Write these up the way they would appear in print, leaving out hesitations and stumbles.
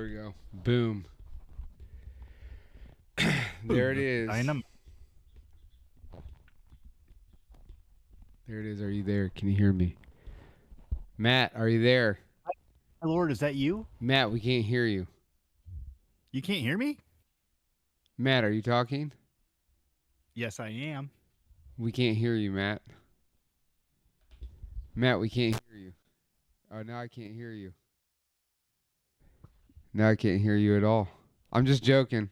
There we go. Boom. There it is. There it is. Are you there? Can you hear me? Matt, are you there? My Lord, is that you? Matt, we can't hear you. You can't hear me? Matt, are you talking? Yes, I am. We can't hear you, Matt. Matt, we can't hear you. Oh, now I can't hear you. Now I can't hear you at all. I'm just joking.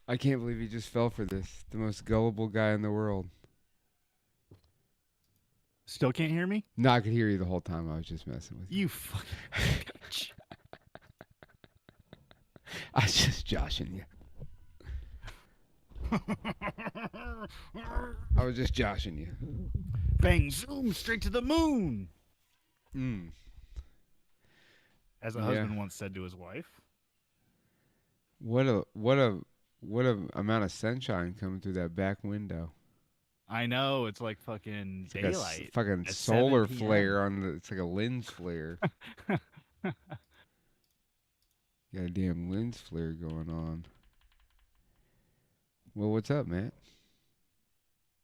I can't believe he just fell for this. The most gullible guy in the world. Still can't hear me? No, I could hear you the whole time. I was just messing with you. You fucking bitch. I was just joshing you. I was just joshing you. Bang, zoom, straight to the moon. As a husband once said to his wife. What a amount of sunshine coming through that back window. I know, it's like fucking daylight. Like a fucking solar flare on the. It's like a lens flare. Got a damn lens flare going on. Well, what's up, Matt?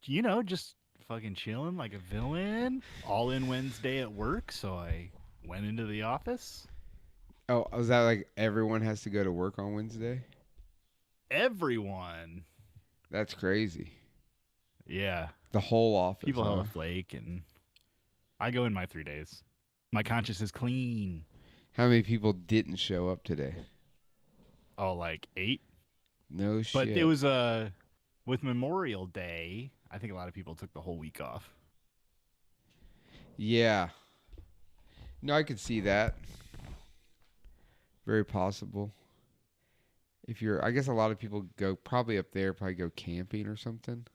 You know, just fucking chilling like a villain. All in Wednesday at work, so I went into the office. Oh, was that like everyone has to go to work on Wednesday? Everyone. That's crazy. Yeah. The whole office. People have a flake, and I go in my 3 days. My conscience is clean. How many people didn't show up today? Oh, like 8? No shit. But it was with Memorial Day, I think a lot of people took the whole week off. Yeah. No, I could see that. Very possible. If you're, I guess a lot of people go probably up there, probably go camping or something.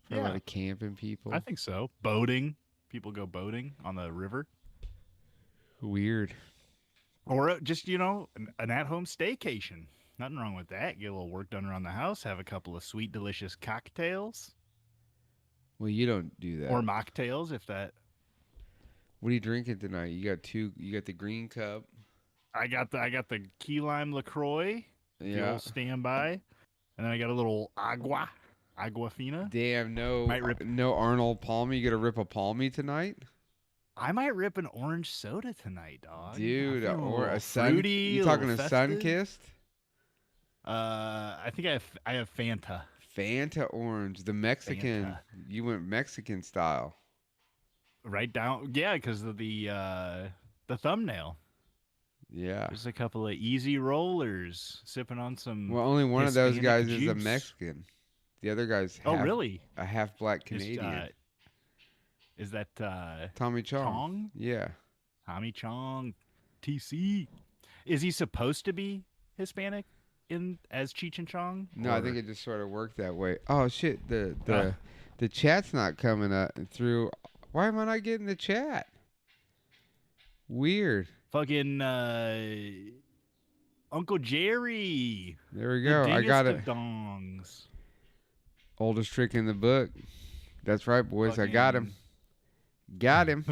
For a lot of camping people. I think so. Boating. People go boating on the river. Weird. Or just, you know, an at-home staycation. Nothing wrong with that. Get a little work done around the house. Have a couple of sweet, delicious cocktails. Well, you don't do that. Or mocktails, if that. What are you drinking tonight? You got the green cup. I got the key lime LaCroix. Yeah. Old standby. And then I got a little Aguafina. Damn, no Arnold Palmy. You gonna rip a Palmy tonight? I might rip an orange soda tonight, dog. Dude, or a sun. Fruity, You talking a Sun-Kissed? I think I have Fanta. Fanta orange, the Mexican. Fanta. You went Mexican style. Right down, yeah, because of the thumbnail. Yeah. There's a couple of easy rollers sipping on some. Well, only one Hispanic of those guys juice. is a Mexican. The other guy's really? A half black Canadian. Is that Tommy Chong? Chong? Yeah. Tommy Chong, TC. Is he supposed to be Hispanic as Cheech and Chong? No, I think it just sort of worked that way. Oh shit, the chat's not coming up through. Why am I not getting the chat? Weird. Fucking Uncle Jerry. There we go. I got it. Dongs. Oldest trick in the book. That's right, boys. I got him. Got him.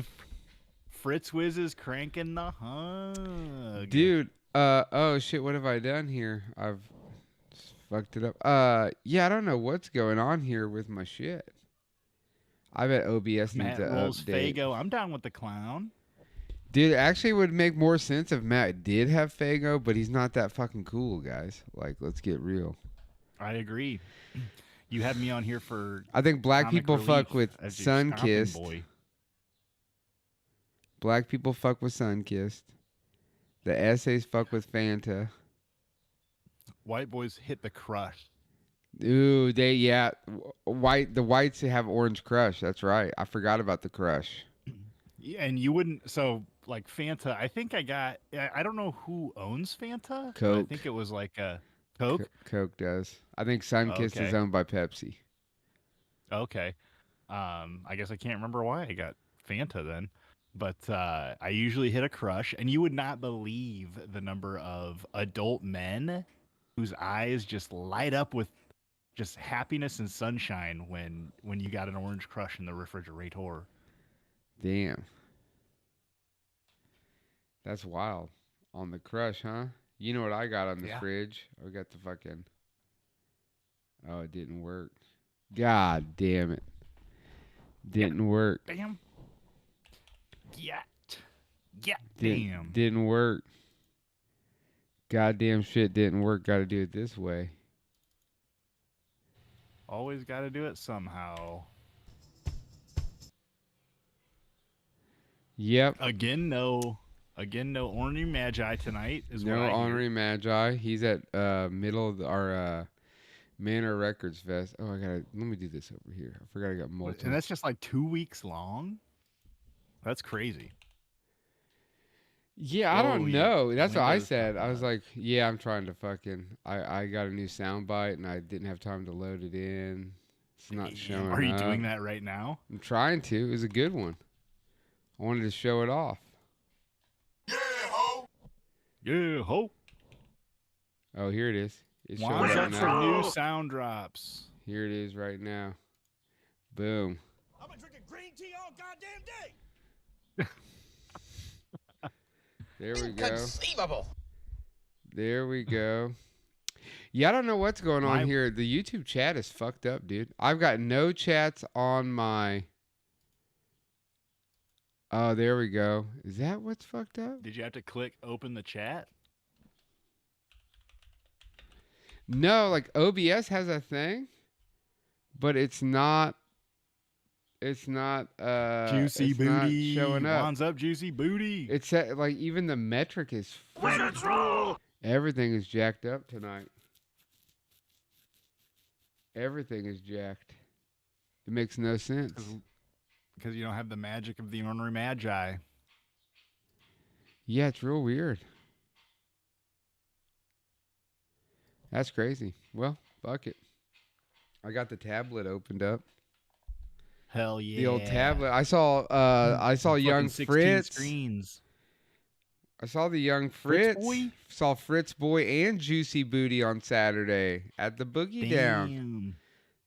Fritz Wiz is cranking the hug. Dude, oh shit, what have I done here? I've fucked it up. Yeah, I don't know what's going on here with my shit. I bet OBS Matt needs to rolls update. Fago. I'm down with the clown. Dude, it actually would make more sense if Matt did have Fago, but he's not that fucking cool, guys. Like, let's get real. I agree. You had me on here for I think black people fuck with Sun-Kissed. Black people fuck with Sun-Kissed. The essays fuck with Fanta. White boys hit the crush. Ooh, the whites have Orange Crush. That's right. I forgot about the crush. Yeah, and you wouldn't. So like Fanta, I think I don't know who owns Fanta. Coke. I think it was like a Coke. Coke does. I think Sun-Kissed is owned by Pepsi. Okay. I guess I can't remember why I got Fanta then. But I usually hit a crush, and you would not believe the number of adult men whose eyes just light up with just happiness and sunshine when you got an orange crush in the refrigerator. Damn. That's wild. On the crush, huh? You know what I got on the Yeah. fridge? I got the fucking. Oh, it didn't work. God damn it. Yeah. Didn't work. Damn. Yeah. Yeah. Didn't Damn. didn't work. Goddamn shit didn't work. Got to do it this way. Always got to do it somehow. Yep. Again, no. Again, no ornery Magi tonight is what No I hear. honorary Magi. He's at middle of our Manor Records Fest. Oh, let me do this over here. I forgot I got multiple. And that's just like 2 weeks long. That's crazy. Yeah, I don't know. That's what I Windows said. popping I was up. like, yeah, I'm trying to fucking. I got a new soundbite and I didn't have time to load it in. It's not Damn. showing Are you up. doing that right now? I'm trying to. It was a good one. I wanted to show it off. Yeah, ho. Oh, here it is. It's showing Wands up up for now. new sound drops. Here it is right now. Boom. I've been drinking green tea all goddamn day. There we go. Inconceivable. There we go. Yeah, I don't know what's going on My- here. The YouTube chat is fucked up, dude. I've got no chats on my. Oh, there we go. Is that what's fucked up? Did you have to click open the chat? No, like OBS has a thing, but it's not. It's not. Juicy it's not booty. showing up. Wands up, juicy booty. It's like even the metric is. Everything is jacked up tonight. Everything is jacked. It makes no sense. Because you don't have the magic of the ornery Magi. Yeah, it's real weird. That's crazy. Well, fuck it. I got the tablet opened up. Hell yeah. The old tablet. I saw young 16 Fritz. screens. I saw the young Fritz Fritz. boy? Saw Fritz Boy and Juicy Booty on Saturday at the Boogie Down. Damn.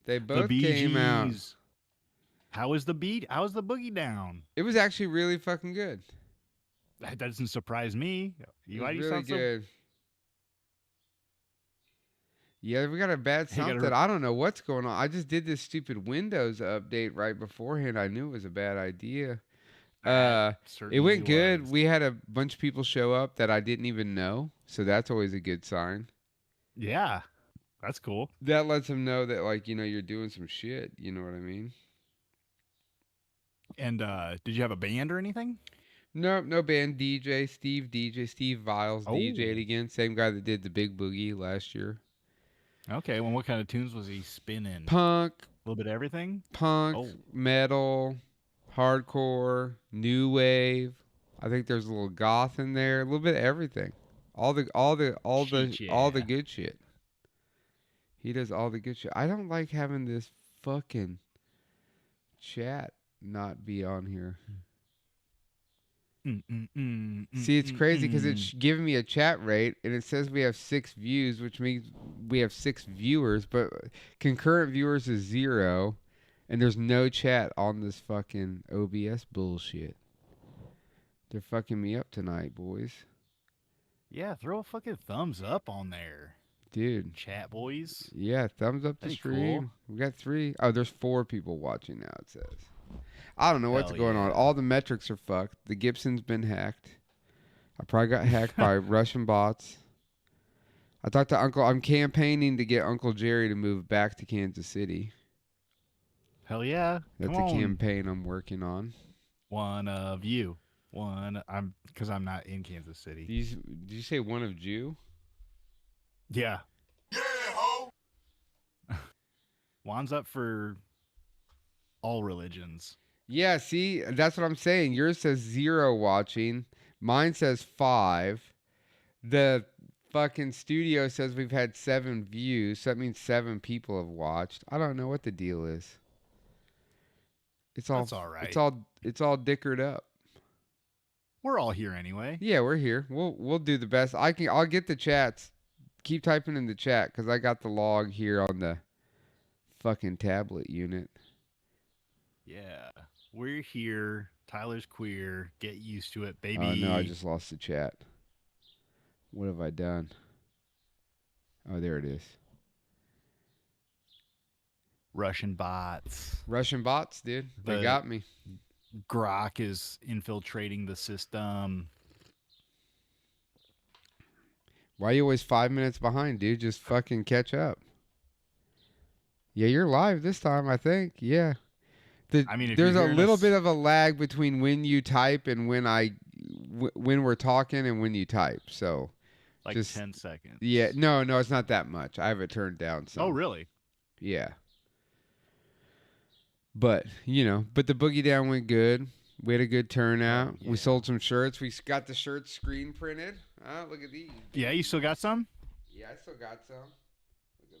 They The both came out. BGs. How was the beat? How was the boogie down? It was actually really fucking good. That doesn't surprise me. It Why was do you really sound so good. Yeah, we got a bad Hey, gotta something. I don't know what's going on. I just did this stupid Windows update right beforehand. I knew it was a bad idea. It certainly went good. was. We had a bunch of people show up that I didn't even know, so that's always a good sign. Yeah. That's cool. That lets them know that, like, you're doing some shit. You know what I mean? And did you have a band or anything? No band. Steve Viles Oh. DJ'd again. Same guy that did the Big Boogie last year. Okay. Well, what kind of tunes was he spinning? Punk, A little bit of everything? punk, Oh. metal, hardcore, new wave. I think there's a little goth in there, a little bit of everything. All the Shit, yeah. good shit. He does all the good shit. I don't like having this fucking chat not be on here. See, it's crazy because it's giving me a chat rate and it says we have 6 views, which means we have 6 viewers, but concurrent viewers is 0, and there's no chat on this fucking OBS bullshit. They're fucking me up tonight, boys. Yeah, throw a fucking thumbs up on there, Dude. chat boys. Yeah, thumbs up the That'd be stream. cool. We got 3. Oh, there's 4 people watching now, it says. I don't know what's Hell going on. yeah. All the metrics are fucked. The Gibson's been hacked. I probably got hacked by Russian bots. I talked to I'm campaigning to get Uncle Jerry to move back to Kansas City. Hell yeah. That's Come a on. campaign I'm working on. One of you. Because I'm not in Kansas City. Did you say one of Jew? Yeah. Wands up for all religions. Yeah, see, that's what I'm saying. Yours says 0 watching. Mine says 5. The fucking studio says we've had 7 views, so that means 7 people have watched. I don't know what the deal is. It's all That's all right. It's all dickered up. We're all here anyway. Yeah, we're here. We'll do the best. I'll get the chats. Keep typing in the chat because I got the log here on the fucking tablet unit. Yeah. We're here. Tyler's queer. Get used to it, baby. Oh no, I just lost the chat. What have I done? Oh, there it is. Russian bots. Russian bots, dude. They got me. Grok is infiltrating the system. Why are you always 5 minutes behind, dude? Just fucking catch up. Yeah, you're live this time, I think. Yeah. I mean, if there's you're a hearing little us- bit of a lag between when you type and when we're talking and when you type. So like just 10 seconds. yeah, no, it's not that much. I have it turned down some. Oh, really? Yeah. But the boogie down went good. We had a good turnout. Yeah. We sold some shirts. We got the shirts screen printed. Oh, look at these. Yeah, you still got some? Yeah, I still got some.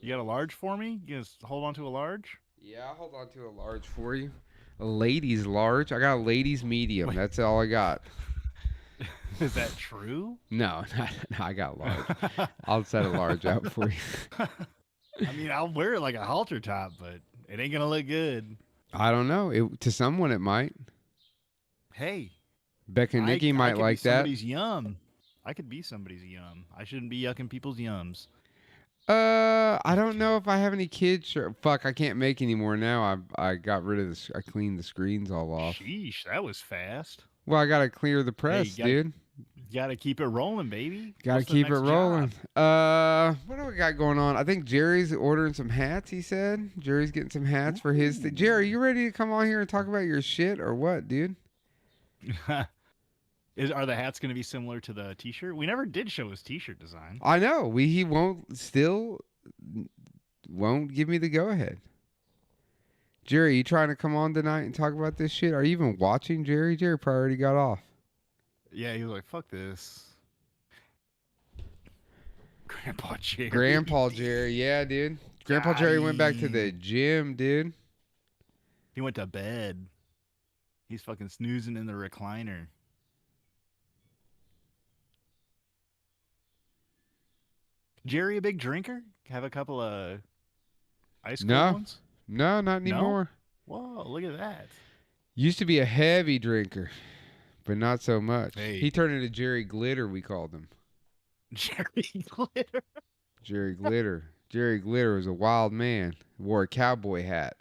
You got a large for me? You just hold on to a large? Yeah, I'll hold on to a large for you. A ladies large. I got a ladies medium. That's all I got. Is that true? No, I got large. I'll set a large out for you. I mean, I'll wear it like a halter top, but it ain't gonna look good. I don't know. To someone it might. Hey, Becca and Nikki might could like be that. Somebody's yum. I could be somebody's yum. I shouldn't be yucking people's yums. I don't know if I have any kids. Fuck, I can't make any more now. I got rid of this. I cleaned the screens all off. Sheesh, that was fast. Well, I gotta clear the press, dude. Gotta keep it rolling, baby. Gotta What's the keep it next rolling. job? What do we got going on? I think Jerry's ordering some hats. He said Jerry's getting some hats for his thing. Jerry, you ready to come on here and talk about your shit or what, dude? Are the hats going to be similar to the T-shirt? We never did show his T-shirt design. I know. He won't give me the go ahead. Jerry, you trying to come on tonight and talk about this shit? Are you even watching, Jerry? Jerry probably already got off. Yeah, he was like, "Fuck this." Grandpa Jerry. Grandpa Jerry, yeah, dude. Grandpa Jerry went back to the gym, dude. He went to bed. He's fucking snoozing in the recliner. Jerry a big drinker? Have a couple of ice cold ones? No, not anymore. Whoa, look at that. Used to be a heavy drinker, but not so much. Hey. He turned into Jerry Glitter, we called him. Jerry Glitter. Jerry Glitter. Jerry Glitter was a wild man. Wore a cowboy hat.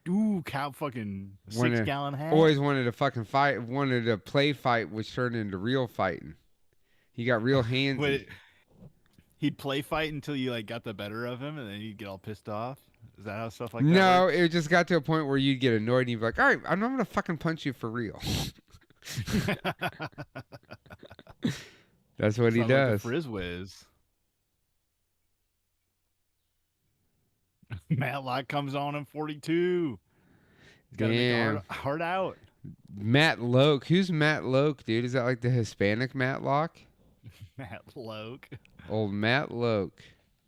Ooh, cow fucking 6-gallon hat. Always wanted to fucking fight. Wanted to play fight, which turned into real fighting. He got real handsy. Wait, he'd play fight until you like got the better of him, and then you'd get all pissed off. Is that how stuff like that No, works? it just got to a point where you'd get annoyed and you'd be like, all right, I'm not going to fucking punch you for real. That's what he Sounds does. Like the Frizzwiz. Matlock comes on in 42. He's got to make Damn. a hard out. Matt Loke. Who's Matt Loke, dude? Is that like the Hispanic Matlock? Matt Loke. Old Matt Loke.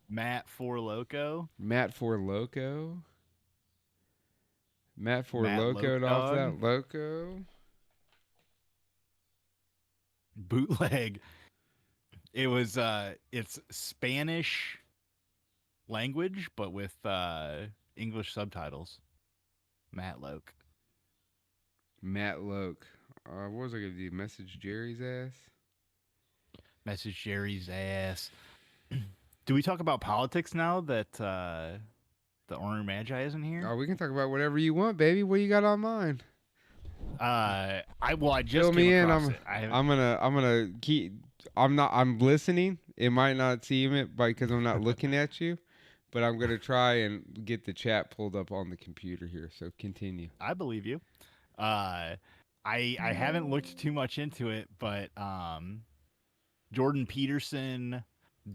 Matt for Loco. Matt for Loco. Matt for Matt Locoed Loke off Dog. that Loco. Bootleg. It was it's Spanish language, but with English subtitles. Matt Loke. Matt Loke. What was I going to do? Message Jerry's ass? Message Jerry's ass. Do we talk about politics now that the ornery Magi isn't here? Oh, we can talk about whatever you want, baby. What you got on mind? I just Fill me came in. across it. I'm listening. It might not seem it because I'm not looking at you, but I'm gonna try and get the chat pulled up on the computer here. So continue. I believe you. I haven't looked too much into it, but Jordan Peterson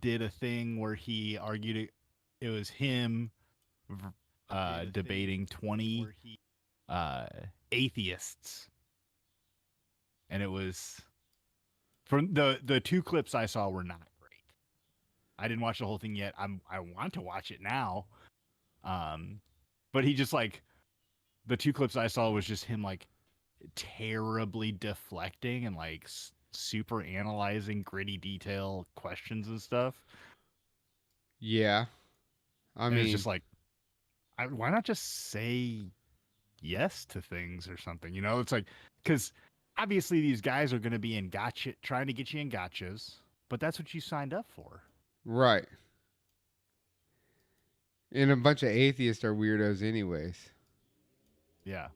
did a thing where he argued it was him debating 20 atheists, and it was from the two clips I saw were not great. I didn't watch the whole thing yet. I want to watch it now, but he just like the two clips I saw was just him like terribly deflecting and like super analyzing gritty detail questions and stuff. Yeah, I And mean, it's just like, why not just say yes to things or something. You know, it's like, because obviously these guys are going to be in gotcha, trying to get you in gotchas, but that's what you signed up for. Right. And a bunch of atheists are weirdos anyways. Yeah.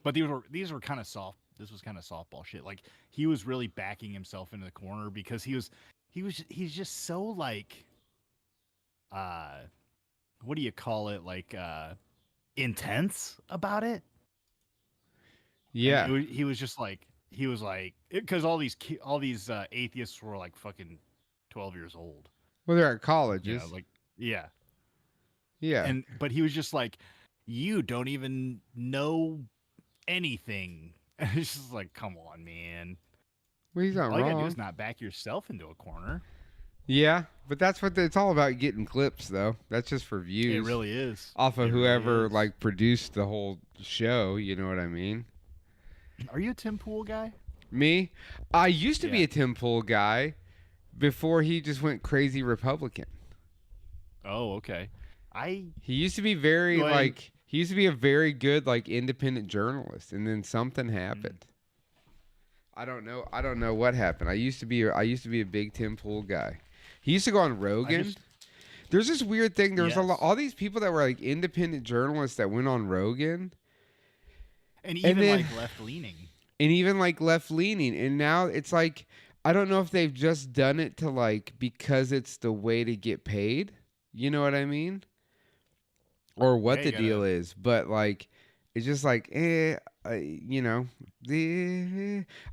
But these were kind of soft. This was kind of softball shit. Like he was really backing himself into the corner because he's just so like, what do you call it? Like intense about it. Yeah. And he was just like because all these atheists were like fucking 12 years old. Well, they're at You colleges. know, like yeah. Yeah. But he was just like, you don't even know anything. It's just like, come on, man. Well, he's not All you gotta do wrong. is not back yourself into a corner. Yeah, but that's what it's all about, getting clips, though. That's just for views. It really is. Off of It whoever really is. like produced the whole show. You know what I mean? Are you a Tim Pool guy? Me, I used to be Yeah. a Tim Pool guy before he just went crazy Republican. Oh, okay. He used to be very Like- he used to be a very good like independent journalist, and then something happened. I don't know what happened. I used to be a big Tim Pool guy. He used to go on Rogan. There's this weird thing. There's all these people that were like independent journalists that went on Rogan, and even then- like left leaning. and even like left leaning. And now it's like, I don't know if they've just done it to like because it's the way to get paid. You know what I mean? Or what Yeah, the you deal gotta- is, but like it's just like you know,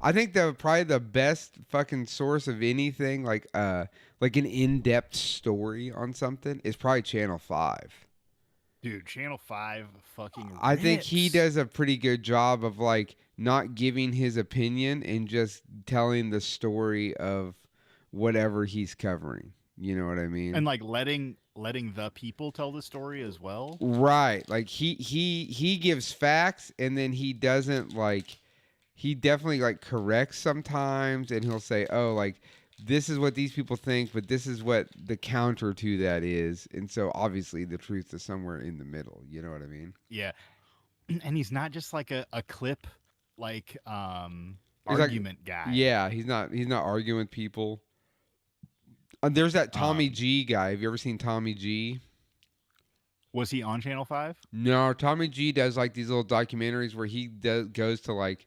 I think probably the best fucking source of anything like an in-depth story on something is probably Channel 5. Dude, Channel 5 fucking rips. I think he does a pretty good job of like not giving his opinion and just telling the story of whatever he's covering. You know what I mean? And like letting the people tell the story as well. Right. Like he gives facts, and then he doesn't like, he definitely like corrects sometimes, and he'll say, "Oh, like this is what these people think, but this is what the counter to that is." And so obviously the truth is somewhere in the middle. You know what I mean? Yeah. And he's not just like a clip like He's like- argument guy. Yeah, he's not arguing with people. There's that Tommy G guy. Have you ever seen Tommy G? Was he on Channel 5? No, Tommy G does like these little documentaries where he goes to like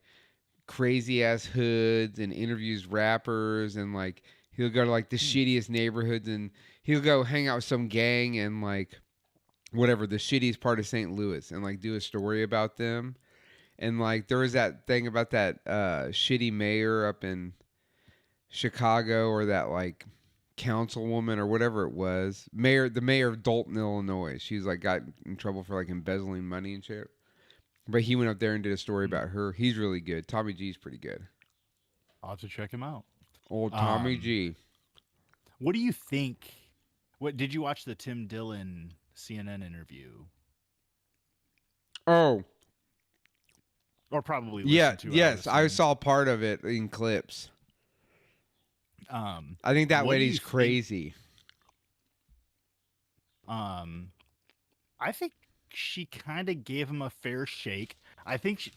crazy ass hoods and interviews rappers, and like he'll go to like the shittiest neighborhoods, and he'll go hang out with some gang and like whatever, the shittiest part of St. Louis, and like do a story about them. And like there was that thing about that shitty mayor up in Chicago, or that like councilwoman or whatever it was, the mayor of Dalton, Illinois. She's like got in trouble for like embezzling money and shit. But he went up there and did a story about her. He's really good. Tommy G's pretty good. I'll have to check him out. Old Tommy G. What do you think? What did you watch the Tim Dillon CNN interview? Oh, Or probably yeah, listened to it, yes. I assume. saw part of it in clips. I think that What do you lady's think- crazy. I think she kind of gave him a fair shake. I think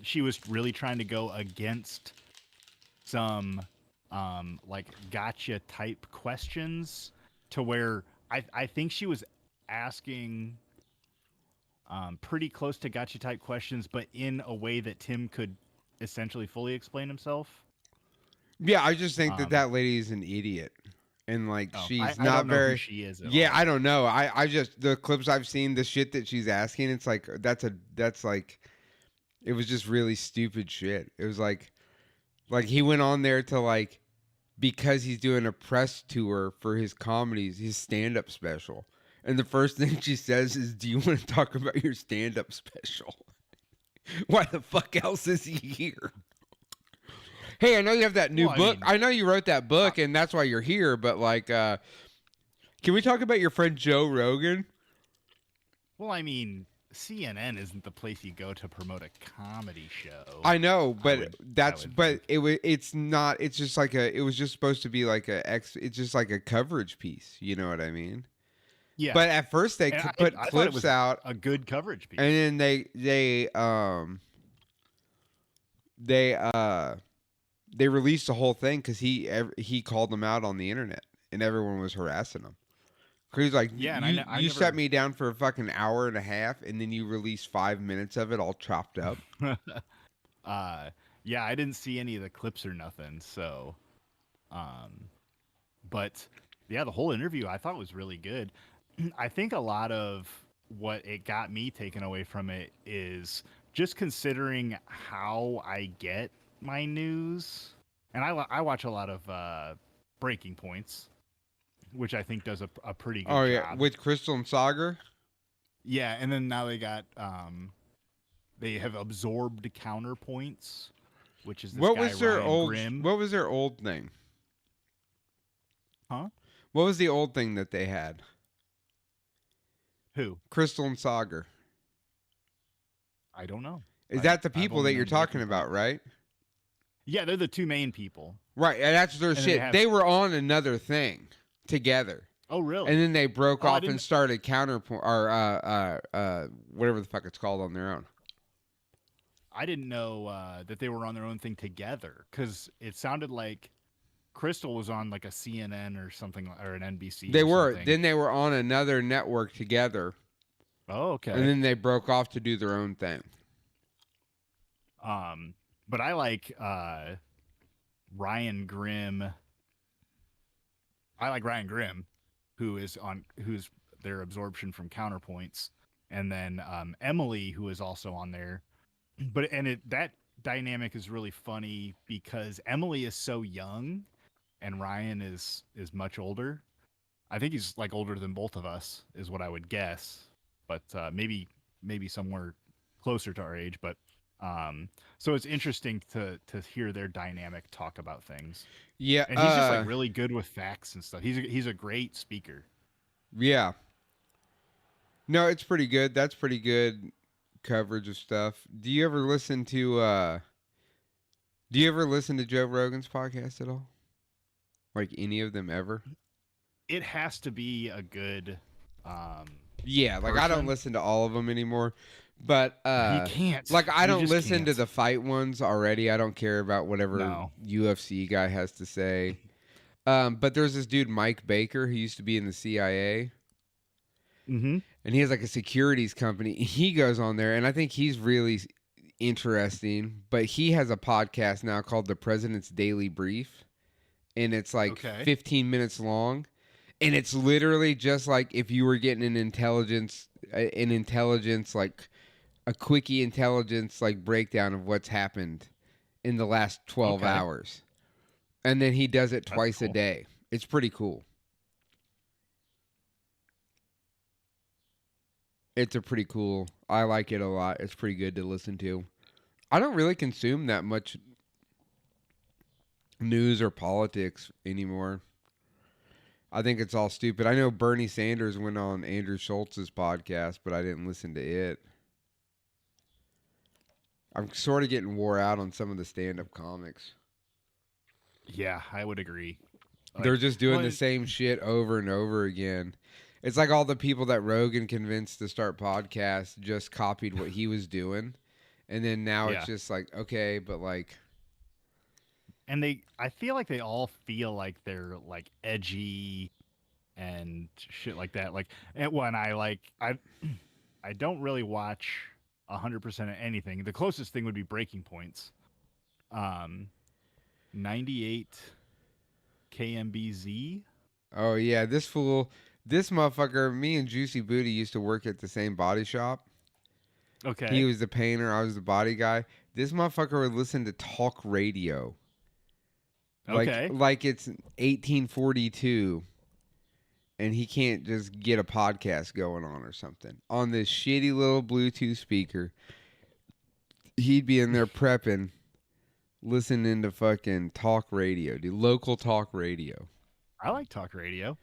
she was really trying to go against some like gotcha type questions, to where I think she was asking pretty close to gotcha type questions, but in a way that Tim could essentially fully explain himself. Yeah, I just think that lady's an idiot. And like she's I not don't know very who she is at Yeah, all. I don't know. I just, the clips I've seen, the shit that she's asking, it's like that's like, it was just really stupid shit. It was like he went on there to like, because he's doing a press tour for his comedies, his stand-up special. And the first thing she says is, "Do you want to talk about your stand-up special?" Why the fuck else is he here? Hey, I know you have that new Well, I book. mean- I know you wrote that book, and that's why you're here. But like, can we talk about your friend Joe Rogan? Well, I mean, CNN isn't the place you go to promote a comedy show. I know, but would that's think. it's not. It's just like it was just supposed to be like it's just like a coverage piece. You know what I mean? Yeah. But at first they And put I thought it clips was out, a good coverage piece. and then they released the whole thing because he called them out on the internet, and everyone was harassing him. He's like, Yeah, and you I you never set me down for a fucking hour and a half, and then you release 5 minutes of it all chopped up. Yeah, I didn't see any of the clips or nothing. So, but yeah, the whole interview I thought was really good. I think a lot of what it got me taken away from it is just considering how I get my news, and I watch a lot of breaking points, which I think does a pretty good Oh yeah, job. with Crystal and Sagar. Yeah, and then now they have absorbed counterpoints, which is this What guy was their Ryan old? Grimm. What was their old thing? Huh? What was the old thing that they had? Who? Crystal and Sagar. I don't know. Is that the I've people only that you're known talking Breaking about, Point. right? Yeah, they're the two main people. Right, and that's their And then shit. They were on another thing together, Oh, really? and then they broke Oh, I off and didn't- started counterpoint or whatever the fuck it's called on their own. I didn't know that they were on their own thing together, because it sounded like Crystal was on like a CNN or something, or an NBC. They or were. something. Then they were on another network together, Oh, okay. and then they broke off to do their own thing. But I like Ryan Grimm. I like Ryan Grimm, who's their absorption from counterpoints, and then Emily, who is also on there. But that dynamic is really funny because Emily is so young, and Ryan is much older. I think he's like older than both of us, is what I would guess. But maybe somewhere closer to our age. But so it's interesting to hear their dynamic talk about things. Yeah, And he's just like really good with facts and stuff. He's a great speaker. yeah. No, it's pretty good. That's pretty good coverage of stuff. Do you ever listen to Joe Rogan's podcast at all? Like any of them ever? It has to be a good Yeah, like I don't person. listen to all of them anymore. But you can't. like I You don't just listen to can't. the fight ones already. I don't care about whatever No. UFC guy has to say. But there's this dude Mike Baker who used to be in the CIA. Mm-hmm. And he has like a securities company. He goes on there, and I think he's really interesting. But he has a podcast now called The President's Daily Brief, and it's like Okay. 15 minutes long, and it's literally just like if you were getting an intelligence like a quickie intelligence like breakdown of what's happened in the last 12 Okay. hours, and then he does it That's twice a cool. day. It's pretty cool. It's a pretty cool. I like it a lot. It's pretty good to listen to. I don't really consume that much news or politics anymore. I think it's all stupid. I know Bernie Sanders went on Andrew Schultz's podcast, but I didn't listen to it. I'm sort of getting wore out on some of the stand-up comics. Yeah, I would agree. They're just doing well, the same shit over and over again. It's like all the people that Rogan convinced to start podcasts just copied what he was doing. And then now Yeah. it's just like, okay, but like... And I feel like they all feel like they're like edgy and shit like that. Like, and when I don't really watch 100% of anything. The closest thing would be Breaking Points. 98 KMBZ. Oh, yeah, this motherfucker, me and Juicy Booty used to work at the same body shop. Okay. He was the painter, I was the body guy. This motherfucker would listen to talk radio. Okay. Like it's 1842 and he can't just get a podcast going on or something. On this shitty little Bluetooth speaker, he'd be in there prepping, listening to fucking talk radio, dude. Local talk radio. I like talk radio.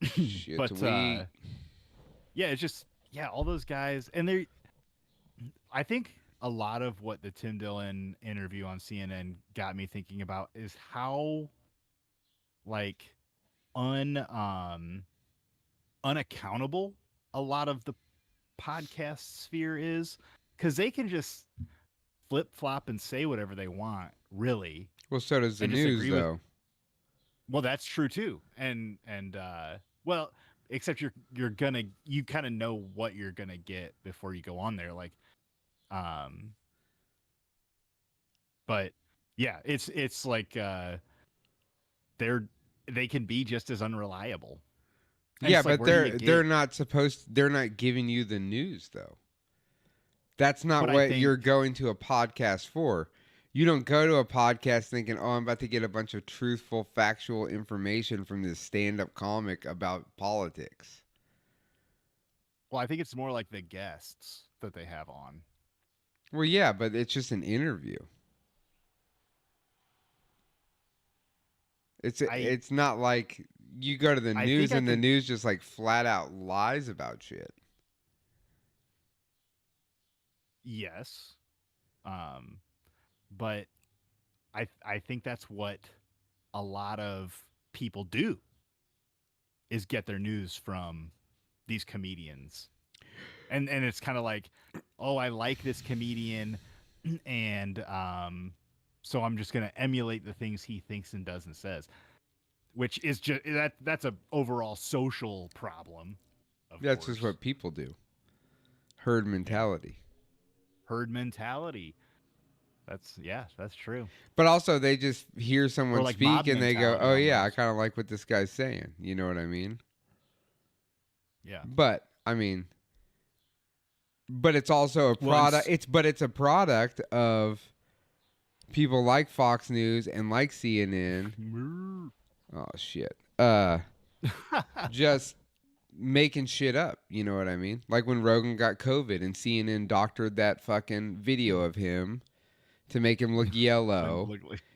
Shit, but yeah, it's just all those guys, and I think a lot of what the Tim Dillon interview on CNN got me thinking about is how like unaccountable a lot of the podcast sphere is, because they can just flip flop and say whatever they want, really, Well, so does the and just news, agree with. though. Well, that's true too, and well, except you kind of know what you're gonna get before you go on there, like, um, but yeah, it's like they're they can be just as unreliable. And Yeah, it's like, but where do you they're get? not supposed. They're not giving you the news, though. That's not But I what think, you're going to a podcast for. You don't go to a podcast thinking, "Oh, I'm about to get a bunch of truthful, factual information from this stand-up comic about politics." well, I think it's more like the guests that they have on. Well, yeah, but it's just an interview. I It's not like you go to the I think news I and the could, news just like flat out lies about shit. yes, um, but I think that's what a lot of people do, is get their news from these comedians. And it's kind of like, oh, I like this comedian, and so I'm just going to emulate the things he thinks and does and says, which is just that's a overall social problem, of That's just course. what people do. Herd Yeah. mentality. Herd mentality. That's true. But also they just hear Or someone like speak mob and they go, mentality "Oh yeah, I almost. kind of like what this guy's saying." You know what I mean? Yeah. But I mean, but it's also a Well, and product. It's a product of people like Fox News and like CNN. Oh shit. Just making shit up. You know what I mean? Like when Rogan got COVID and CNN doctored that fucking video of him to make him look yellow.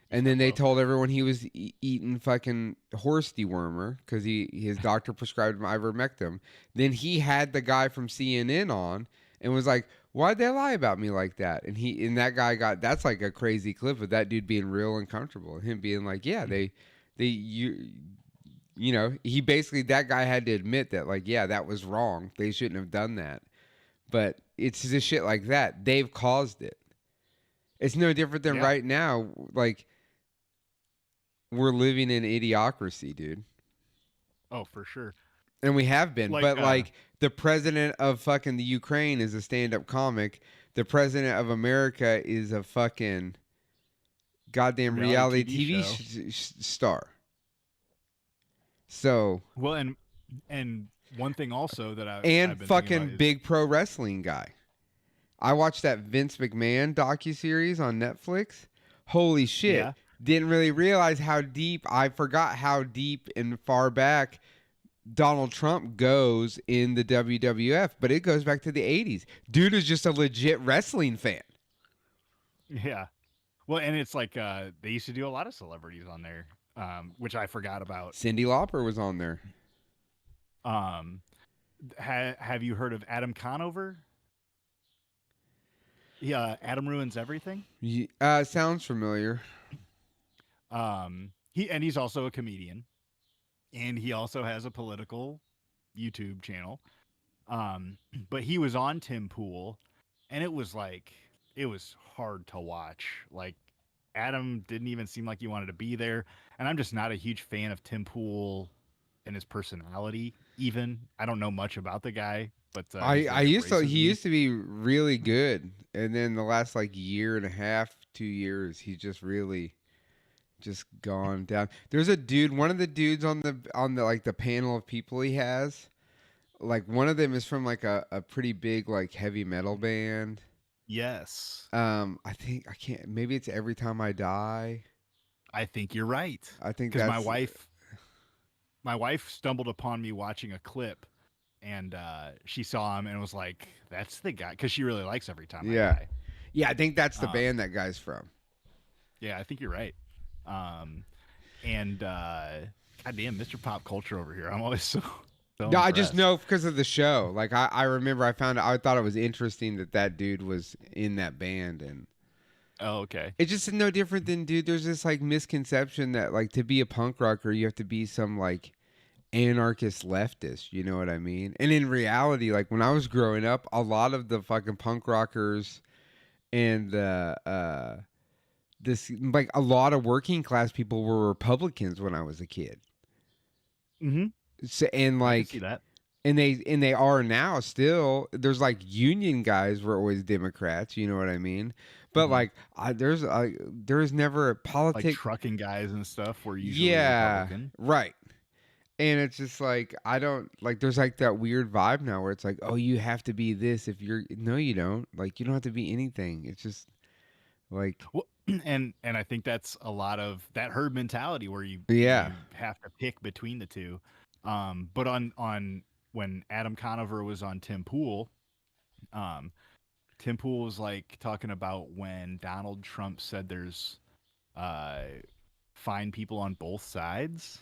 And then they told everyone he was eating fucking horse dewormer because his doctor prescribed him ivermectin. Then he had the guy from CNN on and was like, "Why'd they lie about me like that?" And that guy that's like a crazy clip of that dude being real uncomfortable. Him being like, "Yeah, you know, he basically, that guy had to admit that, like, yeah, that was wrong. They shouldn't have done that." But it's just shit like that. They've caused it. It's no different than Yeah. right now. Like, we're living in idiocracy, dude. Oh, for sure. And we have been. Like But, like, the president of fucking the Ukraine is a stand up comic. The president of America is a fucking goddamn reality TV show. star. So. Well, and one thing also that And I've been thinking about fucking is, big pro wrestling guy. I watched that Vince McMahon docuseries on Netflix. Holy shit. yeah, Didn't really realize how deep, I forgot how deep and far back Donald Trump goes in the WWF, but it goes back to the 80s. Dude is just a legit wrestling fan. yeah. Well, and it's like they used to do a lot of celebrities on there, which I forgot about. Cyndi Lauper was on there. Um, have you heard of Adam Conover? Yeah, Adam Ruins Everything. Sounds familiar. He's also a comedian, and he also has a political YouTube channel. But he was on Tim Pool, and it was hard to watch. Like, Adam didn't even seem like he wanted to be there, and I'm just not a huge fan of Tim Pool and his personality. Even I don't know much about the guy, but I used to he used to be really good, and then the last like year and a half, 2 years, he's just really just gone down. There's a dude, one of the dudes on the like the panel of people he has, like one of them is from like a pretty big like heavy metal band. Yes, I think I can't. Maybe it's Every Time I Die. I think you're right. I think Because that's my wife stumbled upon me watching a clip, and she saw him and was like, "That's the guy," because she really likes Every Time I yeah, Die. yeah. I think that's the Um, band that guy's from. Yeah, I think you're right. And goddamn, Mr. Pop Culture over here. I'm always so No, I just impressed. know because of the show. Like I remember I thought it was interesting that dude was in that band, and Oh, okay. It's just no different than, dude, there's this like misconception that like to be a punk rocker you have to be some like anarchist leftist, you know what I mean? And in reality, like when I was growing up, a lot of the fucking punk rockers and this like a lot of working class people were Republicans when I was a kid. Mm-hmm. So, and I can see like that. and they are now still. There's like union guys were always Democrats, you know what I mean? But like there's never a Like politic. trucking guys and stuff were usually Yeah, Republican. right. And it's just like I don't like. There's like that weird vibe now where it's like, oh, you have to be this if you're. No, you don't. Like you don't have to be anything. It's just like Well, and I think that's a lot of that herd mentality where you yeah, have to pick between the two. But on when Adam Conover was on Tim Pool, Tim Pool was like talking about when Donald Trump said there's fine people on both sides.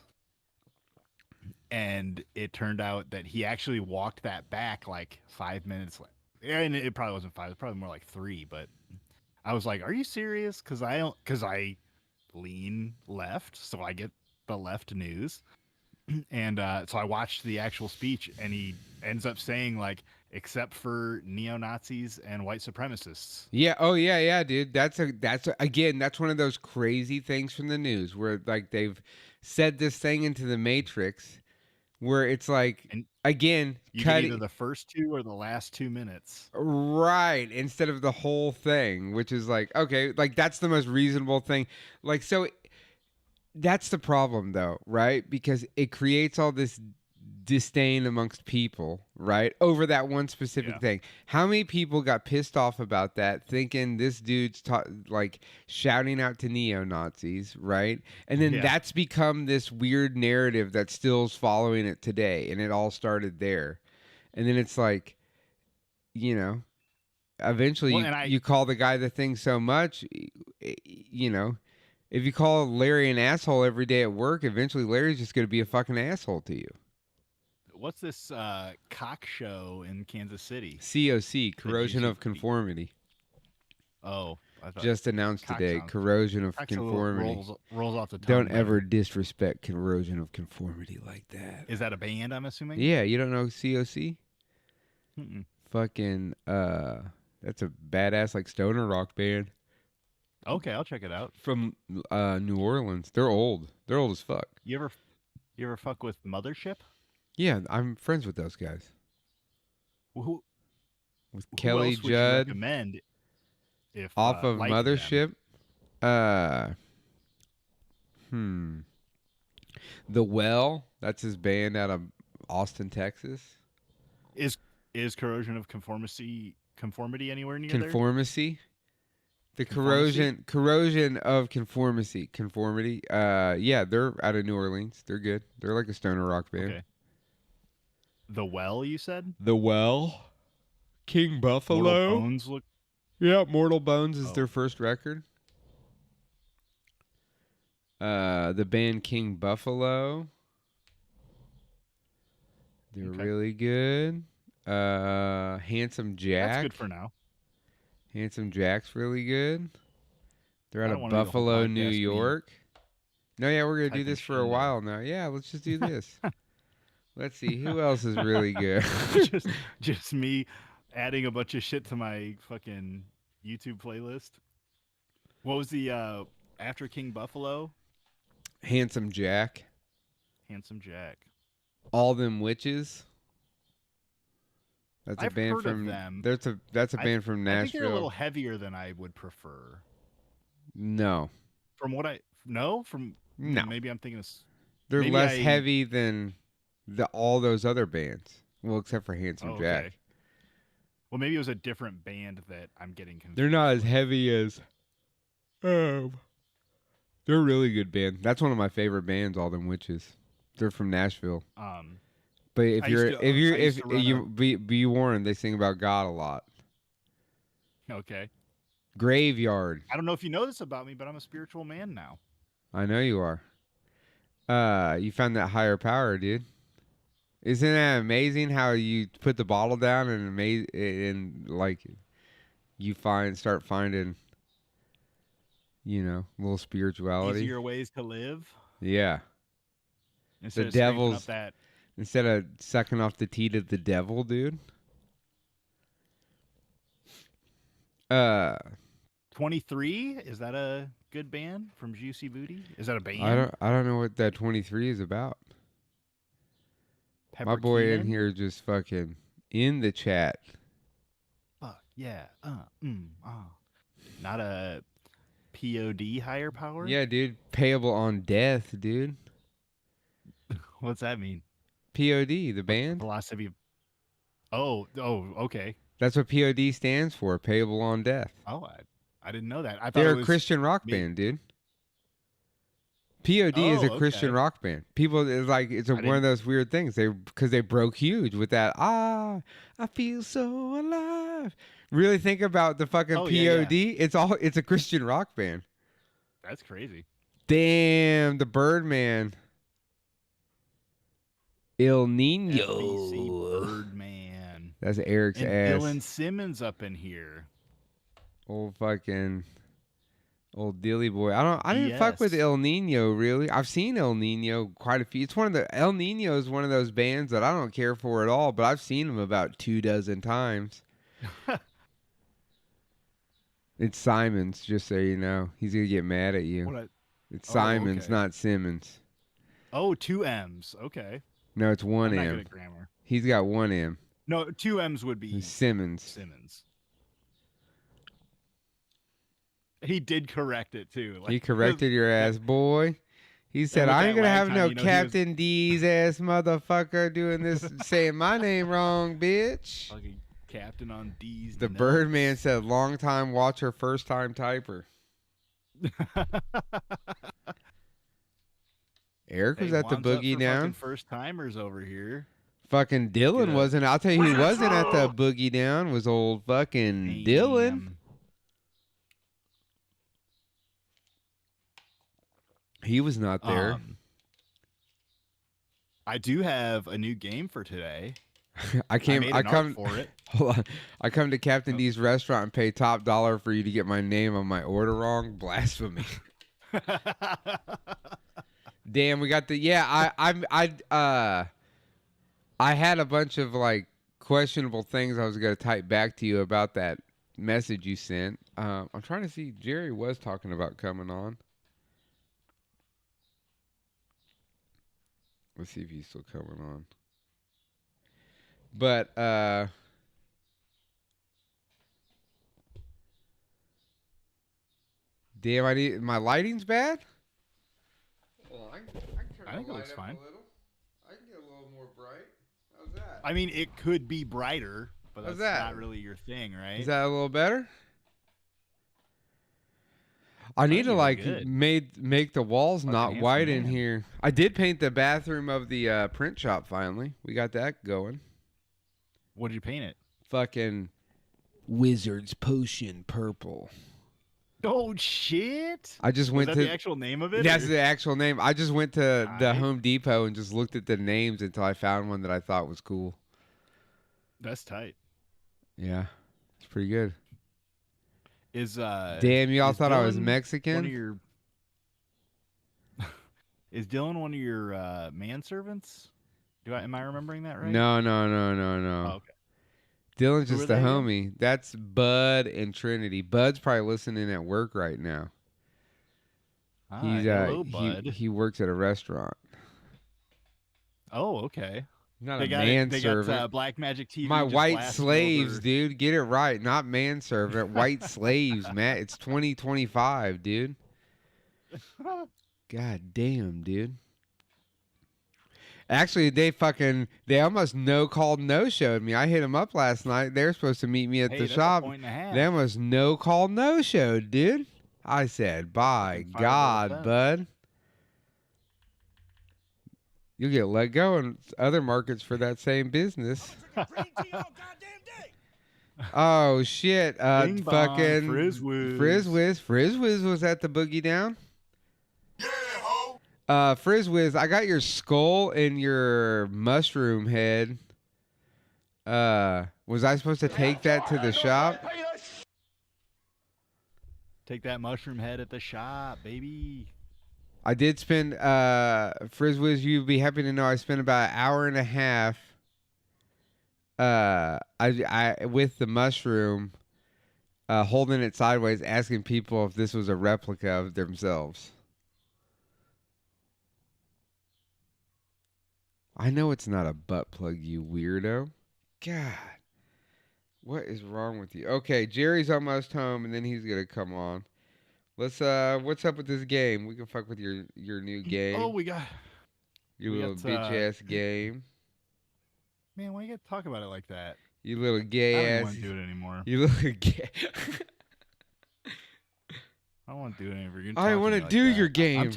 And it turned out that he actually walked that back like 5 minutes. And it probably wasn't 5, it was probably more like 3. But I was like, "Are you serious?" Because I lean left, so I get the left news. And so I watched the actual speech, and he ends up saying like, "Except for neo-Nazis and white supremacists." yeah. Oh yeah, dude. Again, that's one of those crazy things from the news where like they've said this thing into the Matrix where it's like And again you get cut either the first 2 or the last 2 minutes. right instead of the whole thing, which is like okay, like that's the most reasonable thing. Like so that's the problem though, right? Because it creates all this disdain amongst people, right? Over that one specific Yeah. thing. How many people got pissed off about that thinking this dude's like shouting out to neo-Nazis, right? And then Yeah. that's become this weird narrative that still's following it today, and it all started there. And then it's like, you know, eventually Well, and you call the guy the thing so much, you know, if you call Larry an asshole every day at work, eventually Larry's just going to be a fucking asshole to you. what's this cock show in Kansas City? COC, corrosion of conformity. Oh, I thought Just announced cock today, sounds- corrosion of cock's conformity. rolls off the tongue. Don't better. ever disrespect corrosion of conformity like that. Is that a band? I'm assuming. Yeah, you don't know COC? Mm-mm. Fucking that's a badass like stoner rock band Okay, I'll check it out. from New Orleans. They're old. They're old as fuck. You ever fuck with Mothership? Yeah, I'm friends with those guys. Who With who Kelly else would you Judd recommend if off of liking them? Mothership. The Well, that's his band out of Austin, Texas. Is corrosion of conformity anywhere near Conformity. The Conformity? corrosion of conformity. Yeah, they're out of New Orleans. They're good. They're like a stoner rock there? band. Okay. The Well, you said? The Well, King Mortal Buffalo. Bones look. Yeah, Mortal Bones is Oh. their first record. The band King Buffalo. They're Okay. really good. Handsome Jack. That's good for now. Handsome Jack's really good. They're I out don't of wanna do the whole Buffalo, podcast New me York. No, yeah, we're gonna do typing this for shit a in while now. Yeah, let's just do this. Let's see who else is really good. just me adding a bunch of shit to my fucking YouTube playlist. What was the after King Buffalo? Handsome Jack. Handsome Jack. All Them Witches. That's a I've band heard of from them. That's a band from I think they're a Nashville. little heavier than I would prefer. No. From what I no from No. maybe I'm thinking of They're maybe less I- heavy than all those other bands. Well, except for Handsome Oh, Jack. okay. Well, maybe it was a different band that I'm getting confused. They're not as with. heavy as they're a really good band. That's one of my favorite bands, All Them Witches. They're from Nashville. But if I you're used to- if you're I used if to run you be warned, they sing about God a lot. Okay. Graveyard. I don't know if you know this about me, but I'm a spiritual man now. I know you are. You found that higher power, dude. Isn't that amazing how you put the bottle down and like you start finding You know, a little spirituality. Easier ways to live. Yeah. Instead The of scraping devil's up that instead of sucking off the teat of the devil, dude. 23, is that a good band from Juicy Booty? Is that a band? I don't know what that 23 is about. Pepper My boy in Keenan? here just fucking in the chat. Fuck yeah. Not a POD higher power? Yeah, dude. Payable on death, dude. What's that mean? POD, the band. Philosophy. Oh, okay. That's what POD stands for. Payable on death. Oh, I didn't know that. I thought They're it a was Christian rock band, dude. POD is a Christian okay. rock band. People it's like one of those weird things. Because they broke huge with that. I feel so alive. Really think about the fucking POD. Yeah. It's a Christian rock band. That's crazy. Damn, the Birdman. El Nino. FBC Birdman. That's Eric's and ass. Dylan Simmons up in here. Old Dilly boy. I didn't fuck with El Nino really. I've seen El Nino quite a few. El Nino is one of those bands that I don't care for at all, but I've seen them about 24 times. It's Simons, just so you know. He's gonna get mad at you. It's Simons, not Simmons. Oh, 2 M's. Okay. No, it's 1 I'm M. not good at grammar. He's got 1 M. No, 2 M's would be Simmons. He did correct it too. He corrected your ass, boy. He said, I ain't going to have no Captain D's ass motherfucker doing this, saying my name wrong, bitch. Fucking Captain on D's. The Birdman said, long time watcher, first time typer. Eric was at the Boogie Down. First timers over here. Fucking Dylan wasn't. I'll tell you who wasn't at the Boogie Down was old fucking Dylan. He was not there. I do have a new game for today. I come to Captain D's restaurant and pay top dollar for you to get my name on my order wrong. Blasphemy. Damn, we got the I had a bunch of like questionable things I was gonna type back to you about that message you sent. I'm trying to see. Jerry was talking about coming on. Let's see if he's still coming on. But damn, my lighting's bad. Well, I can turn the light up a little. I can get a little more bright. How's that? I mean, it could be brighter, but that's not really your thing, right? Is that a little better? I need to like make the walls not white in here. I did paint the bathroom of the print shop finally. We got that going. What did you paint it? Fucking Wizard's Potion purple. Oh shit! I just went to the actual name of it. That's the actual name. I just went to the Home Depot and just looked at the names until I found one that I thought was cool. That's tight. Yeah, it's pretty good. Damn, y'all thought I was Mexican? Is Dylan one of your manservants? Am I remembering that right? No. Oh, okay. Dylan's just the homie. That's Bud and Trinity. Bud's probably listening at work right now. Hello, Bud. He works at a restaurant. Oh, okay. Not a manservant. They got Black Magic TV. My white slaves, dude. Get it right. Not manservant. White slaves, Matt. It's 2025, dude. God damn, dude. Actually, they almost no-showed me. I hit them up last night. They were supposed to meet me at the shop. They almost no-showed, dude. I said, by God, bud. You'll get let go in other markets for that same business. Oh, shit. Fucking Frizzwiz. Frizzwiz was at the Boogie Down. Frizzwiz, I got your skull and your mushroom head. Was I supposed to take that to the shop? Take that mushroom head at the shop, baby. I did spend Frizzwiz, you'd be happy to know I spent about an hour and a half I with the mushroom holding it sideways, asking people if this was a replica of themselves. I know it's not a butt plug, you weirdo. God. What is wrong with you? Okay, Jerry's almost home and then he's gonna come on. Let's what's up with this game? We can fuck with your new game. Oh, we got your little bitch ass game. Man, why you gotta talk about it like that? You little gay I don't ass. want to do it anymore. You little gay. I don't want to do it anymore. I want to do your game.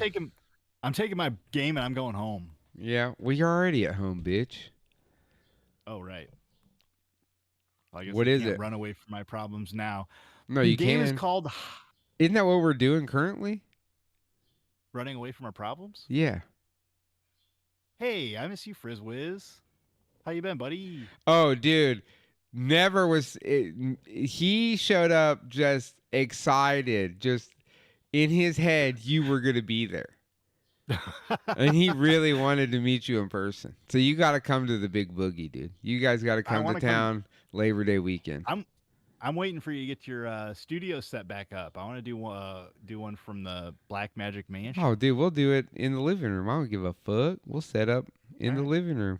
I'm taking my game and I'm going home. Yeah, well, you're already at home, bitch. Oh, right. Well, I guess what I is can't it? Run away from my problems now. No, the you game can. Is called. Isn't that what we're doing currently? Running away from our problems? Yeah. Hey, I miss you, Frizzwiz. How you been, buddy? Oh, dude. Never was. He showed up just excited, just in his head, you were going to be there. And he really wanted to meet you in person. So you got to come to the Big Boogie, dude. You guys got to come to town Labor Day weekend. I'm waiting for you to get your studio set back up. I want to do one from the Black Magick Mansion. Oh, dude, we'll do it in the living room. I don't give a fuck. We'll set up in the living room.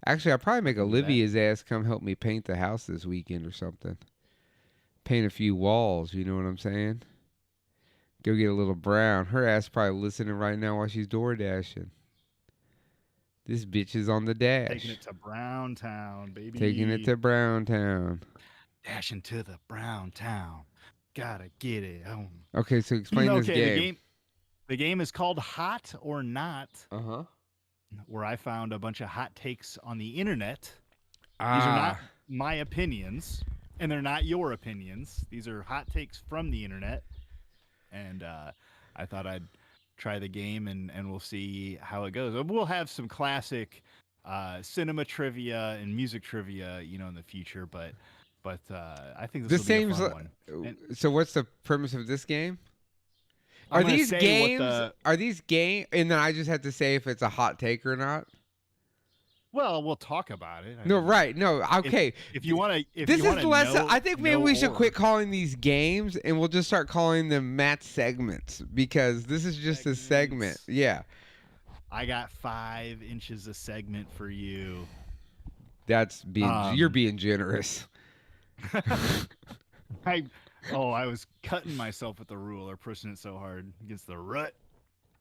Actually, I'll probably make Olivia's ass come help me paint the house this weekend or something. Paint a few walls, you know what I'm saying? Go get a little brown. Her ass probably listening right now while she's door dashing. This bitch is on the dash. Taking it to Brown Town, baby. Taking it to Brown Town. Dashing to the Brown Town. Gotta get it home. Okay, so explain this game. The game is called Hot or Not. Uh-huh. Where I found a bunch of hot takes on the internet. These are not my opinions, and they're not your opinions. These are hot takes from the internet. And I thought I'd try the game, and we'll see how it goes. We'll have some classic cinema trivia and music trivia, in the future. But I think this will be a fun one. So what's the premise of this game? Are these games? And then I just have to say if it's a hot take or not. Well, we'll talk about it. Right. No, okay. If you want to, this is less. I think maybe we should quit calling these games, and we'll just start calling them Matt segments because this is just a segment. Yeah. I got 5 inches of segment for you. That's being. You're being generous. I was cutting myself with the ruler, pushing it so hard against the rut.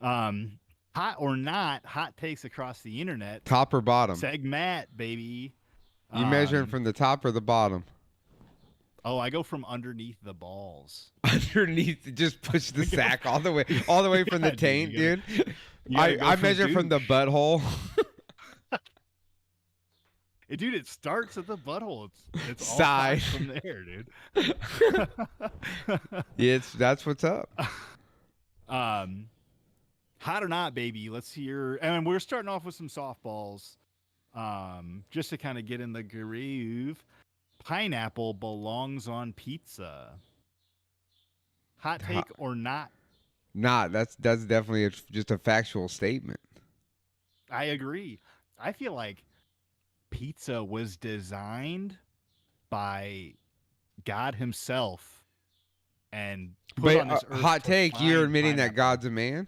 Hot or not, hot takes across the internet. Top or bottom? Segment, baby. You measuring from the top or the bottom? Oh, I go from underneath the balls. Underneath, just push the sack all the way from the taint, dude. I measure from the butthole. Dude, it starts at the butthole. It's all side from there, dude. Yeah, that's what's up. Hot or not, baby. Let's hear. And we're starting off with some softballs, just to kind of get in the groove. Pineapple belongs on pizza. Hot take or not? Not. That's definitely just a factual statement. I agree. I feel like pizza was designed by God himself and put on this earth. Hot take, you're admitting that God's a man?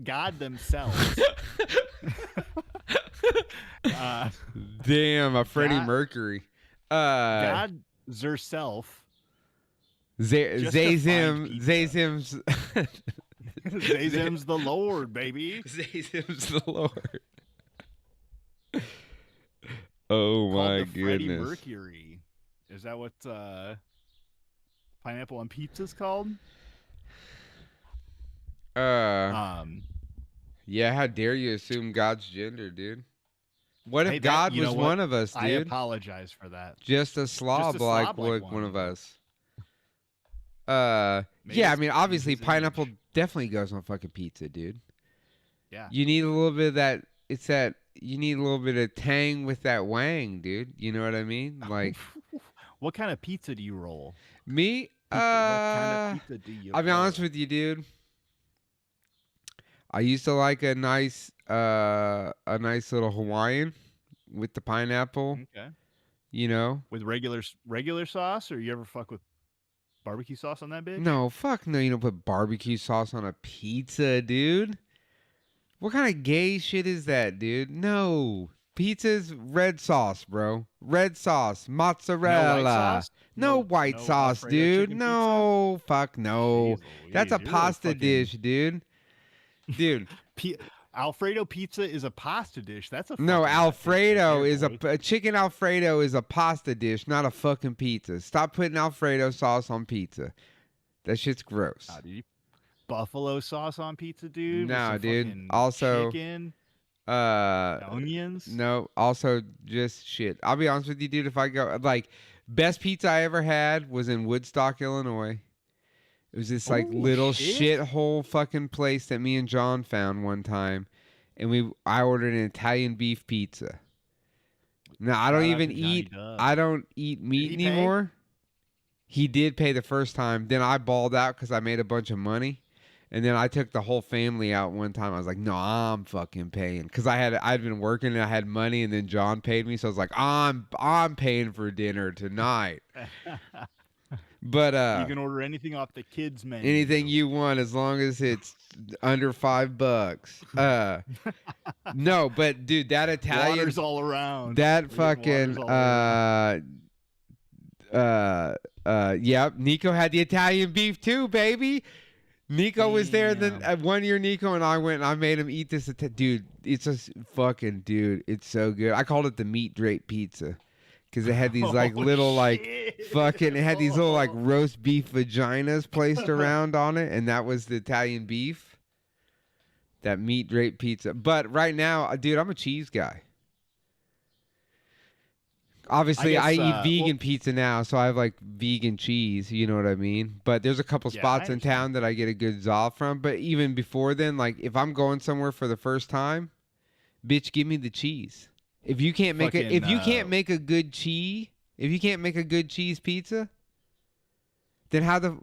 God themselves. Damn, a Freddie Mercury. God zerself. Zayzim's Zayzim's the Lord, baby. Zayzim's the Lord. Oh my goodness. Freddie Mercury. Is that what pineapple on pizza's called? Yeah, how dare you assume God's gender, dude? What if God was one of us, dude? I apologize for that. Just a slob like one of us. Yeah, I mean, obviously pineapple definitely goes on fucking pizza, dude. Yeah. You need a little bit of that. You need a little bit of tang with that wang, dude. You know what I mean? Like, What kind of pizza do you roll? Me? What kind of pizza do you I'll be honest with you, dude. I used to like a nice little Hawaiian with the pineapple, Okay. you know? With regular sauce, or you ever fuck with barbecue sauce on that bitch? No, fuck no, you don't put barbecue sauce on a pizza, dude. What kind of gay shit is that, dude? No. Pizza's red sauce, bro. Red sauce, mozzarella. No white sauce? No white no sauce, Alfredo dude. chicken No, fuck no. Jeez That's a Louise, you're pasta fucking- dish, dude. Dude. Alfredo pizza is a pasta dish. That's a No, fucking hot dish Alfredo right is there, boy. a chicken Alfredo is a pasta dish, not a fucking pizza. Stop putting Alfredo sauce on pizza. That shit's gross. Nah, dude. Buffalo sauce on pizza, dude. with No, some dude. fucking Also, chicken, Uh, onions. no, also just shit. I'll be honest with you, dude. If I go, like, best pizza I ever had was in Woodstock, Illinois. It was this like Oh, little shit. shithole fucking place that me and John found one time, and I ordered an Italian beef pizza. Now I don't Shout out even to Johnny eat. Dub. I don't eat meat he pay? anymore. He did pay the first time. Then I balled out because I made a bunch of money. And then I took the whole family out one time. I was like, no, I'm fucking paying. Because I'd been working and I had money, and then John paid me. So I was like, I'm paying for dinner tonight. But you can order anything off the kids menu. anything you want as long as it's under $5. No, but dude, that Italian Waters all around. that We're getting fucking waters all around. yep, Nico had the Italian beef too, baby. Nico was there. Then Damn. one year, Nico and I went and I made him eat this. Dude, it's a fucking dude. It's so good. I called it the meat drape pizza because it had these like Oh, little like shit. fucking. It had these little like Oh. roast beef vaginas placed around on it, and that was the Italian beef. That meat drape pizza. But right now, dude, I'm a cheese guy. Obviously, I guess, eat vegan pizza now, so I have like vegan cheese. You know what I mean? But there's a couple Yeah, spots I in town that I get a good zoff from. But even before then, like if I'm going somewhere for the first time, bitch, give me the cheese. If you can't make Fucking, if you can't make a good cheese pizza, then how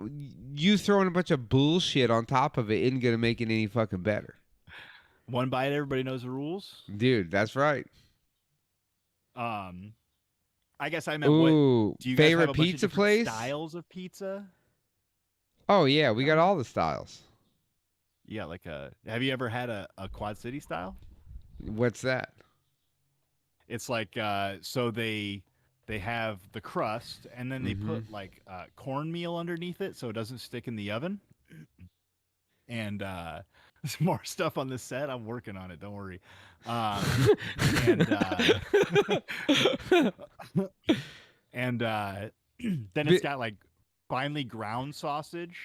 you throwing a bunch of bullshit on top of it isn't gonna make it any fucking better, One bite, everybody knows the rules. dude. That's right. I guess I meant Ooh, what do you guys favorite have a bunch of pizza different place? styles of pizza? Oh yeah, we got all the styles. Yeah, have you ever had a Quad City style? What's that? It's like so they have the crust and then they put like cornmeal underneath it so it doesn't stick in the oven. And there's more stuff on this set. I'm working on it. Don't worry. And then it's got like finely ground sausage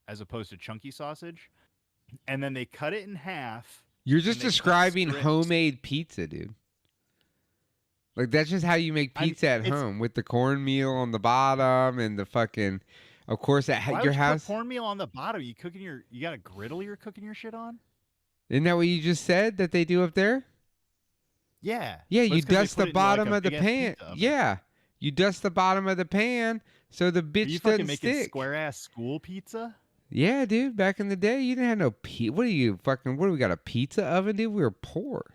as opposed to chunky sausage. And then they cut it in half. You're just they cut describing strips. homemade pizza, dude. Like that's just how you make pizza at home with the cornmeal on the bottom and the fucking. Of course, at Why your would you house. put cornmeal on the bottom? You got a griddle you're cooking your shit on? Isn't that what you just said that they do up there? Yeah. Yeah, But you it's 'cause they dust put the it into, like, bottom a of the big-ass pan. pizza oven. Yeah, you dust the bottom of the pan so the Are bitch you fucking doesn't making stick. square ass school pizza? Yeah, dude. Back in the day, you didn't have no What are you fucking? What do we got? A pizza oven, dude? We were poor.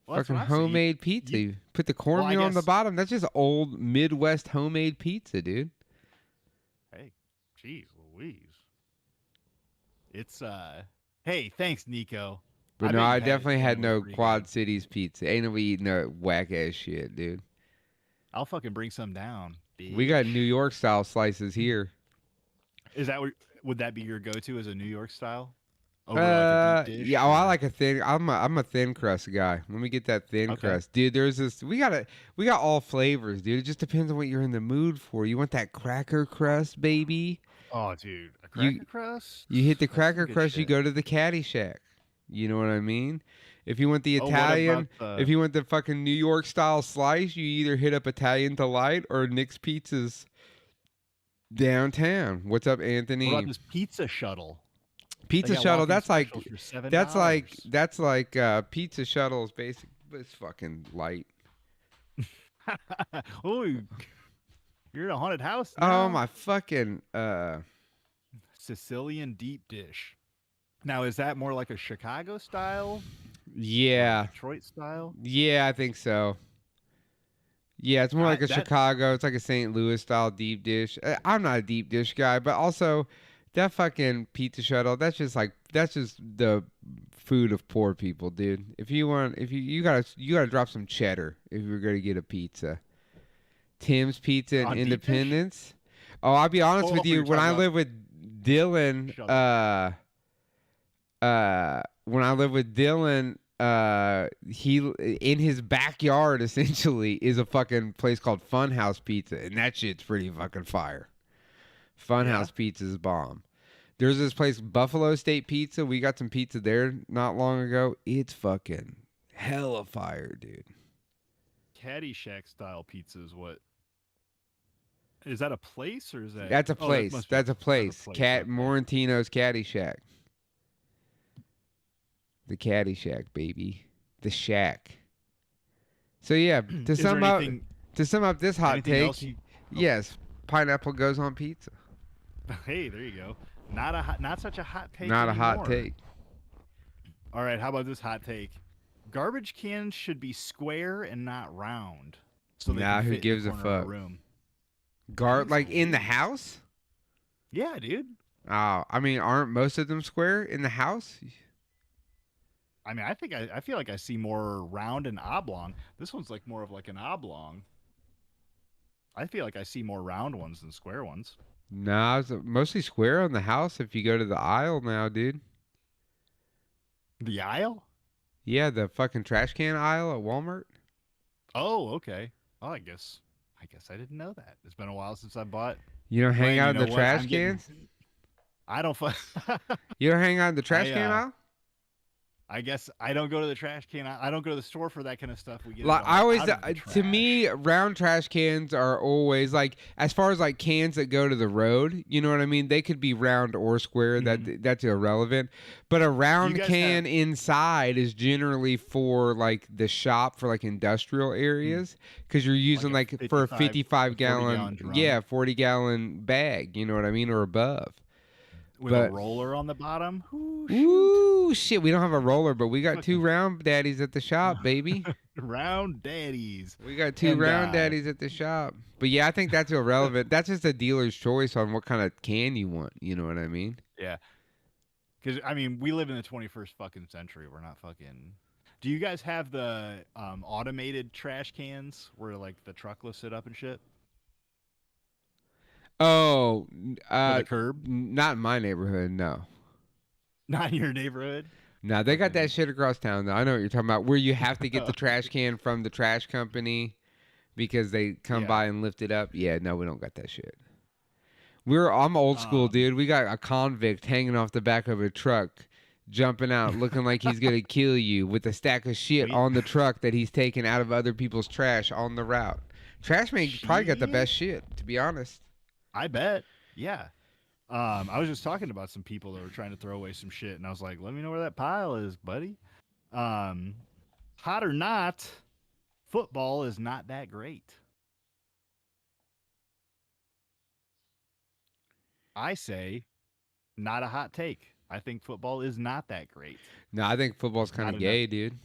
Well, that's Fucking what I'm saying. homemade pizza. You put the cornmeal on the guess- bottom. That's just old Midwest homemade pizza, dude. Hey, jeez Louise. It's hey, thanks, Nico. But bet no, you I had it definitely and had it was no pretty Quad good. Cities pizza. Ain't nobody eating no whack ass shit, dude. I'll fucking bring some down. We got bitch. New York style slices here. Is that would that be your go-to as a New York style? Over like a deep dish, Yeah, oh, I or- like a thin. I'm a thin crust guy. Let me get that thin Okay. crust, dude. There's this. We got all flavors, dude. It just depends on what you're in the mood for. You want that cracker crust, baby? Oh, dude, a cracker crust. You hit the That's some cracker good crust, you shit. go to the Caddy Shack. You know what I mean? If you want the Oh, what Italian, about if you want the fucking New York style slice, you either hit up Italian Delight or Nick's Pizzas downtown. What's up, Anthony? What about this pizza shuttle? Pizza They got shuttle. walk-in That's like specials for $7. that's like pizza shuttles. Basic. It's fucking light. Oh, you're in a haunted house Oh now? my fucking Sicilian deep dish. Now, is that more like a Chicago style or a yeah. Detroit style? Yeah, I think so. Yeah, it's more like a That Chicago. It's like a St. Louis style deep dish. I'm not a deep dish guy, but also that fucking pizza shuttle. That's just the food of poor people, dude. If you gotta drop some cheddar if you're gonna get a pizza. Tim's Pizza in on deep dish? Independence. Oh, I'll be honest Oh, with you. you're When talking I about lived with Dylan, shuttle. when I lived with Dylan, he in his backyard essentially is a fucking place called Funhouse Pizza, and that shit's pretty fucking fire. Yeah. Funhouse Pizza's bomb. There's this place, Buffalo State Pizza. We got some pizza there not long ago. It's fucking hella fire, dude. Caddyshack style pizza is what? Is that a place or is that? That's a Oh, that place. must be That's a that's a place. place. Cat Okay. Morantino's Caddyshack. The Caddyshack, baby. The shack. So yeah, Is there anything to sum up this hot anything else take, you? Oh, yes, pineapple goes on pizza. hey, there you go. Not such a hot take Not a anymore. hot take. All right, how about this hot take? Garbage cans should be square and not round, so they Nah, can who fit gives in a the corner of fuck? a room. Like Jeez in the Louise. house? Yeah, dude. Oh, I mean, aren't most of them square in the house? I mean, I feel like I see more round and oblong. This one's like more of like an oblong. I feel like I see more round ones than square ones. Nah, it's mostly square on the house if you go to the aisle now, dude. The aisle? Yeah, the fucking trash can aisle at Walmart. Oh, okay. Oh, I guess I didn't know that. It's been a while since I bought. You don't hang Glenn, out you in know the what? trash cans? I don't. You don't hang out in the trash can I aisle? I guess I don't go to the trash can. I don't go to the store for that kind of stuff. We get it Like I all always, out of the to trash. me, round trash cans are always like, as far as like cans that go to the road. You know what I mean? They could be round or square. That's irrelevant. But a Do you round guys can have? inside is generally for like the shop for like industrial Mm, areas because you're using like like for a 55 40 gallon, gallon drum 40-gallon bag. You know what I mean, or above. with a But roller on the bottom. Ooh, shoot. ooh, shit, we don't have a roller, but we got two Fucking round daddies at the shop, baby. round daddies. We got two And round daddies at the shop. But yeah, I think that's irrelevant. That's just a dealer's choice on what kind of can you want. You know what I mean? yeah, because I mean, we live in the 21st fucking century. We're not fucking. Do you guys have the automated trash cans where like the truck will sit up and shit Oh, for the curb? not in my neighborhood. No, Not in your neighborhood. no, they got that Fucking. shit across town. Though I know what you're talking about. Where you have to get the trash can from the trash company because they come Yeah. by and lift it up. Yeah, no, we don't got that shit. I'm old school, Um, dude. We got a convict hanging off the back of a truck, jumping out, looking like he's gonna kill you, with a stack of shit we on the truck that he's taking out of other people's trash on the route. Trash man probably got the shit. best shit, to be honest. I bet. Yeah. I was just talking about some people that were trying to throw away some shit, and I was like, "Let me know where that pile is, buddy." Um, hot or not, football is not that great. I say, not a hot take. I think football is not that great. No, I think football's kind Not of enough. gay, dude.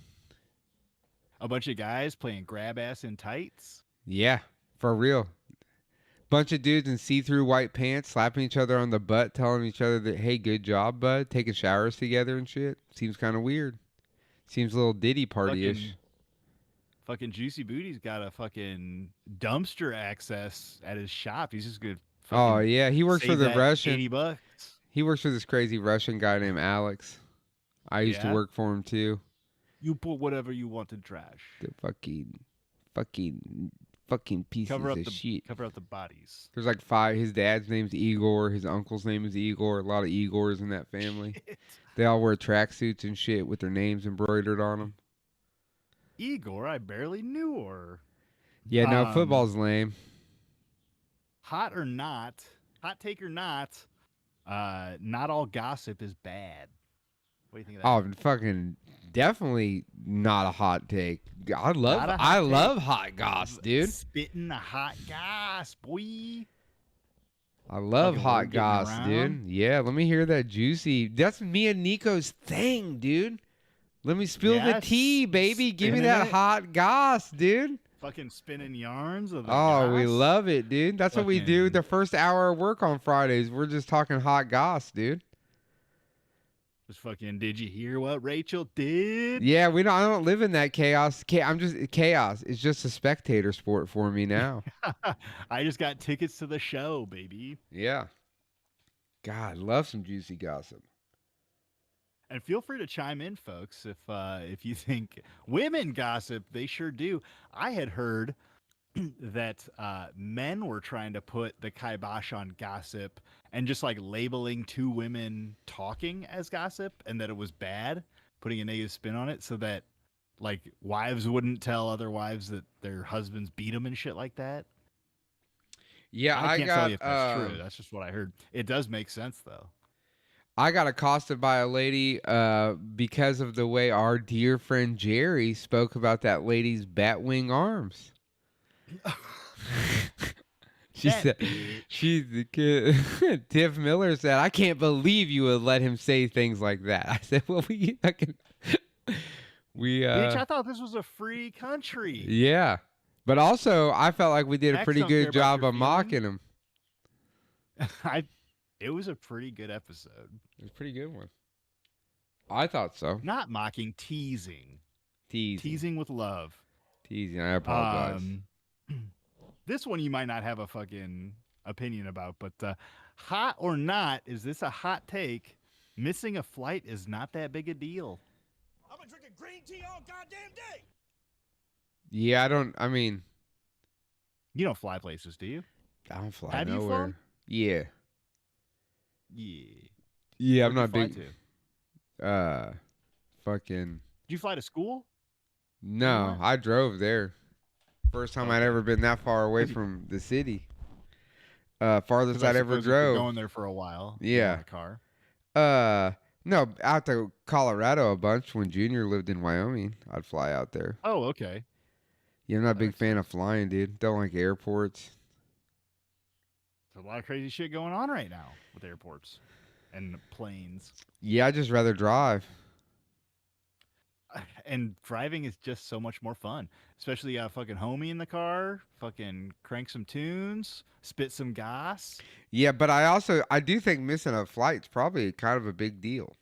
A bunch of guys playing grab ass in tights. Yeah, for real. Bunch of dudes in see-through white pants slapping each other on the butt, telling each other that, "Hey, good job, bud." Taking showers together and shit. Seems kind of weird. Seems a little Diddy party-ish. Fucking Juicy Booty's got a fucking dumpster access at his shop. He's just good. Oh yeah, he works for Save the that Russian. $80. He works for this crazy Russian guy named Alex. I used to Yeah? work for him too. You put whatever you want in trash. The fucking pieces Cover up of the shit. cover up the bodies. There's like 5. His dad's name's Igor. His uncle's name is Igor. A lot of Igors in that family. They all wear tracksuits and shit with their names embroidered on them. Igor, I barely knew her. Yeah, no, Um, football's lame. Hot or not, hot take or not all gossip is bad. What do you think of that? Oh, fucking definitely not a hot take. I Not a hot I take. love hot goss, dude. Spitting the hot goss, boy. I love Fucking hot word getting goss, around. dude. Yeah, let me hear that juicy. That's me and Nico's thing, dude. Let me spill the Yes, tea, baby. Give me spinning that it. hot goss, dude. Fucking spinning yarns of the Oh, we goss. love it, dude. That's what we do. Fucking- The first hour of work on Fridays, we're just talking hot goss, dude. Just fucking, did you hear what Rachel did? Yeah, we don't. I don't live in that chaos. I'm just chaos. It's just a spectator sport for me now. I just got tickets to the show, baby. Yeah. God, love some juicy gossip. And feel free to chime in, folks, if you think women gossip. They sure do. I had heard that men were trying to put the kibosh on gossip and just like labeling two women talking as gossip, and that it was bad, putting a negative spin on it, so that like wives wouldn't tell other wives that their husbands beat them and shit like that. Yeah, I can't tell you if got that's true. That's just what I heard. It does make sense though. I got accosted by a lady because of the way our dear friend Jerry spoke about that lady's bat wing arms. She That said, bitch. she's the kid. Tiff Miller said, I can't believe you would let him say things like that. I said, well, we Bitch, I thought this was a free country. yeah. But also, I felt like we did a Max pretty don't care good about job your of mocking him. It was a pretty good episode. It was a pretty good one. I thought so. Not mocking, teasing. Teasing with love. Teasing. I apologize. This one you might not have a fucking opinion about, but hot or not, is this a hot take? Missing a flight is not that big a deal. I've been drinking green tea all goddamn day. Yeah, I mean, You don't fly places, do you? I don't fly Have you nowhere. flown? Yeah. Yeah. Yeah, I'm Where'd not you big. fly to? Fucking. Did you fly to school? No, I drove there. First time I'd Okay. ever been that far away Was you- from the city. Farthest 'Cause I I'd ever suppose if you're drove. going there for a while. Yeah. In a car. No, out to Colorado a bunch when Junior lived in Wyoming. I'd fly out there. Oh, okay. Yeah, I'm not a That big makes fan of flying, dude. Don't like airports. There's a lot of crazy shit going on right now with airports and planes. Yeah, I'd just rather drive. And driving is just so much more fun. Especially fucking homie in the car, fucking crank some tunes, spit some gas. Yeah, but I do think missing a flight's probably kind of a big deal.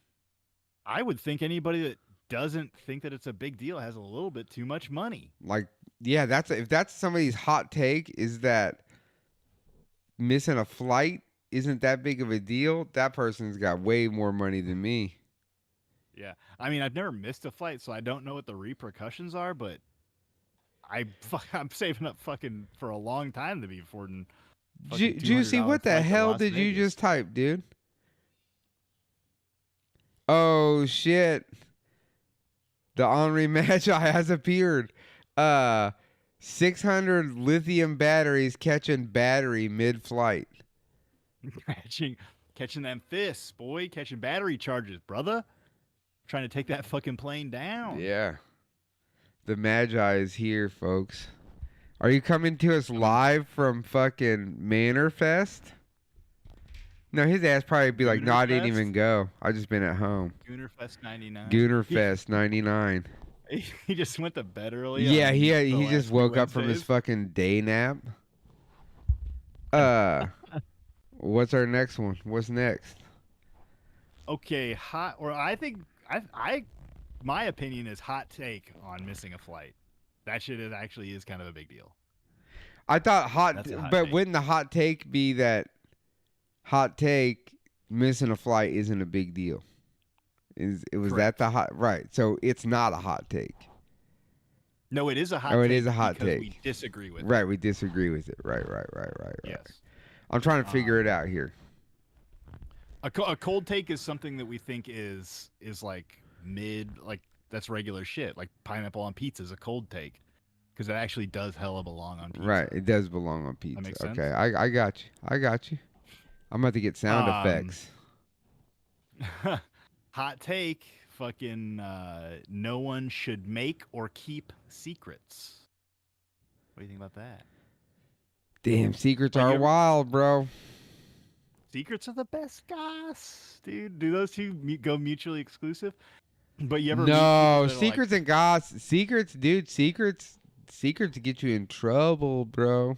I would think anybody that doesn't think that it's a big deal has a little bit too much money. Like, yeah, if that's somebody's hot take, is that missing a flight isn't that big of a deal, that person's got way more money than me. Yeah. I mean, I've never missed a flight, so I don't know what the repercussions are, but I'm saving up fucking for a long time to be affording fucking Juicy, $200 what the flight to hell Las did you Vegas. just type, dude? Oh, shit. The ornery Magi has appeared. 600 lithium batteries catching battery mid-flight. Catching them fists, boy. Catching battery charges, brother. Trying to take that fucking plane down. Yeah. The Magi is here, folks. Are you coming to us live from fucking Manor Fest? No, his ass probably be like, no, I didn't Gooner Fest? even go. I just been at home. Gooner Fest 99. Gooner Fest 99. He just went to bed early. Yeah, on he the he last just two woke up from his Wednesdays. fucking day nap. What's our next one? What's next? Okay, hot or I think I my opinion is hot take on missing a flight. That shit actually is kind of a big deal. I thought That's a hot but take. wouldn't the hot take be that hot take missing a flight isn't a big deal? Was Correct. that the hot right? So it's not a hot take. No, it is a hot Oh, take. it is a hot because take. We disagree with it. Right, we disagree with it. Right. Yes. I'm trying to figure it out here. A cold take is something that we think is like mid, like that's regular shit. Like pineapple on pizza is a cold take because it actually does hella belong on pizza. Right, it does belong on pizza. makes sense? Okay, I got you. I'm about to get sound effects. Hot take. fucking no one should make or keep secrets. What do you think about that? Damn, secrets Like, are you ever- wild, bro. Secrets are the best, guys, dude. Do those two go mutually exclusive? But you ever meet people No, that are like, secrets and goss. Secrets, dude. Secrets get you in trouble, bro.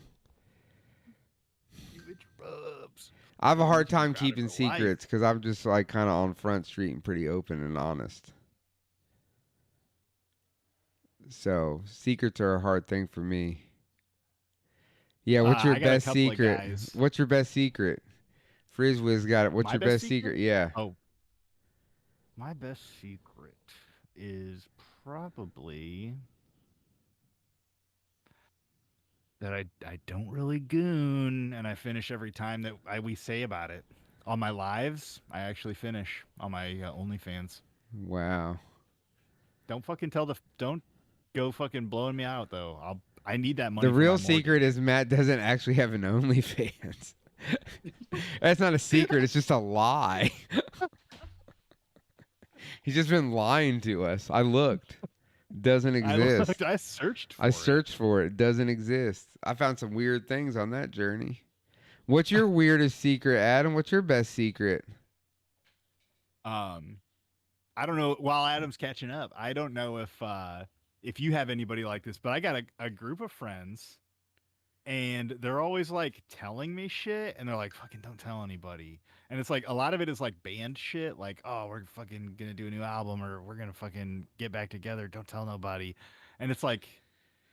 you bitch rubs. I have a hard Keep you time grounded keeping for life. secrets because I'm just like kind of on Front Street and pretty open and honest. So secrets are a hard thing for me. Yeah, what's your I got a best couple of secret? guys. What's your best secret? Frizzwiz got it. What's My your best best secret? secret? Yeah. Oh, my best secret is probably that I don't really goon, and I finish every time that we say about it. On my lives, I actually finish on my OnlyFans. Wow. Don't fucking don't go fucking blowing me out though. I need that money. The for real my secret is Matt doesn't actually have an OnlyFans. That's not a secret. It's just a lie. He's just been lying to us. I looked. Doesn't exist. I searched for I it. searched for it. It doesn't exist. I found some weird things on that journey. What's your weirdest secret, Adam? What's your best secret? I don't know. While Adam's catching up, I don't know if you have anybody like this, but I got a group of friends, and they're always like telling me shit, and they're like, "Fucking don't tell anybody." And it's like a lot of it is like band shit, like, "Oh, we're fucking gonna do a new album, or we're gonna fucking get back together. Don't tell nobody." And it's like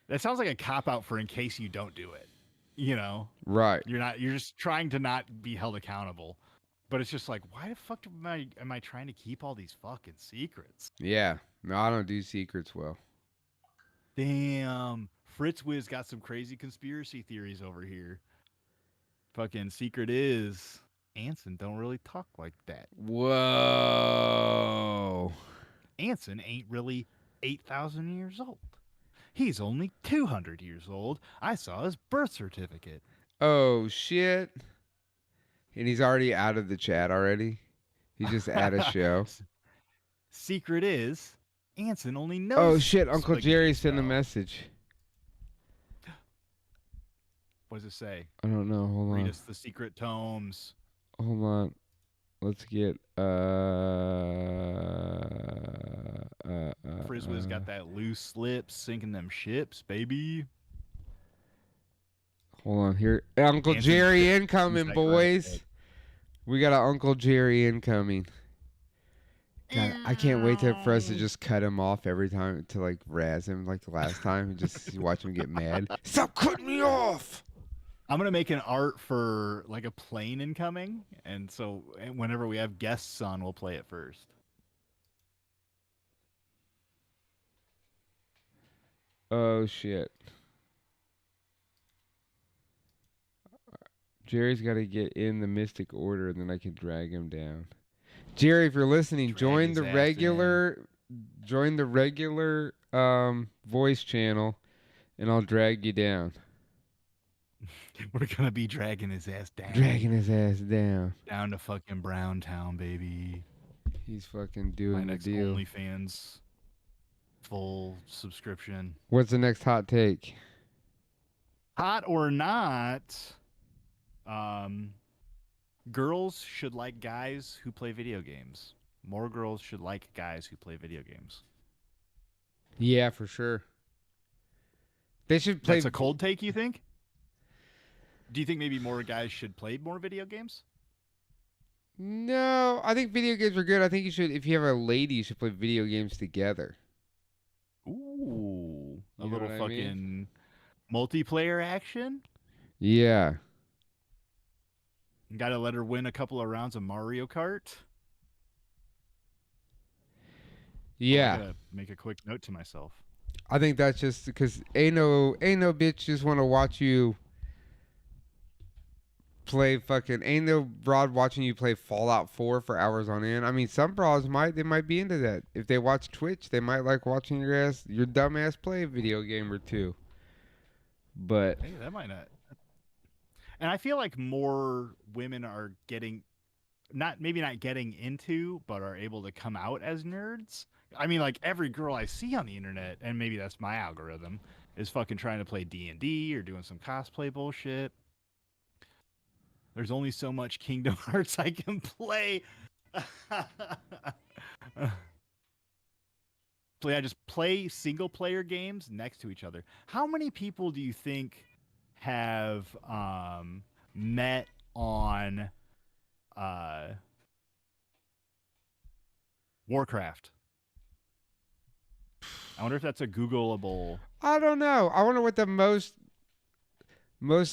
that sounds like a cop out for in case you don't do it. You know, Right. you're just trying to not be held accountable. But it's just like, why the fuck am I trying to keep all these fucking secrets? Yeah. No, I don't do secrets well. Damn, Fritz Wiz got some crazy conspiracy theories over here. Fucking secret is Anson don't really talk like that. Whoa. Anson ain't really 8,000 years old. He's only 200 years old. I saw his birth certificate. Oh, shit. And he's already out of the chat already. He's just at a show. Secret is Anson only knows. Oh, shit. Uncle spaghetti Jerry sent a style. message. What does it say? I don't know. Hold Read on. us the secret tomes. Hold on. Let's get Frizzwiz got that loose lips sinking them ships, baby. Hold on here. Uncle Anson's Jerry dead. incoming, He's boys. dead. We got an Uncle Jerry incoming. God, I can't wait for us to just cut him off every time to like razz him like the last time and just watch him get mad. Stop cutting me off! I'm gonna make an art for like a plane incoming, and so whenever we have guests on, we'll play it first. Oh shit. Jerry's got to get in the mystic order, and then I can drag him down. Jerry, if you're listening, join the regular voice channel, and I'll drag you down. We're gonna be dragging his ass down. Dragging his ass down. Down to fucking Brown Town, baby. He's fucking My doing the next deal. OnlyFans full subscription. What's the next hot take? Hot or not, girls should like guys who play video games. More girls should like guys who play video games. Yeah, for sure. They should play. That's a cold take, you think? Do you think maybe more guys should play more video games? No, I think video games are good. I think you should, if you have a lady, you should play video games together. Ooh, a You know little what I fucking multiplayer action. Yeah. Got to let her win a couple of rounds of Mario Kart. Yeah. I'm gonna make a quick note to myself. I think that's just because ain't no bitch just want to watch you play fucking, ain't no broad watching you play Fallout 4 for hours on end. I mean, some bras might be into that. If they watch Twitch, they might like watching your dumb ass play a video game or two. But Hey, that might not. And I feel like more women are getting maybe not getting into, but are able to come out as nerds. I mean, like every girl I see on the internet, and maybe that's my algorithm, is fucking trying to play D&D or doing some cosplay bullshit. There's only so much Kingdom Hearts I can play. So yeah, just play single player games next to each other. How many people do you think have met on Warcraft? I wonder if that's a Googleable. I don't know. I wonder what the most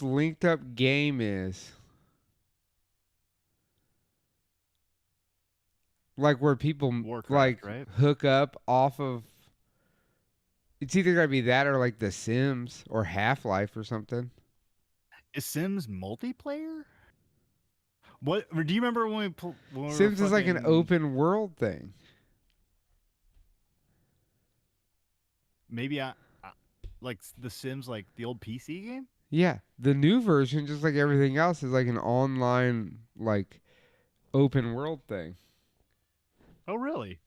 linked up game is. Like where people Warcraft, like right? hook up off of. It's either gotta be that or like The Sims or Half-Life or something. Is Sims multiplayer? What do you remember when we Sims is like an open world thing. Maybe like The Sims, like the old PC game. Yeah, the new version, just like everything else, is like an online like open world thing. Oh, really?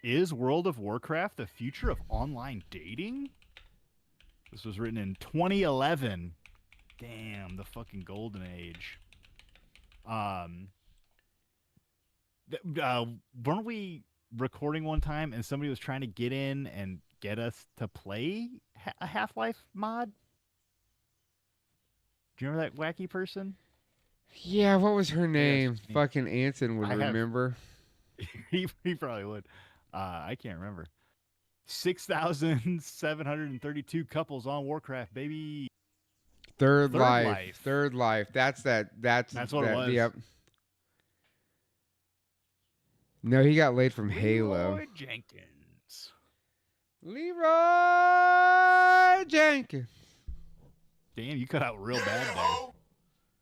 Is World of Warcraft the future of online dating? This was written in 2011. Damn, the fucking golden age. Weren't we recording one time and somebody was trying to get in and get us to play a Half-Life mod? Do you remember that wacky person? Yeah, what was her name? me. Fucking Anson would remember. He probably would. I can't remember. 6,732 couples on Warcraft, baby. Third life. Third life. That's what it was. Yep. No, he got laid from Halo. Leroy Jenkins. Leroy Jenkins. Damn, you cut out real bad there.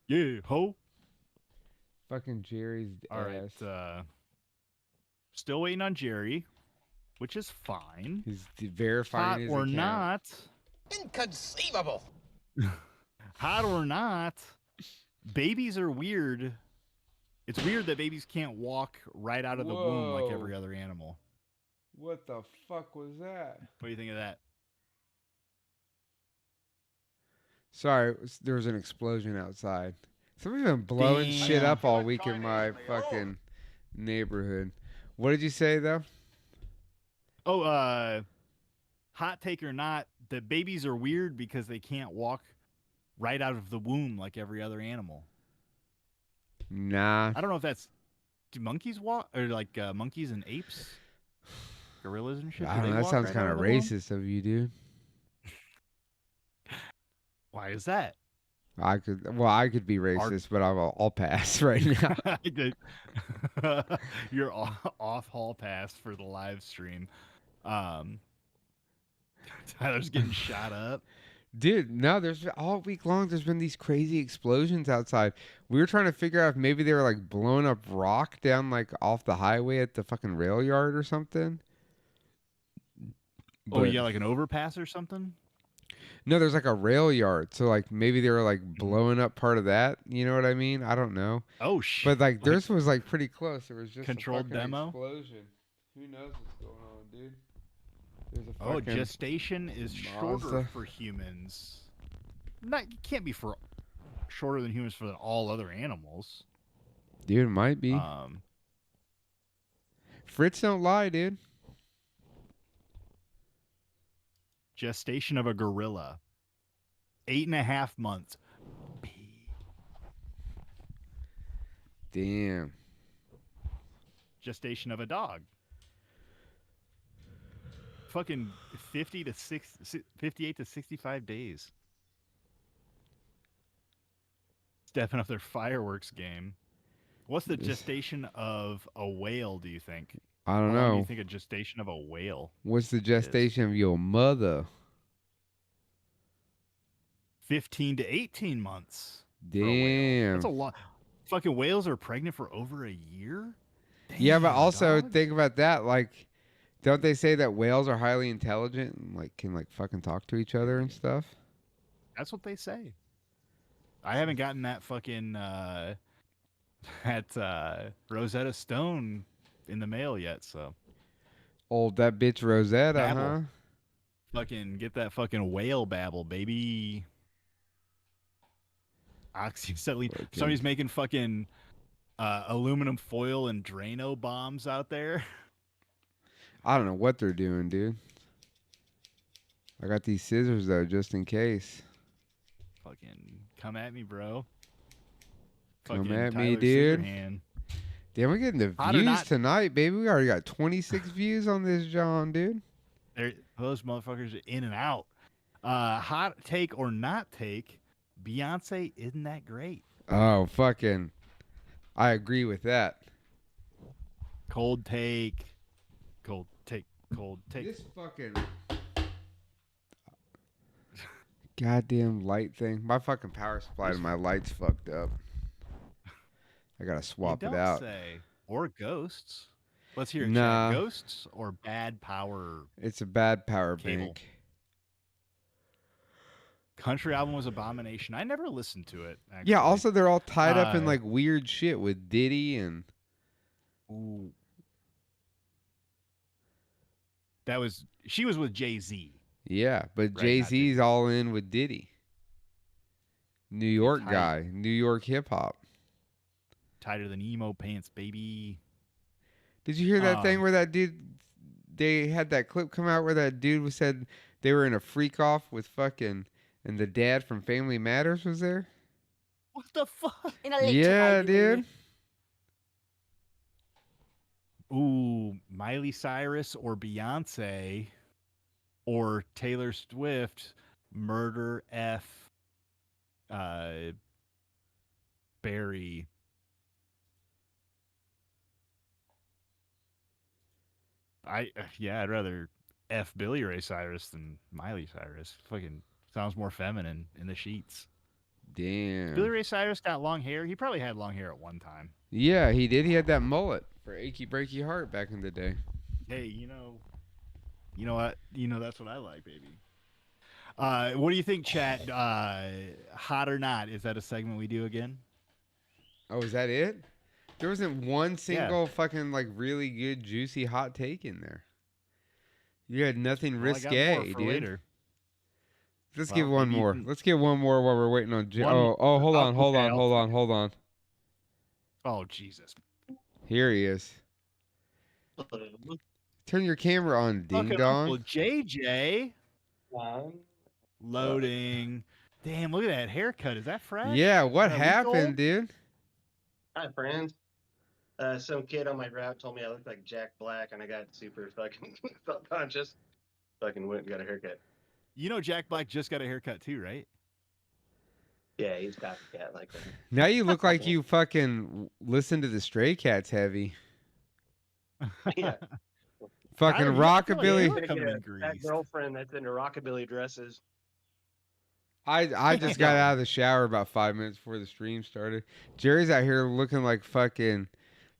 Yeah, ho. Fucking Jerry's All ass. right. Still waiting on Jerry, which is fine. He's verifying his or account. not. Inconceivable. Hot or not, babies are weird. It's weird that babies can't walk right out of the womb like every other animal. What the fuck was that? What do you think of that? Sorry, there was an explosion outside. Somebody's been blowing shit up all week in my fucking neighborhood. What did you say, though? Oh, hot take or not, the babies are weird because they can't walk right out of the womb like every other animal. Nah. I don't know if that's... Do monkeys walk? Or like monkeys and apes? Gorillas and shit? I don't know. That sounds kind of racist of you, dude. Why is that? I could be racist, but I'll pass right now. You're off hall pass for the live stream. Tyler's getting shot up. Dude, no, there's all week long there's been these crazy explosions outside. We were trying to figure out if maybe they were like blowing up rock down like off the highway at the fucking rail yard or something. Oh, yeah, like an overpass or something? No, there's like a rail yard. So like maybe they were like blowing up part of that. You know what I mean? I don't know. Oh shit. But like theirs was like pretty close. It was just controlled a demo explosion. Who knows what's going on, dude? There's a gestation is shorter for humans. It can't be for shorter than humans for all other animals. Dude, it might be. Fritz don't lie, dude. Gestation of a gorilla, 8.5 months. Damn. Gestation of a dog. Fucking 58 to 65 days. Stepping up their fireworks game. What's the gestation of a whale, do you think? I don't How know. long do you think a gestation of a whale? What's the gestation of your mother? 15 to 18 months. Damn. That's a lot. Fucking whales are pregnant for over a year? Damn, yeah, but also dog. think about that. Like, don't they say that whales are highly intelligent and like can like fucking talk to each other and stuff? That's what they say. I haven't gotten that fucking that Rosetta Stone in the mail yet, so Old that bitch Rosetta, Babble. huh? Fucking get that fucking whale babble, baby. Oxyacetylene. Fucking- Somebody's making fucking aluminum foil and Drano bombs out there. I don't know what they're doing, dude. I got these scissors though, just in case. Fucking come at me, bro. Come Fucking at me, Tyler dude. Scissorhand. Damn, we're getting the Hot or views not- tonight, baby. We already got 26 views on this, John, dude. Those motherfuckers are in and out. Hot take or not take, Beyonce isn't that great. Oh, fucking. I agree with that. Cold take. Cold take. Cold take. This fucking goddamn light thing. My fucking power supply to my light's fucked up. I gotta swap you it don't out. say. Or ghosts. Let's hear it. Nah. Chat. Ghosts or bad power. It's a bad power Cable. bank. Country album was Abomination. I never listened to it. Actually. Yeah, also they're all tied up in Uh, like weird shit with Diddy and Ooh. She was with Jay-Z. yeah, but Right, Jay-Z's all in with Diddy. New York tight. guy, New York hip hop. Tighter than emo pants, baby. Did you hear that thing Um, where that dude? They had that clip come out where that dude was said they were in a freak off with fucking, and the dad from Family Matters was there. What the fuck? Yeah, dude. Ooh, Miley Cyrus or Beyonce or Taylor Swift, Murder F. Barry. I'd rather F Billy Ray Cyrus than Miley Cyrus. Fucking sounds more feminine in the sheets. Damn. Billy Ray Cyrus got long hair. He probably had long hair at one time. Yeah, he did. He had that mullet for Achy Breaky Heart back in the day. Hey, you know what? That's what I like, baby. What do you think, chat? Hot or not? Is that a segment we do again? Oh, is that it? There wasn't one single fucking like really good juicy hot take in there. You had nothing Well, I got risque, more for dude. later. Let's Well, give one maybe you more. can- Let's get one more while we're waiting on. One- Hold on, hold okay, on, I'll hold on, find it. hold on, hold on. Oh Jesus! Here he is. Turn your camera on, ding Fucking dong. Uncle JJ loading. Damn, look at that haircut. Is that fresh? Yeah, what Is that a week happened, old? dude? Hi, friends. Some kid on my route told me I looked like Jack Black, and I got super fucking self-conscious. Fucking went and got a haircut. You know Jack Black just got a haircut too, right? Yeah, he's copycat like that. Now you look like you fucking listen to the Stray Cats heavy. Yeah. Fucking Tyler, you- I feel like you rockabilly. look coming in that greased. girlfriend that's into rockabilly dresses. I just got out of the shower about 5 minutes before the stream started. Jerry's out here looking like fucking,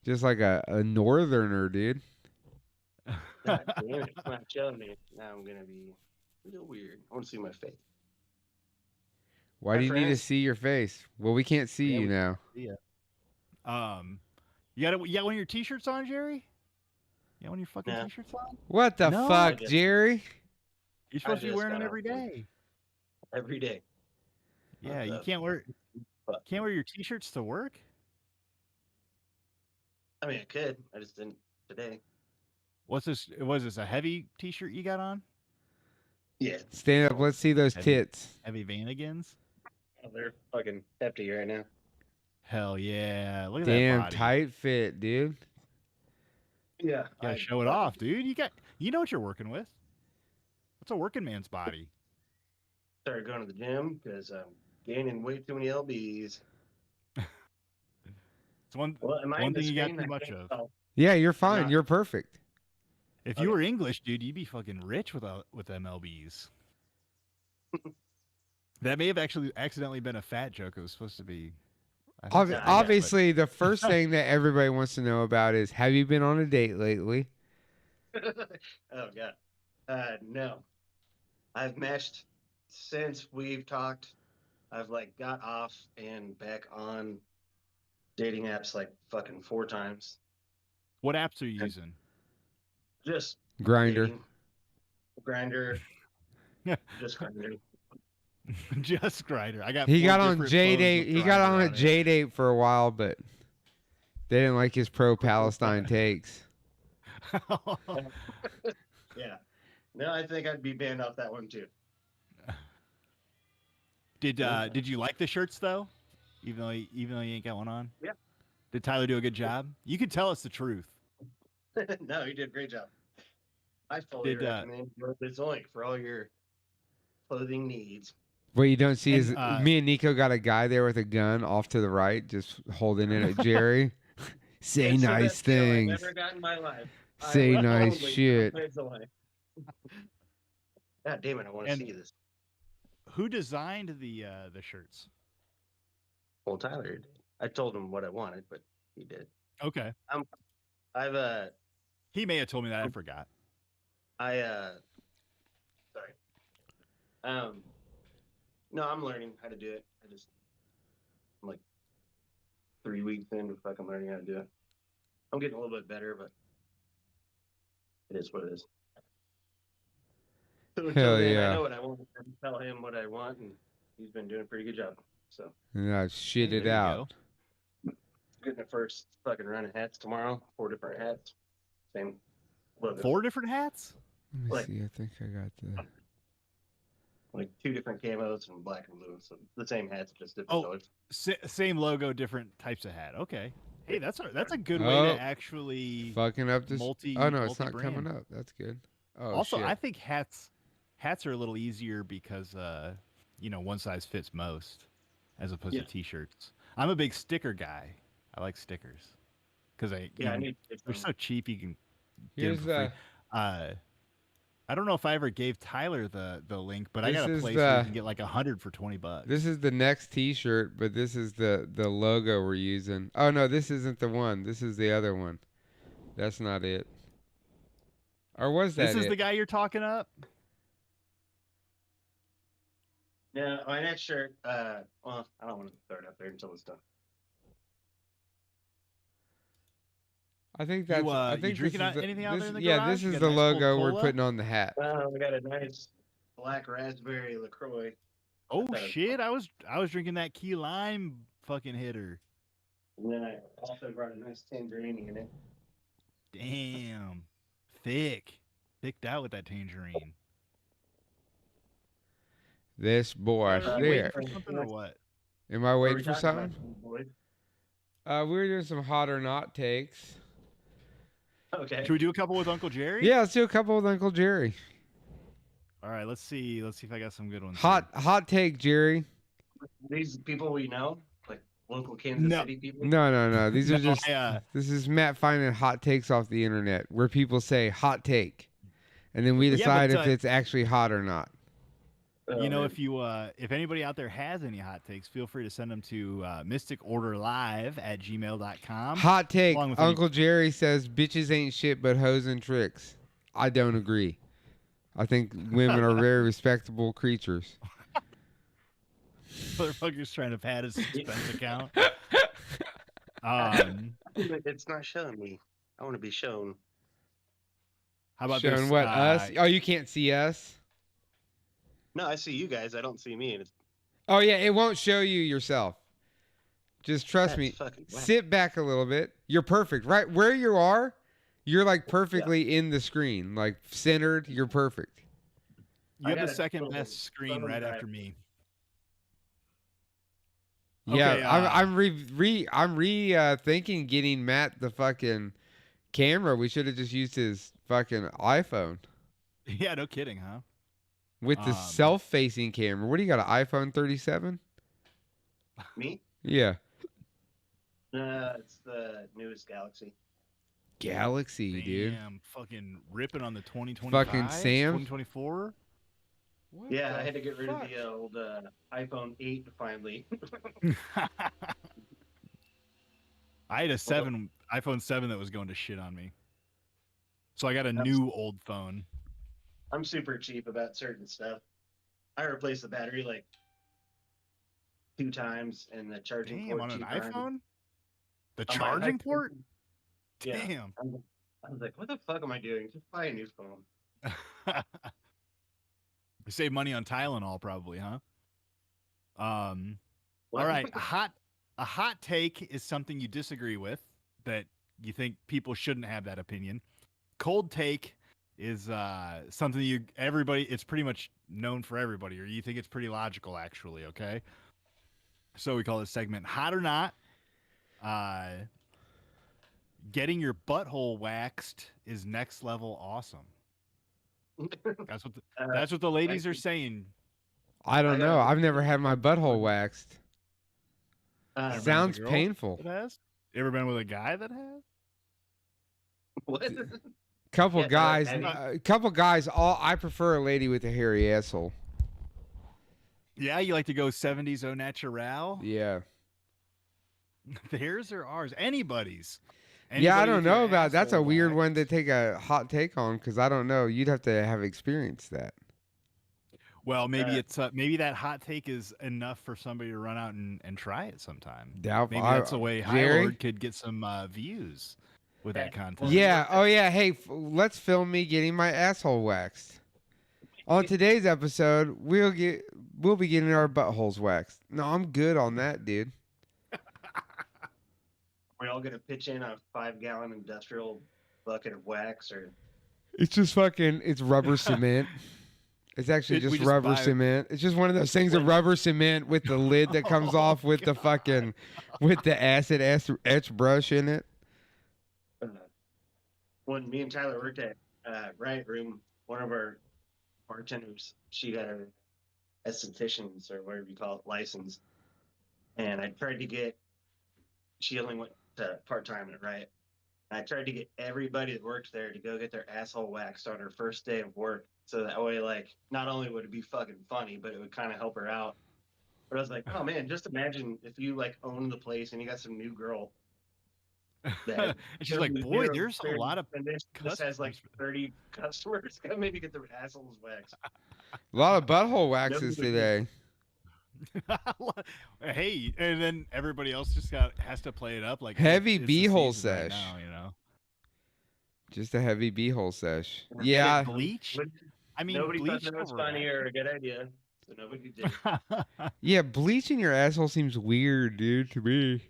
just like a northerner, dude. God damn it. Come on, showing me. Now I'm going to be real weird. I want to see my face. Why Hi, do you need to friends. see your face? Well, we can't see Yeah, you we- now. You got one of your t-shirts on, Jerry? You got one of your fucking Yeah. t-shirts on? What the No, fuck, I just- Jerry? You're supposed to be just wearing them got every off work. day. Every day. Yeah, What's you up? can't wear Fuck. your t-shirts to work. I mean, I could. I just didn't today. What's this? Was this a heavy t-shirt you got on? Yeah. Stand up. Let's see those Heavy. tits. Heavy Vanagons? Oh, they're fucking hefty right now. Hell yeah! Look at Damn, that body. tight fit, dude. Yeah. Gotta show it off, dude. You know what you're working with. What's a working man's body? Started going to the gym because I'm gaining way too many lbs. It's one. Well, am I One in the thing you got screen? too I much can't of. tell. Yeah, you're fine. Not- You're perfect. If you were English, dude, you'd be fucking rich with MLBs. That may have actually accidentally been a fat joke. It was supposed to be. I think so, Obviously, the first thing that everybody wants to know about is, have you been on a date lately? Oh god. No. I've matched since we've talked. I've like got off and back on dating apps like fucking 4 times. What apps are you using? Just Grinder. Grinder. Just Grinder. Just Grinder. I got. He 4 got on different J phones with date. He got on a Grindr it. J date for a while, but they didn't like his pro-Palestine takes. Yeah. No, I think I'd be banned off that one too. Did you like the shirts though? Even though you ain't got one on? Yeah. Did Tyler do a good job? You could tell us the truth. No, you did a great job. I fully recommend this link for all your clothing needs. What you don't see is And, me and Nico got a guy there with a gun off to the right, just holding it at Jerry. Say It's the nice best deal things. I've ever got in my life. Say I will nice only shit. praise the Lord. God damn it! I want to see this. Who designed the shirts? Well, Tyler did. I told him what I wanted, but he did. Okay. I've He may have told me that. I forgot. Sorry. No, I'm learning how to do it. I'm like 3 weeks into fucking learning how to do it. I'm getting a little bit better, but it is what it is. So until Hell then, yeah. I know what I want. I tell him what I want, and he's been doing a pretty good job. So Yeah, shit There it you out. getting the first fucking run of hats tomorrow. 4 different hats. Same logo. 4 different hats? Let me Like- see. I think I got the. Like 2 different camos and black and blue. So the same hats, just different Oh. colors. Same logo, different types of hat. Okay. Hey, that's a good way Oh. to actually Fucking up this. multi. Oh no, it's not multi-brand. coming up. That's good. Oh Also, shit. I think hats are a little easier because one size fits most, as opposed Yeah. to t-shirts. I'm a big sticker guy. I like stickers because I they're need to get so cheap you can get Here's them for free. the. I don't know if I ever gave Tyler the link, but I This got a is place where the- you can get like 100 for $20. This is the next T-shirt, but this is the logo we're using. Oh no, this isn't the one. This is the other one. That's not it. Or was that This is it? the guy you're talking up. Yeah, my next shirt. Well, I don't want to throw it up there until it's done. I think that's. I You think drinking this is the, anything out there in the yeah, garage? this You is got the a nice cold logo we're cola? putting on the hat. We got a nice black raspberry LaCroix. Oh That is shit! I was drinking that key lime fucking hitter. And then I also brought a nice tangerine in it. Damn, thicked out with that tangerine. This boy Are you there. waiting for something or what? Am I What are waiting we for talking about, something? boys? We were doing some hot or not takes. Okay. Should we do a couple with Uncle Jerry? Yeah, let's do a couple with Uncle Jerry. All right, let's see if I got some good ones. Hot take, Jerry. These people we know, like local Kansas No. City people. No. These are No, just. I, This is Matt finding hot takes off the internet where people say hot take, and then we Yeah, decide but, if it's actually hot or not. you know, Man. if anybody out there has any hot takes, feel free to send them to mysticorderive@gmail.com. Hot take. along with any- Uncle Jerry says bitches ain't shit but hoes and tricks. I don't agree. I think women are very respectable creatures. Motherfucker's trying to pad his expense account. It's not showing me. I want to be shown. How about Showing this? what us? Oh, you can't see us. No, I see you guys. I don't see me. And it's Oh yeah, it won't show you yourself. Just trust that's me. fucking whack. Sit back a little bit. You're perfect. Right where you are, you're like perfectly in the screen, like centered. You're perfect. You I have got the a second phone- best screen phone right drive. after me. Yeah, Okay, I'm thinking getting Matt the fucking camera. We should have just used his fucking iPhone Yeah, no kidding, huh? with the self-facing camera. What do you got? An iPhone 37? Me? Yeah, It's the newest Galaxy. Galaxy, dude. Damn, fucking ripping on the 2025, Fucking Sam. 2024. Yeah, I had to get rid of the old iPhone 8 finally. I had a iPhone 7 that was going to shit on me. So I got a new old phone. I'm super cheap about certain stuff. I replace the battery like 2 times and the charging Damn, port on 2 an times. iPhone? The On my charging iPhone. port? Yeah. Damn. I was like, what the fuck am I doing? Just buy a new phone. You save money on Tylenol, probably, huh? All What? right. A hot take is something you disagree with, that you think people shouldn't have that opinion. Cold take is something everybody. It's pretty much known for everybody, or you think it's pretty logical, actually. Okay. So we call this segment "Hot or Not." Getting your butthole waxed is next level awesome. That's what the ladies are saying. I don't know. I've never had my butthole waxed. Ever been with a Sounds girl painful. that has? You ever been with a guy that has? What? Couple Yeah, guys. have Couple guys. I prefer a lady with a hairy asshole. Yeah, you like to go 70s au naturel? Yeah. Theirs or ours? Anybody's. Yeah, I Anybody don't with your know about. That's a asshole weird waxed. one to take a hot take on because I don't know. You'd have to have experienced that. Well, maybe it's maybe that hot take is enough for somebody to run out and try it sometime. Doubtful. Maybe that's the way High Jerry? Lord could get some views with that content. Yeah. Oh yeah. Hey, let's film me getting my asshole waxed. On today's episode, we'll be getting our buttholes waxed. No, I'm good on that, dude. We're all gonna pitch in a 5-gallon industrial bucket of wax, or It's just fucking. It's rubber cement. It's actually We just just rubber buy- cement. It's just one of those things of rubber cement with the lid that comes off with the fucking, with the acid etch brush in it. when me and Tyler worked at Riot Room, one of our bartenders, she had her esthetician's or whatever you call it license, and I tried to get. She only went to part-time at Riot. And I tried to get everybody that worked there to go get their asshole waxed on her first day of work, so that way, like, not only would it be fucking funny, but it would kind of help her out. But I was like, oh man, just imagine if you like own the place and you got some new girl. And she's like, boy, there's a lot of and this has like 30 customers. Maybe get their assholes waxed. A lot of butthole waxes today. Hey, and then everybody else just has to play it up like Heavy it's the beehole season right sesh. now, you know. Just a heavy beehole sesh. Get Yeah. it Bleach. I mean, Nobody bleach thought that was over funny or a good idea, so nobody did. Yeah, bleaching your asshole seems weird, dude, to me.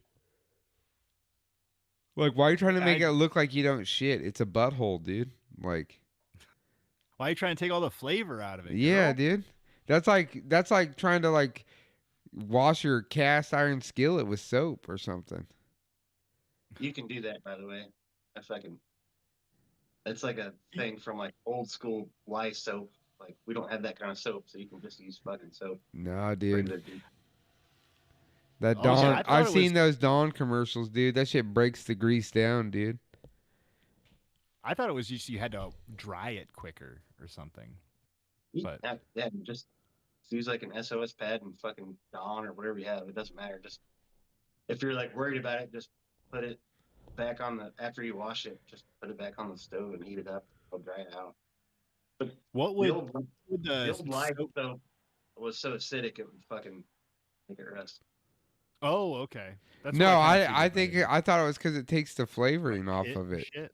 Like, why are you trying to make it look like you don't shit? It's a butthole, dude. Like, Why are you trying to take all the flavor out of it? yeah, girl? dude. That's like trying to like wash your cast iron skillet with soap or something. You can do that, by the way. It's like a thing from like old school Y soap. Like, we don't have that kind of soap, so you can just use fucking soap. Nah, Pretty dude. good, dude. That Oh, Dawn. yeah, I thought I've it seen was- those Dawn commercials, dude. That shit breaks the grease down, dude. I thought it was just you had to dry it quicker or something. But- Yeah, just use like an SOS pad and fucking Dawn or whatever you have. It doesn't matter. Just if you're like worried about it, just put it back on after you wash it. Just put it back on the stove and heat it up. It'll dry it out. But What the would, old, would the the old live soap was so acidic it would fucking make it rust. Oh, okay. That's No, what I kinda think figured. I thought it was because it takes the flavoring off Shit, of it. shit.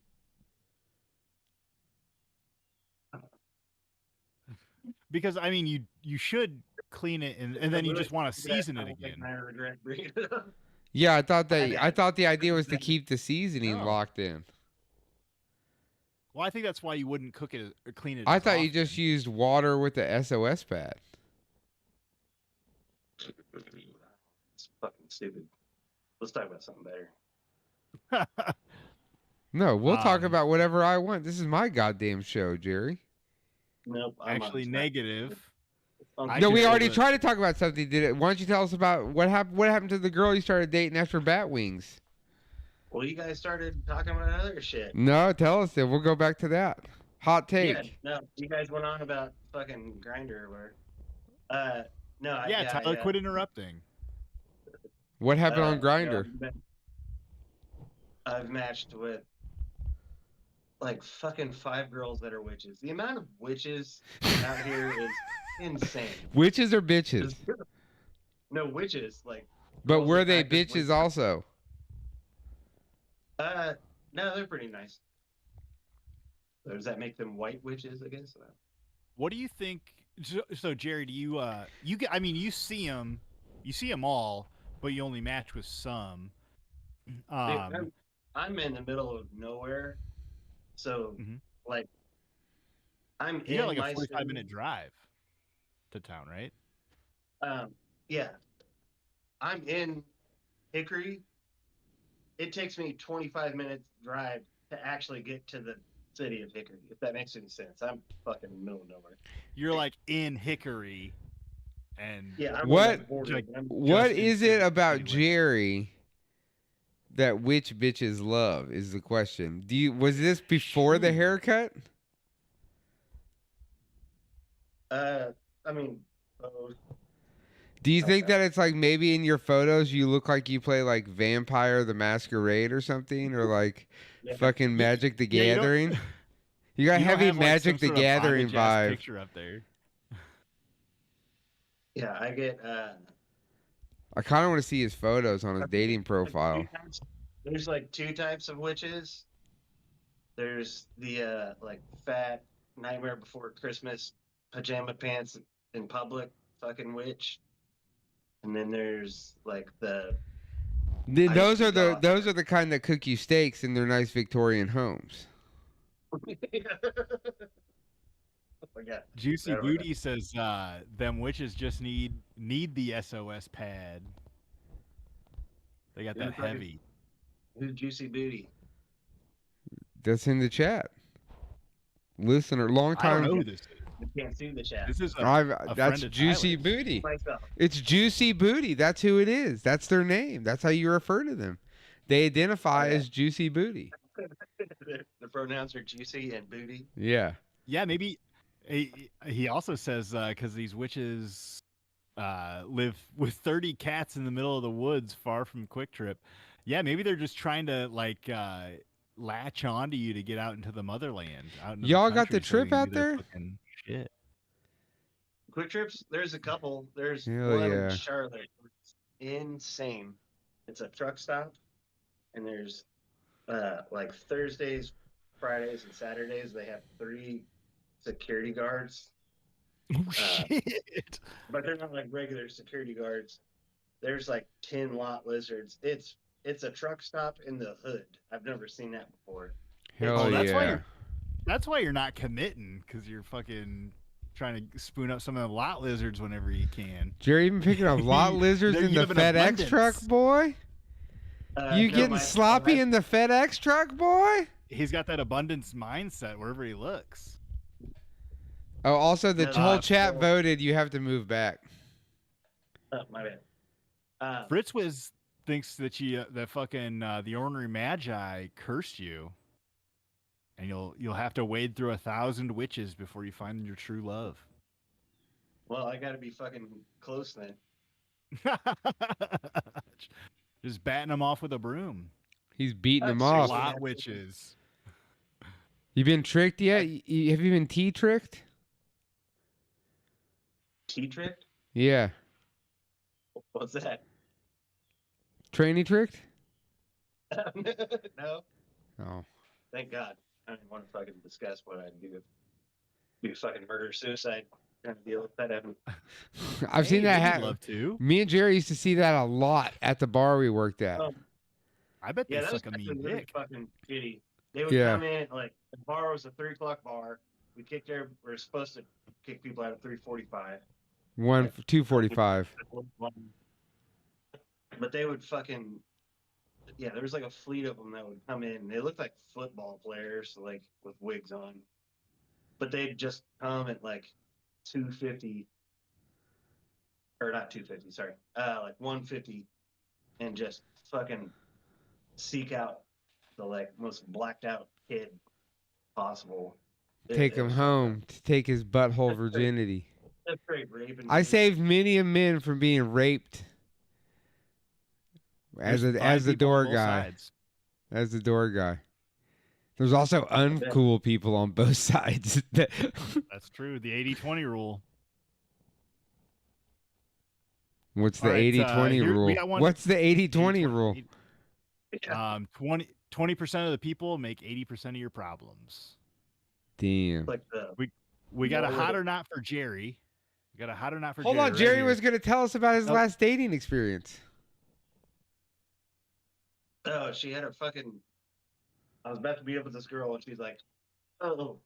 Because I mean, you should clean it and then you just want to season it again. I regret bringing it up. Yeah, I thought I I thought the idea was to keep the seasoning Oh. locked in. Well, I think that's why you wouldn't cook it or clean it. I as thought you just often. used water with the SOS pad. It's fucking stupid. Let's talk about something better. No, we'll talk Um, about whatever I want. This is my goddamn show, Jerry. Nope. I'm Actually, on negative. I No, could we say already that- tried to talk about something. Did it? Why don't you tell us about what happened? What happened to the girl you started dating after Bat Wings? Well, you guys started talking about other shit. No, tell us then. We'll go back to that. Hot take. Yeah, no, you guys went on about fucking Grinder or whatever. No, Yeah, Tyler, quit interrupting. What happened on Grinder? I've matched with like fucking 5 girls that are witches. The amount of witches out here is insane. Witches or bitches? No witches, like. But girls were that they practice bitches witchcraft. also? No, they're pretty nice. So does that make them white witches? I guess. What do you think? So Jerry, do you you get? I mean, you see them all, but you only match with some. Dude, I'm in the middle of nowhere, so Mhm. like I'm You got in like a my 45-minute city. drive to town, right? Yeah, I'm in Hickory. It takes me 25 minutes drive to actually get to the city of Hickory, if that makes any sense. I'm fucking in the middle of nowhere. You're like in Hickory, and Yeah, I'm on What the border. like But I'm what just in is it about city limits. Jerry that which bitches love is the question. Was this before the Shoot. haircut? I mean, both. Do you think Okay. that it's like maybe in your photos you look like you play like Vampire the Masquerade or something, or like Yeah. fucking Magic the Yeah, you don't- Gathering? You got You don't heavy have like some Magic the sort of Gathering bondage-ass vibe. picture up there. Yeah, I get I kind of want to see his photos on his dating profile. there's like two types of witches. There's the like fat Nightmare Before Christmas pajama pants in public fucking witch, and then there's like the Those are icy the goth. those are the kind that cook you steaks in their nice Victorian homes. Oh my god. Juicy Oh my Booty says them witches just need the SOS pad. They got that Who's fucking- heavy. Who's Juicy Booty? That's in the chat. Listener, long I don't time. know who this is. You can't see the chat. This is That's friend of Juicy Tyler's. Booty. Myself. It's Juicy Booty. That's who it is. That's their name. That's how you refer to them. They identify Oh, yeah. as Juicy Booty. The pronouns are juicy and booty. Yeah. Yeah, maybe he also says because these witches live with 30 cats in the middle of the woods far from Quick Trip. Yeah, maybe they're just trying to like latch onto you to get out into the motherland. Y'all got the trip out there? Shit. Quick Trips, there's a couple. There's Hell one yeah. in Charlotte. It's insane. It's a truck stop, and there's like Thursdays, Fridays, and Saturdays. They have 3 security guards, Oh shit! but they're not like regular security guards. There's like 10 lot lizards. It's a truck stop in the hood. I've never seen that before. Hell Oh, that's why yeah. That's why you're not committing, because you're fucking trying to spoon up some of the lot lizards whenever you can. Jerry even picking up lot lizards There in you the have an FedEx abundance. truck, boy? You No, getting my- sloppy in the FedEx truck, boy? He's got that abundance mindset wherever he looks. Oh, also the No, whole chat so- voted you have to move back. Oh, my bad. Fritz thinks that that fucking the ornery Magi cursed you, and you'll have to wade through 1,000 witches before you find your true love. Well, I got to be fucking close then. Just batting them off with a broom. He's beating them That's off. seriously- Lot witches. You been tricked yet? Have you been T-tricked? T-tricked? Yeah. What's that? Trainee tricked? No. Oh. Thank God. I didn't want to fucking discuss what I'd do. Do fucking murder, suicide, trying to deal with that. I've seen that I'd happen. love to. Me and Jerry used to see that a lot at the bar we worked at. Oh, I bet they yeah, that was suck a actually mean really dick. fucking shitty. They would Yeah. come in, like, the bar was a 3 o'clock bar. We were supposed to kick people out at 3:45. 2:45. But they would fucking, yeah, there was like a fleet of them that would come in. They looked like football players, like with wigs on. But they'd just come at like 2:50, or not 2:50, sorry, like 1:50, and just fucking seek out the like most blacked out kid possible. Take him home to take his butthole virginity. That's great raping. I saved many a men from being raped as There's a fine as the people on door both guy. sides. As the door guy. There's also uncool people on both sides. That's true. The 80-20 rule. What's the All right, 80-20 here we rule? got one. What's the 80-20 rule? 20% of the people make 80% of your problems. Damn. Like the We got a hot or not for Jerry. We got a hot or not for Hold Jerry. on, right Jerry here. was going to tell us about his Nope. last dating experience. oh, she had a fucking. I was about to meet up with this girl, and she's like, "Oh,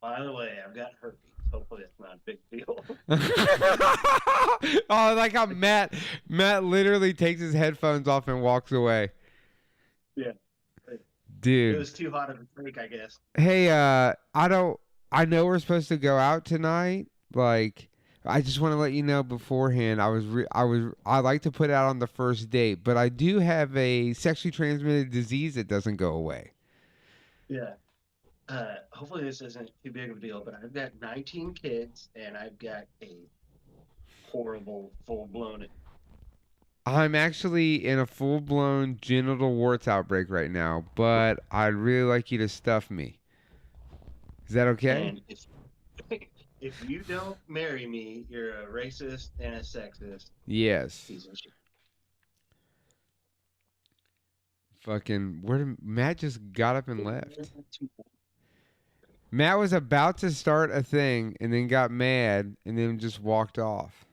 by the way, I've got herpes. Hopefully, it's not a big deal." Oh, like how Matt literally takes his headphones off and walks away. Yeah. It Dude. was too hot of a take, I guess. Hey, I know we're supposed to go out tonight. Like, I just want to let you know beforehand. I like to put out on the first date, but I do have a sexually transmitted disease that doesn't go away. Yeah. Hopefully this isn't too big of a deal, but I've got 19 kids and I've got a horrible full-blown. I'm actually in a full-blown genital warts outbreak right now, but I'd really like you to stuff me. Is that okay? And if you don't marry me, you're a racist and a sexist. Yes. Piece of shit. Fucking, where did Matt just got up and left? Matt was about to start a thing and then got mad and then just walked off.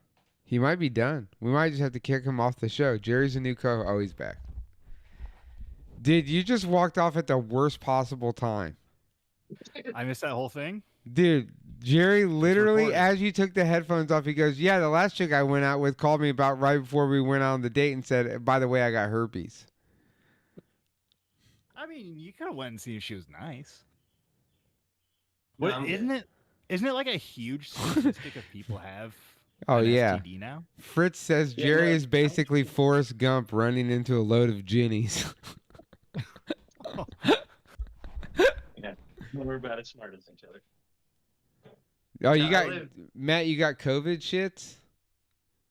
He might be done. We might just have to kick him off the show. Jerry's a new oh, he's back. Dude, you just walked off at the worst possible time. I missed that whole thing. Dude, Jerry literally, recording. as you took the headphones off, he goes, yeah, the last chick I went out with called me about right before we went out on the date and said, by the way, I got herpes. I mean, you could have went and seen if she was nice. No, What I'm isn't good. it? Isn't it like a huge statistic of people have Oh, an yeah. STD now? Fritz says Yeah, Jerry no, is basically Forrest Gump running into a load of Jennies. Yeah. We're about as smart as each other. Oh, you Yeah, I got, live- Matt, you got COVID shits?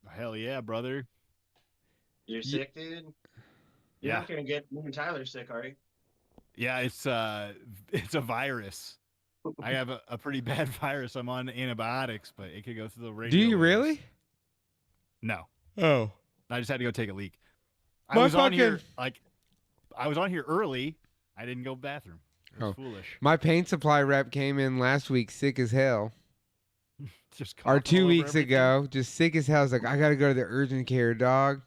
Hell yeah, brother. You're sick, dude? You're Yeah. not going to get me and Tyler sick, are you? Yeah, it's a virus. I have a pretty bad virus. I'm on antibiotics, but it could go through the radio. Do you waves. really? No, Oh. I just had to go take a leak. I My was on here fucking- like I was on here early. I didn't go to the bathroom. It was Oh. foolish. My paint supply rep came in last week sick as hell. Just Or coughing 2 all over weeks everything. ago, just sick as hell. I was like, I got to go to the urgent care, dog.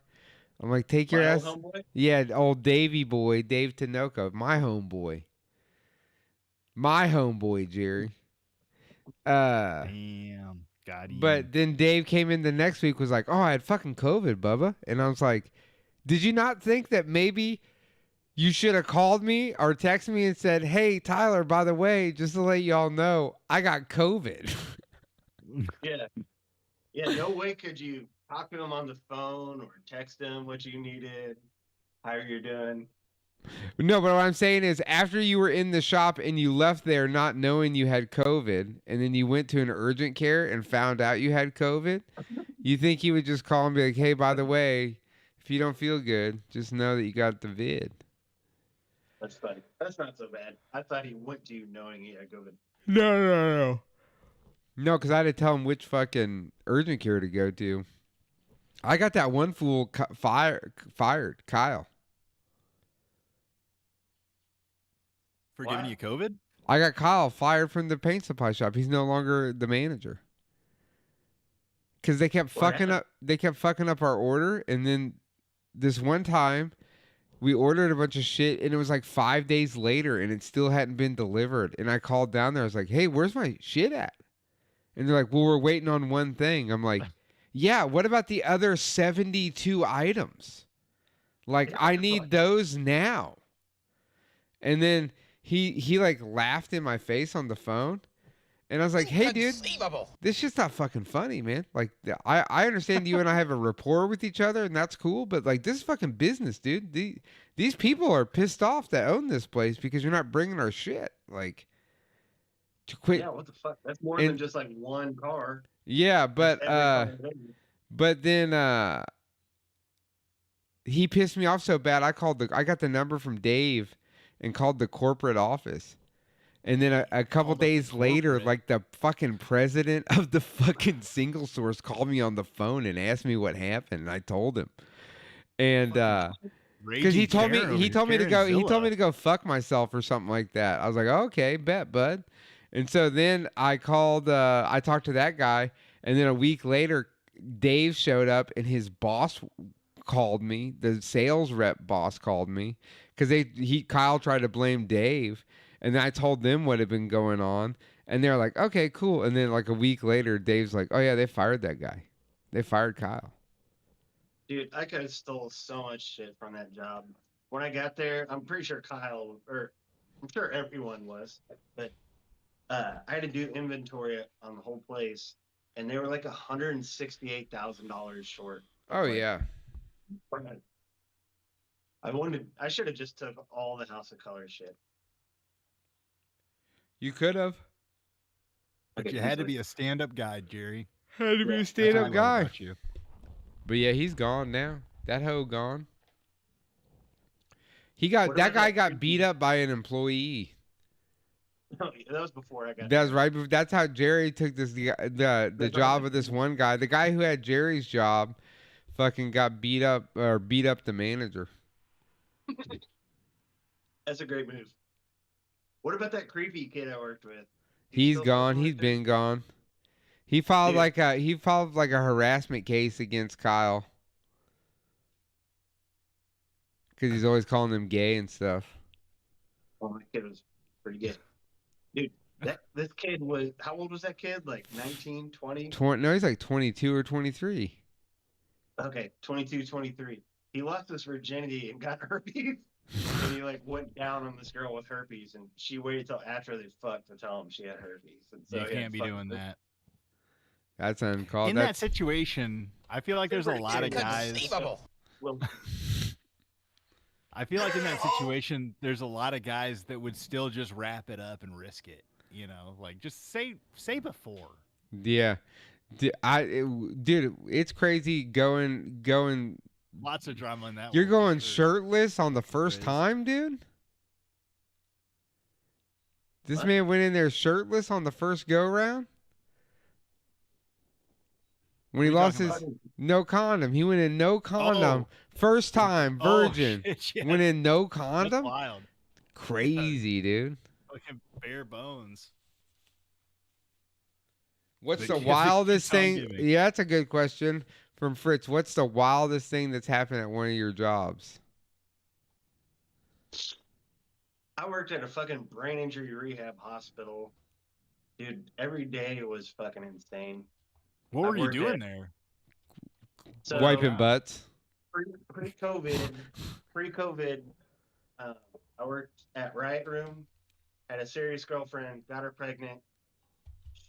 I'm like, take your My ass. old homeboy? Yeah, old Davey boy, Dave Tinoco, my homeboy. My homeboy, Jerry. Damn, God. But then Dave came in the next week, was like, oh, I had fucking COVID, Bubba. And I was like, did you not think that maybe you should have called me or texted me and said, hey, Tyler, by the way, just to let y'all know, I got COVID. Yeah. Yeah, no way could you talk to him on the phone or text him what you needed, how you're doing. No, but what I'm saying is after you were in the shop and you left there not knowing you had COVID and then you went to an urgent care and found out you had COVID, you think he would just call and be like, hey, by the way, if you don't feel good, just know that you got the vid. That's funny. That's not so bad. I thought he went to you knowing he had COVID. No. No, because I had to tell him which fucking urgent care to go to. I got that one fool fired, Kyle. For Wow. giving you COVID? I got Kyle fired from the paint supply shop. He's no longer the manager. Cause they kept What fucking happened? up. They kept fucking up our order, and then this one time, we ordered a bunch of shit, and it was like 5 days later, and it still hadn't been delivered. And I called down there. I was like, "Hey, where's my shit at?" And they're like, "Well, we're waiting on one thing." I'm like, "Yeah, what about the other 72 items? Like, I need those now." And then he like laughed in my face on the phone, and I was like, "Hey, dude, this shit's not fucking funny, man. Like, I understand you and I have a rapport with each other, and that's cool, but like, this is fucking business, dude. These people are pissed off that own this place because you're not bringing our shit. Like, to quit." Yeah, what the fuck? That's more And- than just like one car. Yeah, but That's every car in but then he pissed me off so bad. I got the number from Dave and called the corporate office. And then a couple Called up days later, corporate. like the fucking president of the fucking single source called me on the phone and asked me what happened. And I told him. And because he told me he told me to go fuck myself or something like that. I was like, okay, bet, bud. And so then I called. I talked to that guy, and then a week later, Dave showed up, and his boss called me. The sales rep boss called me because Kyle tried to blame Dave, and then I told them what had been going on, and they're like, okay, cool. And then like a week later, Dave's like, oh yeah, they fired that guy. They fired Kyle. Dude, I could have stole so much shit from that job. When I got there, I'm pretty sure Kyle, or I'm sure everyone was, but I had to do inventory on the whole place, and they were like $168,000 short. Oh yeah. I should have just took all the House of Color shit. You could have. But you had to be a stand-up guy, Jerry. Had to be a That's stand-up what I love guy. about you. But yeah, he's gone now. That hoe gone. That guy got beat up by an employee. No, that was before I got. That was right. That's how Jerry took the job of this one guy. The guy who had Jerry's job, fucking got beat up the manager. That's a great move. What about that creepy kid I worked with? He's gone. He's been gone. He filed like a harassment case against Kyle because he's always calling him gay and stuff. Oh, my kid was pretty good. Dude, this kid was, how old was that kid? Like 19, 20? No, he's like 22 or 23. Okay, 22, 23. He lost his virginity and got herpes. And he like went down on this girl with herpes, and she waited till after they fucked to tell him she had herpes. And so you can't be doing that. That's uncalled. In that situation, I feel like there's a lot of guys. Well, I feel like in that situation, there's a lot of guys that would still just wrap it up and risk it. You know, like just say before. Yeah, dude, it's crazy going. Lots of drama in that. You're going shirtless on the first time, dude. This man went in there shirtless on the first go round. When he lost his no condom, he went in no condom. First time, virgin. Shit, yeah. Went in no condom. That's wild. Crazy, dude. Fucking bare bones. What's the wildest thing? Yeah, that's a good question from Fritz. What's the wildest thing that's happened at one of your jobs? I worked at a fucking brain injury rehab hospital. Dude, every day was fucking insane. What were you doing there? So, wiping butts. Pre-COVID, I worked at Riot Room, had a serious girlfriend, got her pregnant.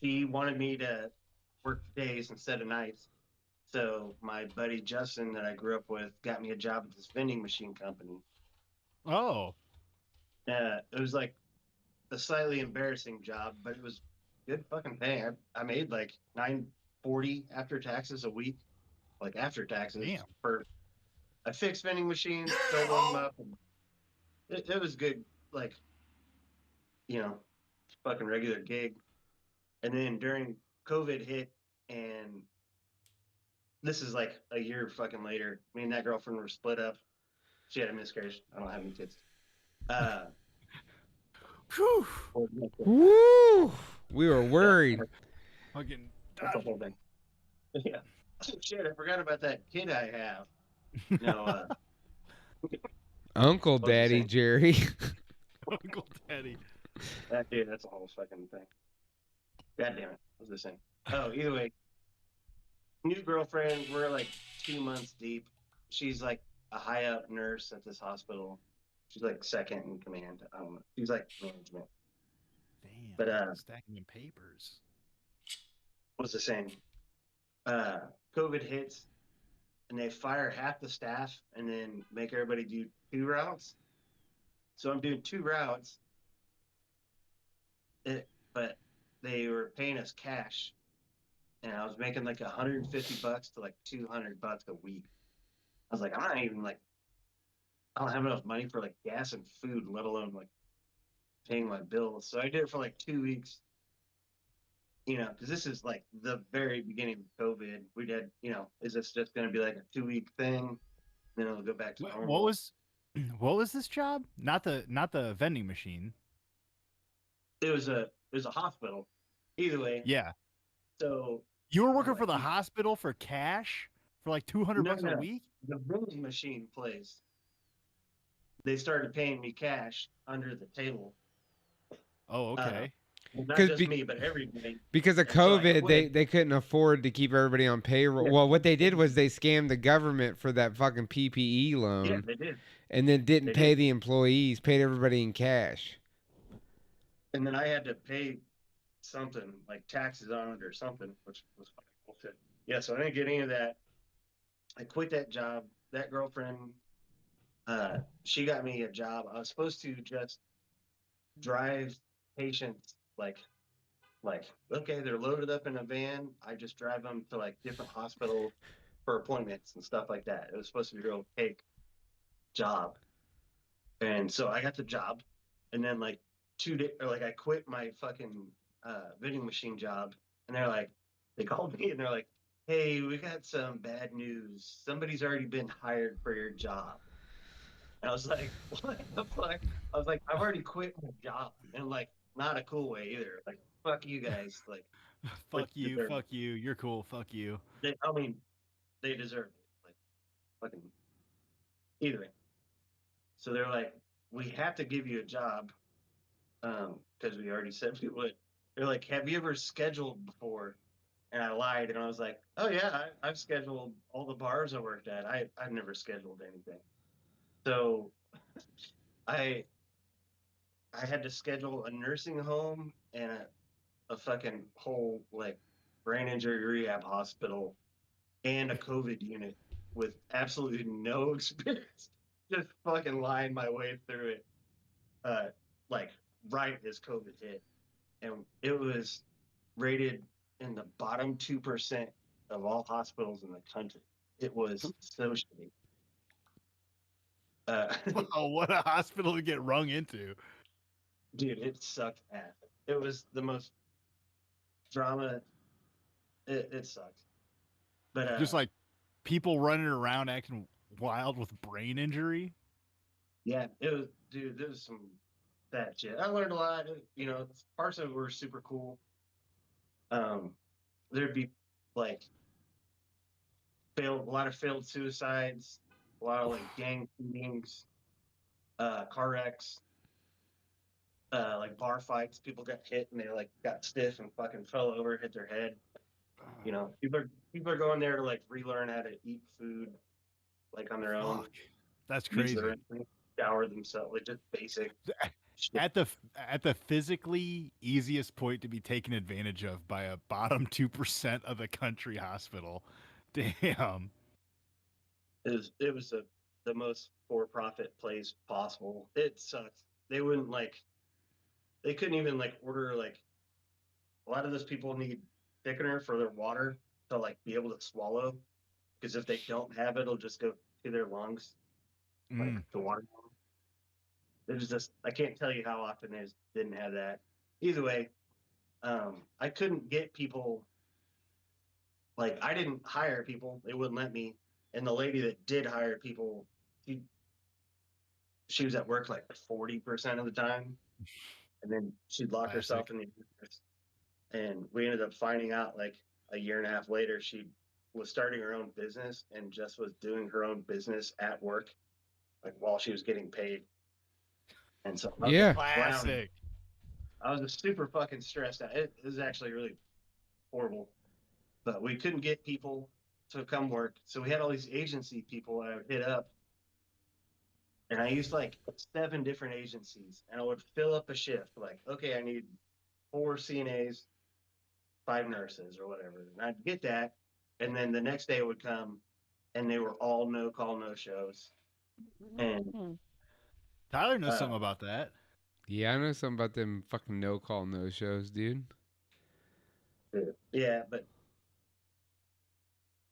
She wanted me to work days instead of nights. So my buddy Justin that I grew up with got me a job at this vending machine company. Oh. It was like a slightly embarrassing job, but it was good fucking pay. I made like $9.40 after taxes a week, like after taxes. Damn. I fixed vending machines, filled them up. And it was good, like, fucking regular gig. And then during COVID hit, and this is like a year fucking later, me and that girlfriend were split up. She had a miscarriage. I don't have any kids. Whew. Woo! We were worried. Fucking. That's the whole thing. Yeah. Shit, I forgot about that kid I have. No, Uncle Daddy Jerry. Uncle Daddy. That's a whole fucking thing. God damn it. What was I saying? Oh, either way. New girlfriend, we're like 2 months deep. She's like a high up nurse at this hospital. She's like second in command. I don't know. She's like management. Damn. But stacking in papers. What's the saying? COVID hits and they fire half the staff and then make everybody do 2 routes. So I'm doing 2 routes. But they were paying us cash. And I was making like $150 to like $200 a week. I was like, I'm not even like, I don't have enough money for like gas and food, let alone like paying my bills. So I did it for like 2 weeks. Because this is like the very beginning of COVID. We had, is this just going to be like a 2-week thing? Then it'll go back to What normal. what was this job? Not the vending machine. It was a hospital. Either way. Yeah. So You were working for the hospital for cash for like $200 a week? The vending machine place. They started paying me cash under the table. Oh, okay. Not just me, but everybody. Because of COVID, they couldn't afford to keep everybody on payroll. Yeah. Well, what they did was they scammed the government for that fucking PPE loan. Yeah, they did. And then didn't pay the employees, paid everybody in cash. And then I had to pay something, like taxes on it or something, which was fucking bullshit. Yeah, so I didn't get any of that. I quit that job. That girlfriend, she got me a job. I was supposed to just drive patients, like, okay, they're loaded up in a van. I just drive them to like different hospitals for appointments and stuff like that. It was supposed to be a real cake job. And so I got the job, and then like 2 days, or like I quit my fucking vending machine job, and they called me and they're like, hey, we got some bad news. Somebody's already been hired for your job. And I was like, what the fuck? I was like, I've already quit my job, and like not a cool way either. Like, fuck you guys. Like, fuck you. You're cool. Fuck you. They deserve it. Like, fucking. Either way. So they're like, we have to give you a job, because we already said we would. They're like, have you ever scheduled before? And I lied, and I was like, oh yeah, I've scheduled all the bars I worked at. I've never scheduled anything. So I had to schedule a nursing home and a fucking whole like brain injury rehab hospital and a COVID unit with absolutely no experience. Just fucking lying my way through it, like right as COVID hit. And it was rated in the bottom 2% of all hospitals in the country. It was so shitty. Oh, what a hospital to get rung into. Dude, it sucked ass. It was the most drama. It sucks. But just like people running around acting wild with brain injury. Yeah, it was, dude. There was some bad shit. I learned a lot. Parts of it were super cool. There'd be like a lot of failed suicides, a lot of like gang shootings, car wrecks, like bar fights. People got hit and they like got stiff and fucking fell over, hit their head. People are going there to like relearn how to eat food, like on their own. That's crazy. Shower themselves, like just basic. At the physically easiest point to be taken advantage of by a bottom 2% of the country hospital. Damn. It was the most for-profit place possible. It sucks. They wouldn't they couldn't even like order like, a lot of those people need thickener for their water to like be able to swallow, because if they don't have it, it'll just go to their lungs, like the water. It was just, I can't tell you how often they just didn't have that. Either way, I couldn't get people, like I didn't hire people. They wouldn't let me. And the lady that did hire people, she was at work like 40% of the time. And then she'd lock herself in the office. And we ended up finding out like a year and a half later, she was starting her own business and just was doing her own business at work, like while she was getting paid. And so classic. I was super fucking stressed out. It was actually really horrible, but we couldn't get people to come work. So we had all these agency people I would hit up, and I used like 7 different agencies, and I would fill up a shift. Like, okay, I need 4 CNAs, 5 nurses or whatever. And I'd get that. And then the next day it would come and they were all no call, no shows. And Tyler knows something about that. Yeah, I know something about them fucking no call, no shows, dude. Yeah, but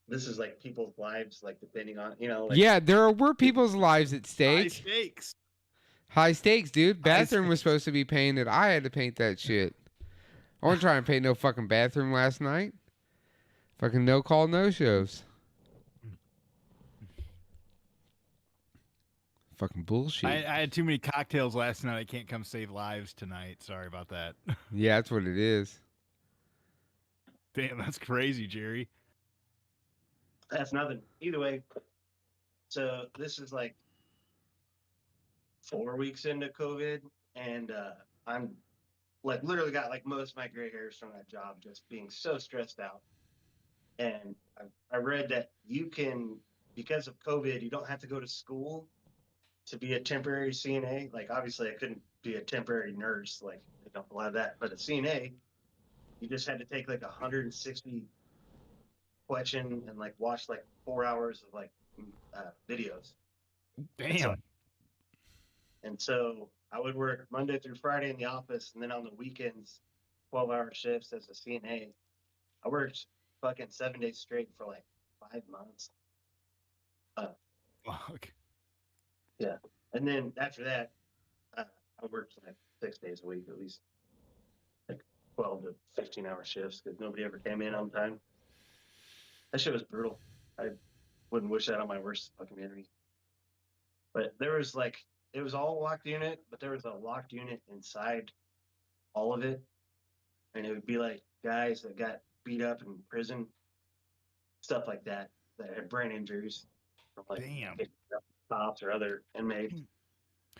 this is like people's lives, like depending on, yeah, there were people's lives at stake. High stakes. High stakes, dude. High Bathroom was stakes. supposed to be painted. I had to paint that shit. I wasn't trying to paint no fucking bathroom last night. Fucking no call, no shows. Fucking bullshit. I had too many cocktails last night. I can't come save lives tonight. Sorry about that. Yeah, that's what it is. Damn, that's crazy, Jerry. That's nothing. Either way, so this is like 4 weeks into COVID, and I'm like literally got like most of my gray hairs from that job, just being so stressed out. And I read that you can, because of COVID, you don't have to go to school to be a temporary CNA. Like obviously I couldn't be a temporary nurse, like they don't allow that, but a CNA, you just had to take like 160 question and like watch like 4 hours of like videos. Damn. And so I would work Monday through Friday in the office, and then on the weekends, 12-hour shifts as a CNA. I worked fucking 7 days straight for like 5 months. Fuck. Yeah. And then after that, I worked like 6 days a week, at least like 12 to 15-hour shifts because nobody ever came in on time. That shit was brutal. I wouldn't wish that on my worst fucking enemy. But there was like, it was all locked unit, but there was a locked unit inside all of it. And it would be like guys that got beat up in prison, stuff like that had brain injuries from like Damn. cops or other inmates.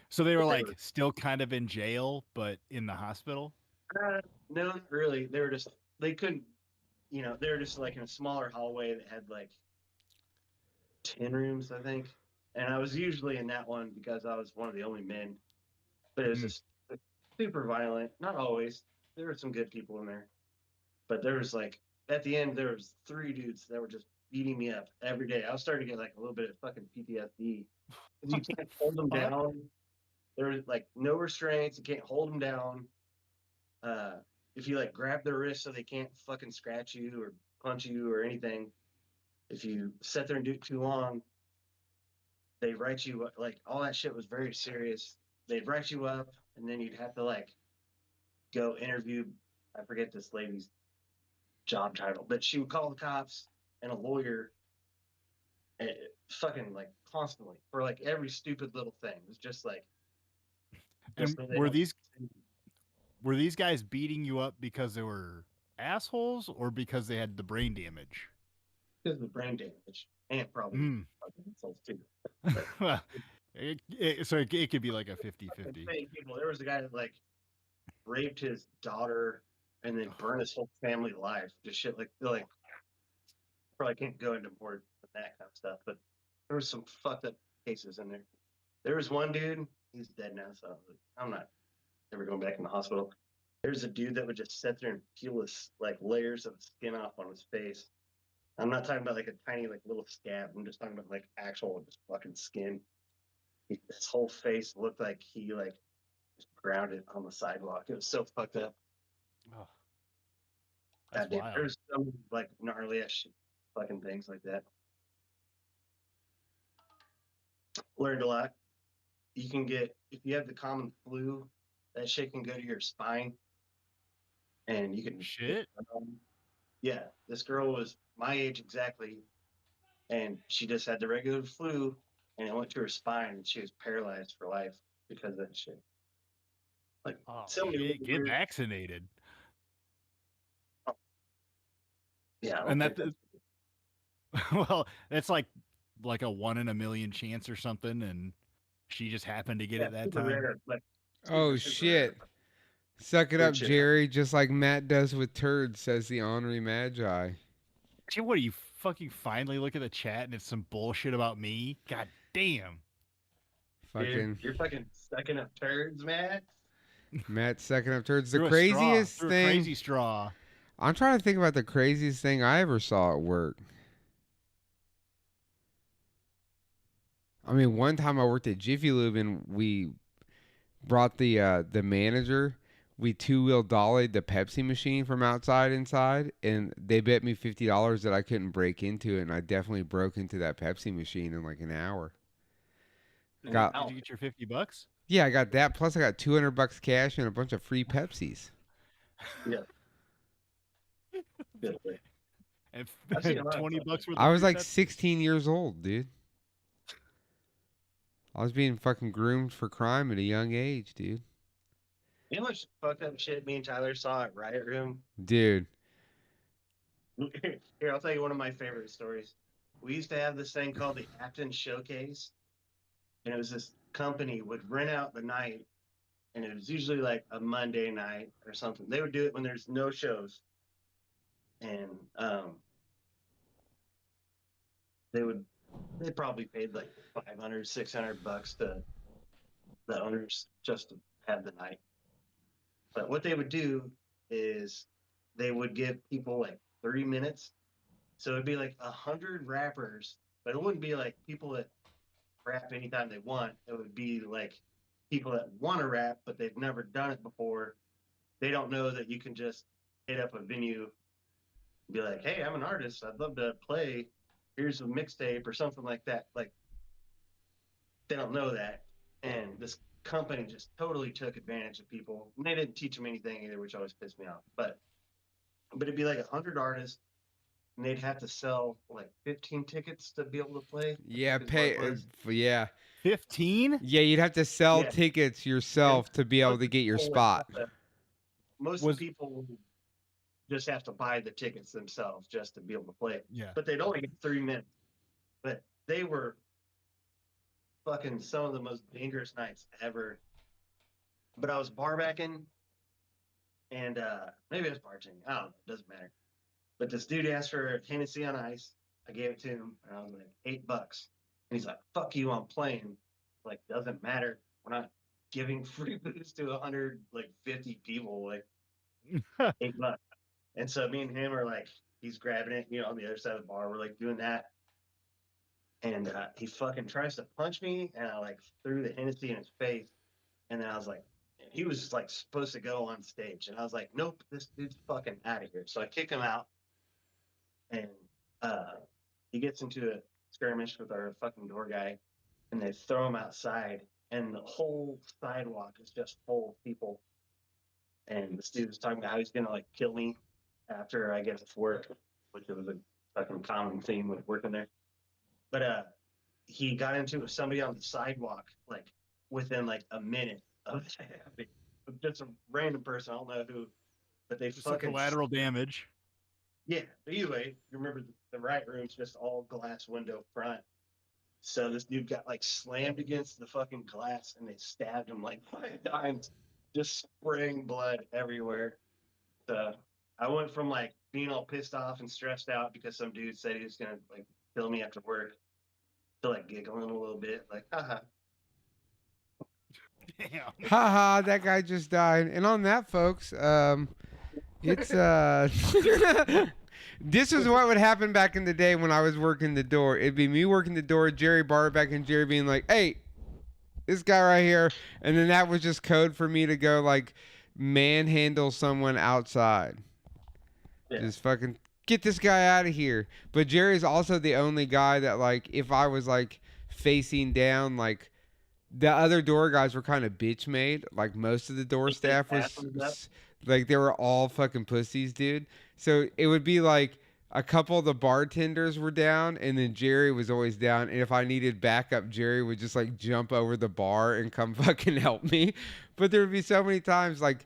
So they were like still kind of in jail, but in the hospital? No, not really. They couldn't, they were just like in a smaller hallway that had like 10 rooms, I think. And I was usually in that one because I was one of the only men. But it was just super violent. Not always. There were some good people in there. But there was like, at the end, there was 3 dudes that were just beating me up every day. I was starting to get like a little bit of fucking PTSD. You can't hold them down. There's like no restraints. You can't hold them down. If you like grab their wrist so they can't fucking scratch you or punch you or anything, if you sit there and do it too long, they write you like all that shit was very serious. They'd write you up, and then you'd have to like go interview. I forget this lady's job title, but she would call the cops and a lawyer, fucking like constantly for like every stupid little thing. It was just like. And were these guys beating you up because they were assholes or because they had the brain damage? Because of the brain damage and probably insults too. Well, it could be like a 50-50. There was a guy that like raped his daughter and then burned his whole family alive. Just shit like probably can't go into more than that kind of stuff, but there was some fucked up cases in there. There was one dude, he's dead now, so I'm not ever going back in the hospital. There's a dude that would just sit there and peel his like layers of skin off on his face. I'm not talking about like a tiny like little scab. I'm just talking about like actual just fucking skin. His whole face looked like he like was grounded on the sidewalk. It was so fucked up. Oh, that's wild. There's some like gnarly ass shit, fucking things like that. Learned a lot. You can get, if you have the common flu, that shit can go to your spine, and you can shit. Yeah, this girl was my age exactly, and she just had the regular flu, and it went to her spine, and she was paralyzed for life because of that shit. Like, shit, get vaccinated. Oh. Yeah, and well, that's like a 1 in a million chance or something, and she just happened to get it that time. Rare, oh shit! Rare. Suck it up, Jerry. Just like Matt does with turds, says the ornery Magi. What, you fucking finally look at the chat and it's some bullshit about me? God damn. Fucking. You're fucking sucking up turds, Matt. Matt sucking up turds. The craziest thing. Crazy straw. I'm trying to think about the craziest thing I ever saw at work. I mean, one time I worked at Jiffy Lube and we brought the manager. We 2-wheel dollied the Pepsi machine from outside inside, and they bet me $50 that I couldn't break into it, and I definitely broke into that Pepsi machine in like an hour. Got Did you get your $50? Yeah, I got that. Plus, I got $200 cash and a bunch of free Pepsis. Yeah. Good. And I've seen a lot of $20 fucking- worth of I was free like Pepsi? 16 years old, dude. I was being fucking groomed for crime at a young age, dude. You know how much fucked up shit me and Tyler saw at Riot Room? Dude. Here, I'll tell you one of my favorite stories. We used to have this thing called the Acton Showcase, and it was this company would rent out the night, and it was usually like a Monday night or something. They would do it when there's no shows, and they probably paid like $500-$600 to the owners just to have the night. But what they would do is they would give people like 30 minutes. So it'd be like 100 rappers, but it wouldn't be like people that rap anytime they want. It would be like people that want to rap, but they've never done it before. They don't know that you can just hit up a venue and be like, hey, I'm an artist. I'd love to play. Here's a mixtape or something like that. Like, they don't know that. And this company just totally took advantage of people. And they didn't teach them anything either, which always pissed me off. But it'd be like 100 artists, and they'd have to sell like 15 tickets to be able to play. Yeah, Is what it pay. was. Yeah. 15? Yeah, you'd have to sell Yeah. tickets yourself to be able Most to get your people would spot. have to- Most Was- people just have to buy the tickets themselves just to be able to play. Yeah. But they'd only get 3 minutes. But they were fucking some of the most dangerous nights ever. But I was barbacking, and maybe I was bartending. I don't know. It doesn't matter. But this dude asked for a Hennessy on ice. I gave it to him, and I was like, $8. And he's like, fuck you, I'm playing. Like, doesn't matter. We're not giving free booze to 150 people. Like, $8. And so me and him are like, he's grabbing it, on the other side of the bar. We're like doing that. And he fucking tries to punch me, and I like threw the Hennessy in his face. And then I was like, he was like supposed to go on stage. And I was like, nope, this dude's fucking out of here. So I kick him out, and he gets into a skirmish with our fucking door guy, and they throw him outside, and the whole sidewalk is just full of people. And this dude was talking about how he's gonna like kill me after I get off work, which was a fucking common theme with working there. But he got into it with somebody on the sidewalk, like within like a minute of it happening. Just a random person, I don't know who, but they Just some fucking collateral damage. Yeah. But anyway, you remember the Riot Room's just all glass window front. So this dude got like slammed against the fucking glass, and they stabbed him like 5 times, just spraying blood everywhere. So I went from like being all pissed off and stressed out because some dude said he was gonna like kill me after work to like giggling a little bit, like, haha. Damn. Haha, that guy just died. And on that, folks, it's this is what would happen back in the day when I was working the door. It'd be me working the door, Jerry Barback, and Jerry being like, hey, this guy right here. And then that was just code for me to go like manhandle someone outside. Yeah. Just fucking get this guy out of here. But Jerry's also the only guy that like, if I was like facing down, like the other door guys were kind of bitch made. Like most of the door staff was like, they were all fucking pussies, dude. So it would be like a couple of the bartenders were down, and then Jerry was always down. And if I needed backup, Jerry would just like jump over the bar and come fucking help me. But there would be so many times like,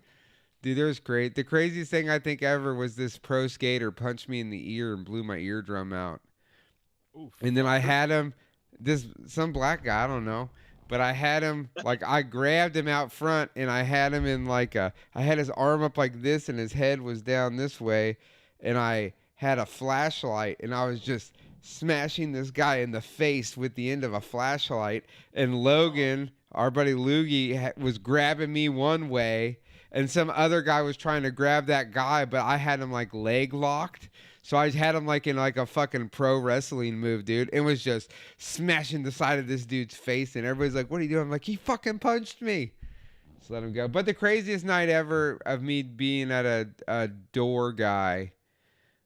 dude, there was great. The craziest thing I think ever was this pro skater punched me in the ear and blew my eardrum out. Oof. And then I had him, some black guy, I don't know. But I had him, like, I grabbed him out front, and I had him in, like, I had his arm up like this, and his head was down this way, and I had a flashlight, and I was just smashing this guy in the face with the end of a flashlight, and Logan, our buddy Loogie, was grabbing me one way, and some other guy was trying to grab that guy, but I had him, like, leg locked. So I had him like in like a fucking pro wrestling move, dude. It was just smashing the side of this dude's face, and everybody's like, what are you doing? I'm like, he fucking punched me. Just let him go. But the craziest night ever of me being at a door guy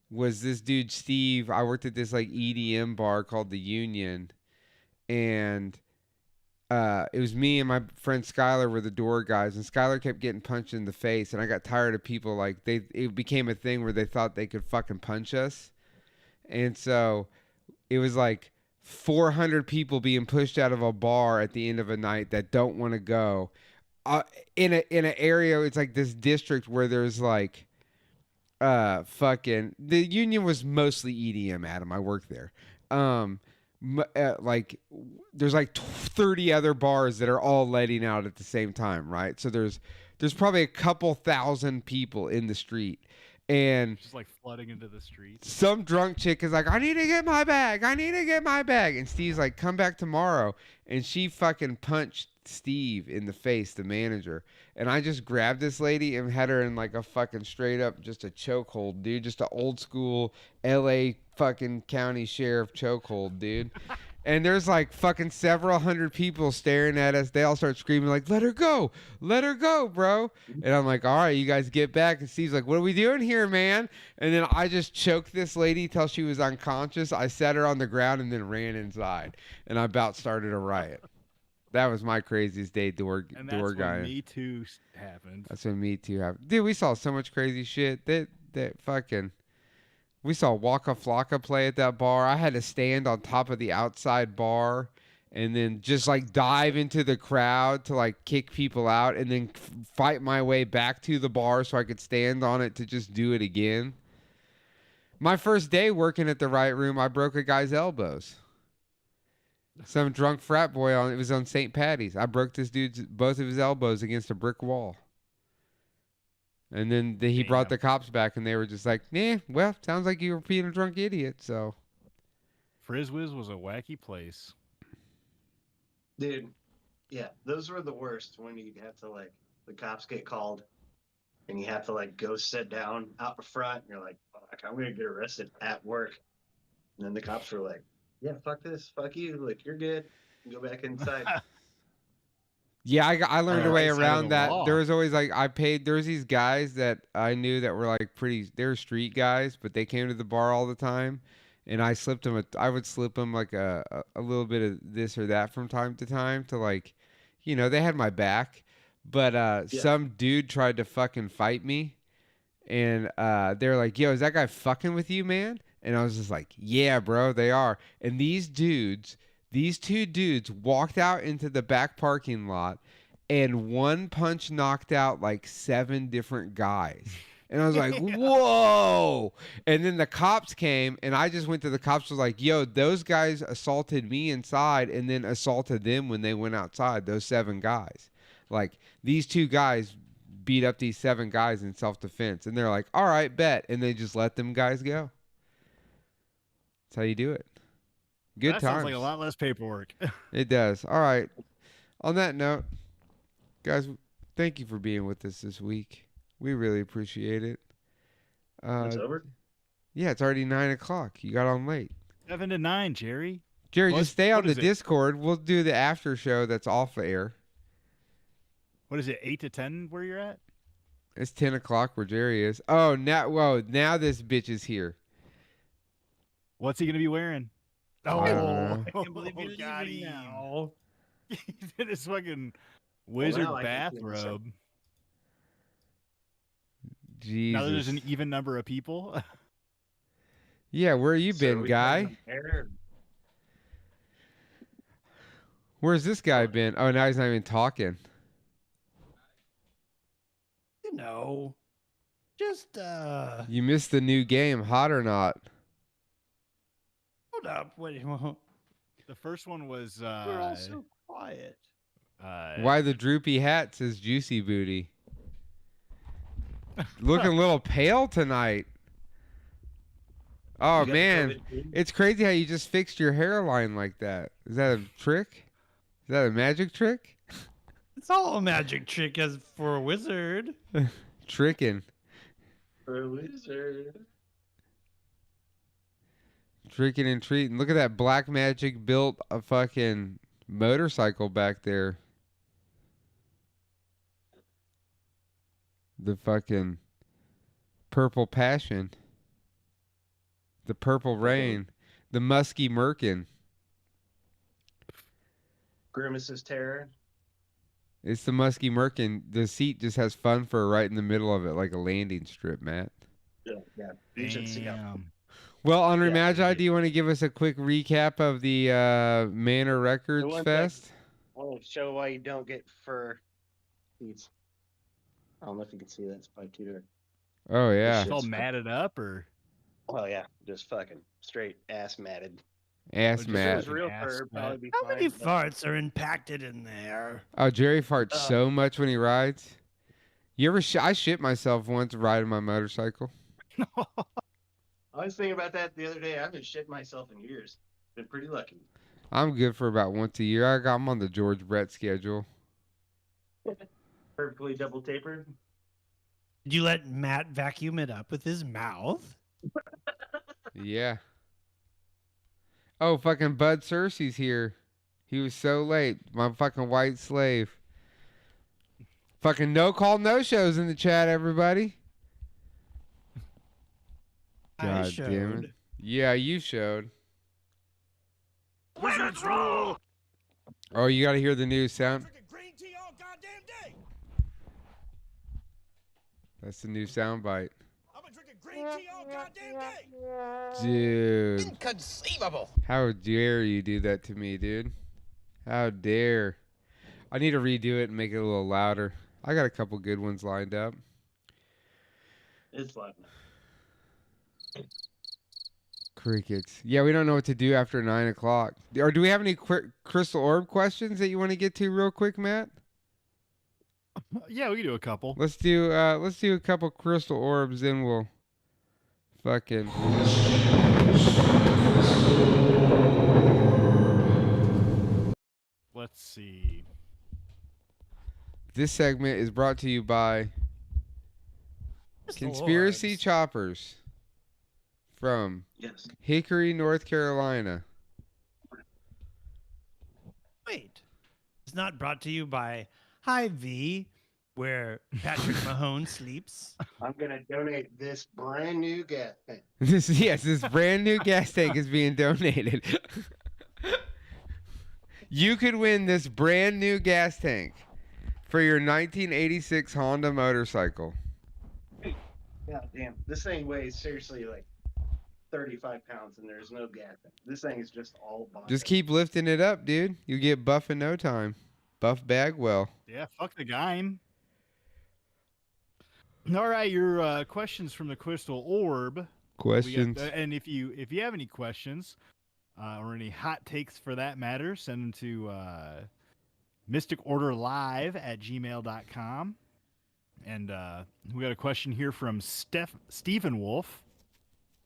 was this dude, Steve. I worked at this like EDM bar called The Union, and it was me and my friend Skylar were the door guys, and Skylar kept getting punched in the face, and I got tired of people like it became a thing where they thought they could fucking punch us, and so it was like 400 people being pushed out of a bar at the end of a night that don't want to go, in an area. It's like this district where there's like fucking the union was mostly EDM. Adam, I worked there. Like there's like 30 other bars that are all letting out at the same time, right? So there's probably a couple thousand people in the street, and Just like flooding into the streets. some drunk chick is like, I need to get my bag, and Steve's like, come back tomorrow, and she fucking punched Steve in the face, the manager, and I just grabbed this lady and had her in like a fucking straight up just a chokehold, dude, just an old school LA fucking county sheriff chokehold, dude. And there's like fucking several hundred people staring at us. They all start screaming like, let her go, bro. And I'm like, all right, you guys get back. And Steve's like, what are we doing here, man? And then I just choked this lady till she was unconscious. I set her on the ground and then ran inside. And I about started a riot. That was my craziest day door And that's guy. when Me Too happened. That's when Me Too happened. Dude, we saw so much crazy shit. That fucking... We saw Waka Flocka play at that bar. I had to stand on top of the outside bar and then just like dive into the crowd to like kick people out and then fight my way back to the bar so I could stand on it to just do it again. My first day working at the Right Room, I broke a guy's elbows. Some drunk frat boy it was on St. Patty's. I broke this dude's both of his elbows against a brick wall. And then he brought the cops back, and they were just like, "Nah, well, sounds like you were being a drunk idiot." So, Frizzwiz was a wacky place. Dude, yeah, those were the worst when you have to like the cops get called and you have to like go sit down out front and you're like, fuck, I'm gonna get arrested at work. And then the cops were like, yeah, fuck this, fuck you, like you're good. Go back inside. yeah, I learned a way Right side of around the that. law. There was always like there was these guys that I knew that were like they were street guys, but they came to the bar all the time, and I would slip them like a little bit of this or that from time to time to like, they had my back, but some dude tried to fucking fight me, and they're like, "Yo, is that guy fucking with you, man?" And I was just like, "Yeah, bro, they are." And these two dudes walked out into the back parking lot, and one punch knocked out like 7 different guys. And I was like, whoa. And then the cops came, and I just went to the cops, was like, yo, those guys assaulted me inside and then assaulted them when they went outside, those 7 guys. Like, these 2 guys beat up these 7 guys in self-defense. And they're like, all right, bet. And they just let them guys go. That's how you do it. Good That times. sounds like a lot less paperwork. It does. All right. On that note, guys, thank you for being with us this week. We really appreciate it. It's over? Yeah, it's already 9 o'clock. You got on late. 7 to 9, Jerry. Jerry, What- just stay on what the is it? Discord. We'll do the after show that's off air. What is it, 8 to 10 where you're at? It's 10 o'clock where Jerry is. Oh, now this bitch is here. What's he going to be wearing? I don't know. I can't believe you're got leaving him. now. He's in his fucking wizard now I can see myself. bathrobe. Jesus. Now there's an even number of people. Yeah, where you So been, we guy? playing air. Where's this guy been? Oh, now he's not even talking. You know, just You missed the new game, hot or not? hold up. Wait, we're The first one was all so quiet. Why the droopy hat, says Juicy Booty. Looking a little pale tonight. Oh, You got man. COVID, dude? It's crazy how you just fixed your hairline like that. Is that a trick? Is that a magic trick? It's all a magic trick as for a wizard. Tricking. For a wizard. Tricking and treating. Look at that Black Magic built a fucking motorcycle back there. The fucking Purple Passion. The Purple Rain. The Musky Merkin. Grimace's Terror. It's the Muskie Merkin. The seat just has fun for right in the middle of it, like a landing strip, Matt. Yeah. You should see how. Damn. Well, Ornery Yeah, Magi, dude. do you want to give us a quick recap of the Manor Records one Fest? I want to show why you don't get fur seats. I don't know if you can see that. It's probably too dark. Oh, yeah. It's all Shit's matted up, or Oh yeah, just fucking straight ass matted. Ass just If it Matt. was real ass fur, it'd mat. probably be How fine. many but- farts are impacted in there? Oh, Jerry farts Oh. so much when he rides. You ever? I shit myself once riding my motorcycle. I was thinking about that the other day. I haven't shit myself in years. Been pretty lucky. I'm good for about once a year. I'm on the George Brett schedule. Perfectly double tapered. Did you let Matt vacuum it up with his mouth? Yeah. Oh, fucking Bud Cersei's here. He was so late. My fucking white slave. Fucking no call, no shows in the chat, everybody. I God damn it. showed. Yeah, you showed. Wizards rule! Oh, you gotta hear the new sound. Drinking green tea all goddamn day! That's the new sound bite. I've been drinking green tea all goddamn day! Dude. Inconceivable! How dare you do that to me, dude? How dare. I need to redo it and make it a little louder. I got a couple good ones lined up. It's loud enough. Crickets. Yeah, we don't know what to do after 9 o'clock. Or do we have any crystal orb questions that you want to get to real quick, Matt? yeah, we can do a couple. Let's do a couple crystal orbs, then we'll fucking. Let's see. This segment is brought to you by Crystal Conspiracy orbs. Choppers from Yes. Hickory, North Carolina. Wait. It's not brought to you by High V, where Patrick Mahone sleeps. I'm gonna donate this brand new gas tank. This brand new gas tank is being donated. You could win this brand new gas tank for your 1986 Honda motorcycle. God damn. This thing weighs seriously like 35 pounds and there's no gas tank. This thing is just all body. Just keep lifting it up, dude. You get buff in no time. Buff Bagwell. Yeah, fuck the guy. All right, your questions from the Crystal Orb. We Questions. got, and if you have any questions or any hot takes for that matter, send them to mysticorderlive@gmail.com. And we got a question here from Stephen Wolf.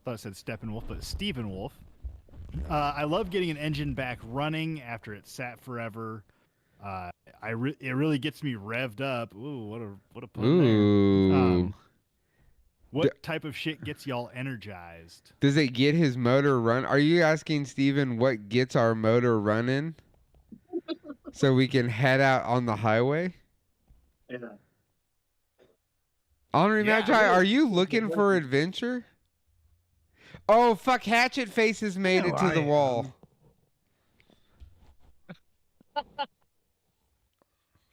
I thought it said Steppenwolf, but Stephen Wolf. I love getting an engine back running after it sat forever. It really gets me revved up. Ooh, what a pun there. Ooh. What type of shit gets y'all energized? Does it get his motor run? Are you asking Steven what gets our motor running so we can head out on the highway? Yeah. Honorary Yeah, Magi, are you looking for adventure? Oh, fuck, Hatchet Face has made it to I the wall.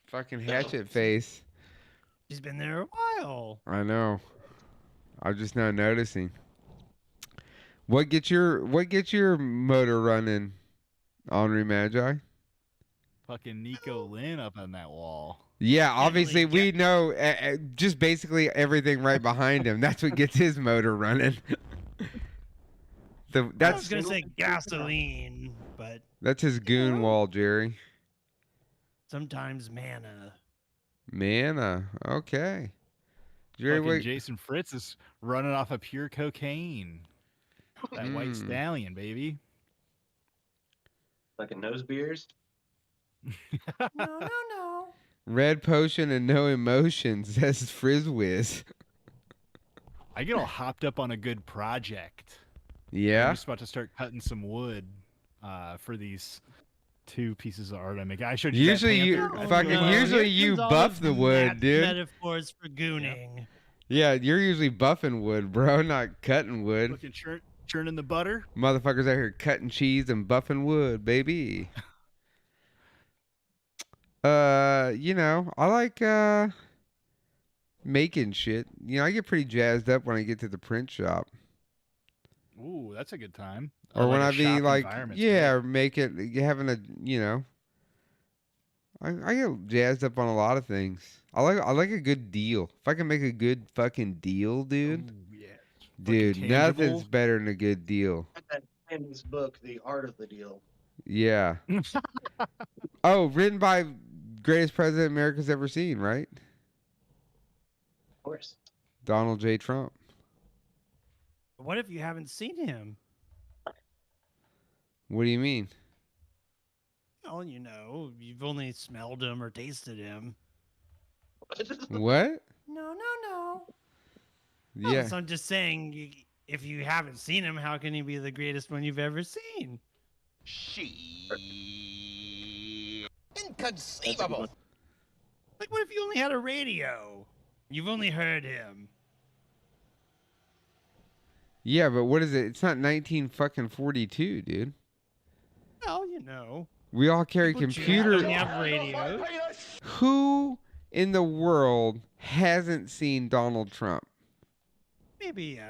Fucking Hatchet Face. She's been there a while. I know. I'm just now noticing. What gets your motor running, Honorary Magi? Fucking Nico Lynn up on that wall. Yeah, obviously Generally, we know just basically everything right behind him. That's what gets his motor running. I was That's gonna say gasoline, but his goon wall, Jerry. sometimes mana. Mana. Okay. Jerry, Fucking wait. Jason Fritz is running off of pure cocaine. That white Mm. stallion, baby. Fucking nose beers. No. Red potion and no emotions, says Frizzwiz. I get all hopped up on a good project. I'm Yeah. just about to start cutting some wood for these 2 pieces of art I make. I showed you. Usually that you panther. fucking usually here you comes all buff of the wood, Matt's dude. Metaphors for gooning. Yeah, you're usually buffing wood, bro, not cutting wood. Fucking churning the butter. Motherfuckers out here cutting cheese and buffing wood, baby. I like making shit. I get pretty jazzed up when I get to the print shop. Ooh, that's a good time. Or when Like a I be shop like, environment's yeah, great. make it having a, I get jazzed up on a lot of things. I like a good deal. If I can make a good fucking deal, dude, Ooh, yeah. dude, Fucking nothing's tangible. better than a good deal. That in this book, The Art of the Deal. Yeah. Oh, written by greatest president America's ever seen, right? Of course. Donald J. Trump. What if you haven't seen him? What do you mean? Well, you've only smelled him or tasted him. What? No. Oh, Yeah. so I'm just saying, if you haven't seen him, how can he be the greatest one you've ever seen? Inconceivable. Like, what if you only had a radio? You've only heard him. Yeah, but what is it? It's not 1942, dude. Well, We all carry people computer. generally have radios. Who in the world hasn't seen Donald Trump? Maybe,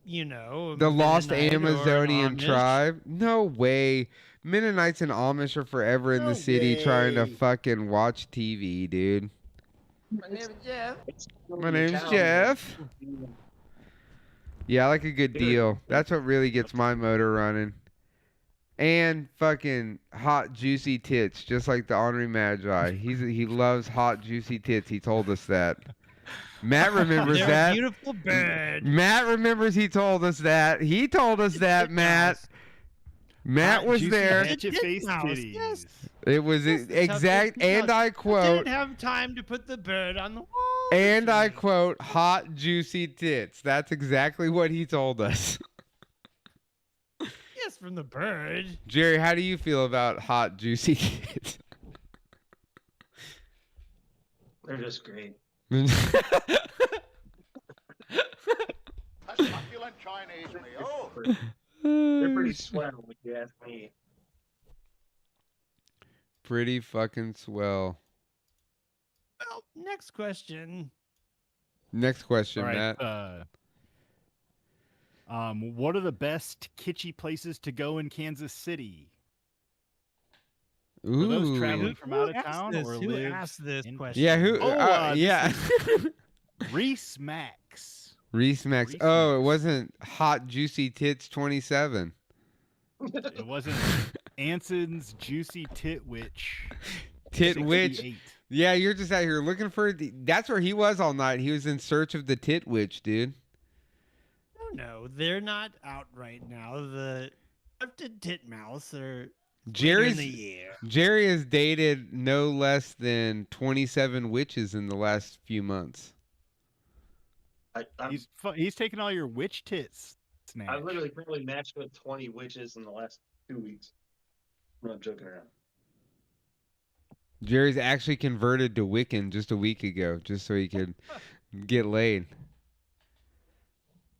The lost Mennonite or an Amazonian Amish. tribe? No way. Mennonites and Amish are forever in the city trying to fucking watch TV, dude. My name is Jeff. My name's Jeff. Yeah, I like a good deal. That's what really gets my motor running. And fucking hot, juicy tits, just like the ornery Magi. He loves hot, juicy tits. He told us that. Matt remembers They're that. a beautiful bird. Matt remembers he told us that. He told us that, Matt. Matt Hot, was juicy, there. hatchet-faced Mouse, titties. yes. It was Yes, that's how exact, tits and mouse. I I quote, didn't have time to put the bird on the wall. and I this week. quote, hot, juicy tits. That's exactly what he told us. Yes, from the bird. Jerry, how do you feel about hot, juicy tits? They're just great. A succulent Chinese meal. They're pretty swell, if you ask me. Pretty fucking swell. Well, next question. Next question, All right. Matt. What are the best kitschy places to go in Kansas City? Ooh. For those traveling from out of asked town this? or Who live asked this in- question? Yeah, who? Oh, this yeah. Reese Max. Reese Max. Reese Oh, it Max. wasn't Hot Juicy Tits 27. It wasn't Anson's Juicy Tit Witch. Tit Witch. 68. Yeah, you're just out here looking for. That's where he was all night. He was in search of the Tit Witch, dude. Oh, no, they're not out right now. The lifted titmouse are later in the year. Jerry has dated no less than 27 witches in the last few months. He's taking all your witch tits. Snatch. I've literally probably matched with 20 witches in the last 2 weeks. I'm not joking around. Jerry's actually converted to Wiccan just a week ago, just so he could get laid.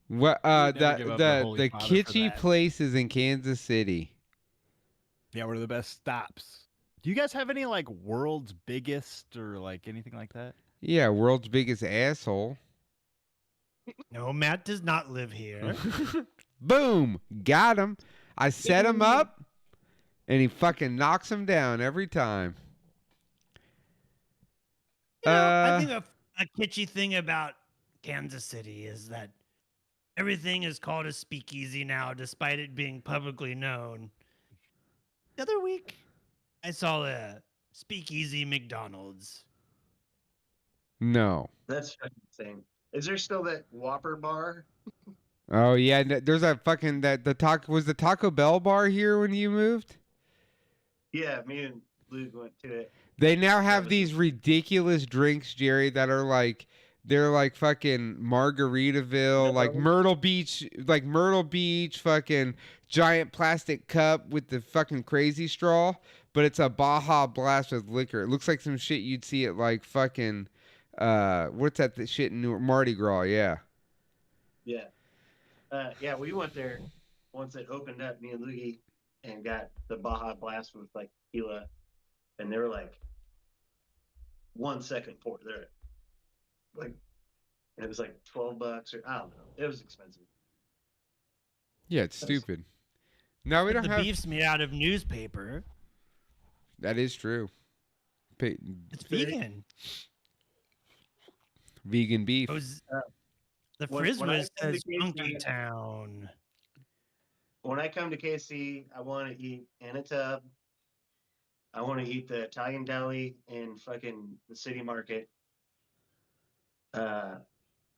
What? would never give up the Holy The Father for kitschy that. places in Kansas City. Yeah, what are the best stops? Do you guys have any like world's biggest or like anything like that? Yeah, world's biggest asshole. No, Matt does not live here. Boom, got him. I set him up, and he fucking knocks him down every time. I think a kitschy thing about Kansas City is that everything is called a speakeasy now, despite it being publicly known. The other week, I saw a speakeasy McDonald's. No. That's fucking insane. Is there still that Whopper bar? Oh yeah, there's a fucking was the Taco Bell bar here when you moved? Yeah, me and Luke went to it. They now have was- these ridiculous drinks, Jerry, that are like they're like fucking Margaritaville, like Myrtle Beach, fucking giant plastic cup with the fucking crazy straw, but it's a Baja Blast with liquor. It looks like some shit you'd see at like fucking what's that shit in Mardi Gras, yeah. Yeah. Yeah, we went there once it opened up, me and Lugie, and got the Baja Blast with like tequila. And they were like 1 second pour. There, like, and it was like $12 or I don't know. It was expensive. Yeah, it's stupid. No, we But don't the have. beef's made out of newspaper. That is true. It's vegan. Vegan beef. The When Frisbee I come to says Funky KC, Town. when I come to KC, I want to eat in a tub. I want to eat the Italian deli in fucking the city market. I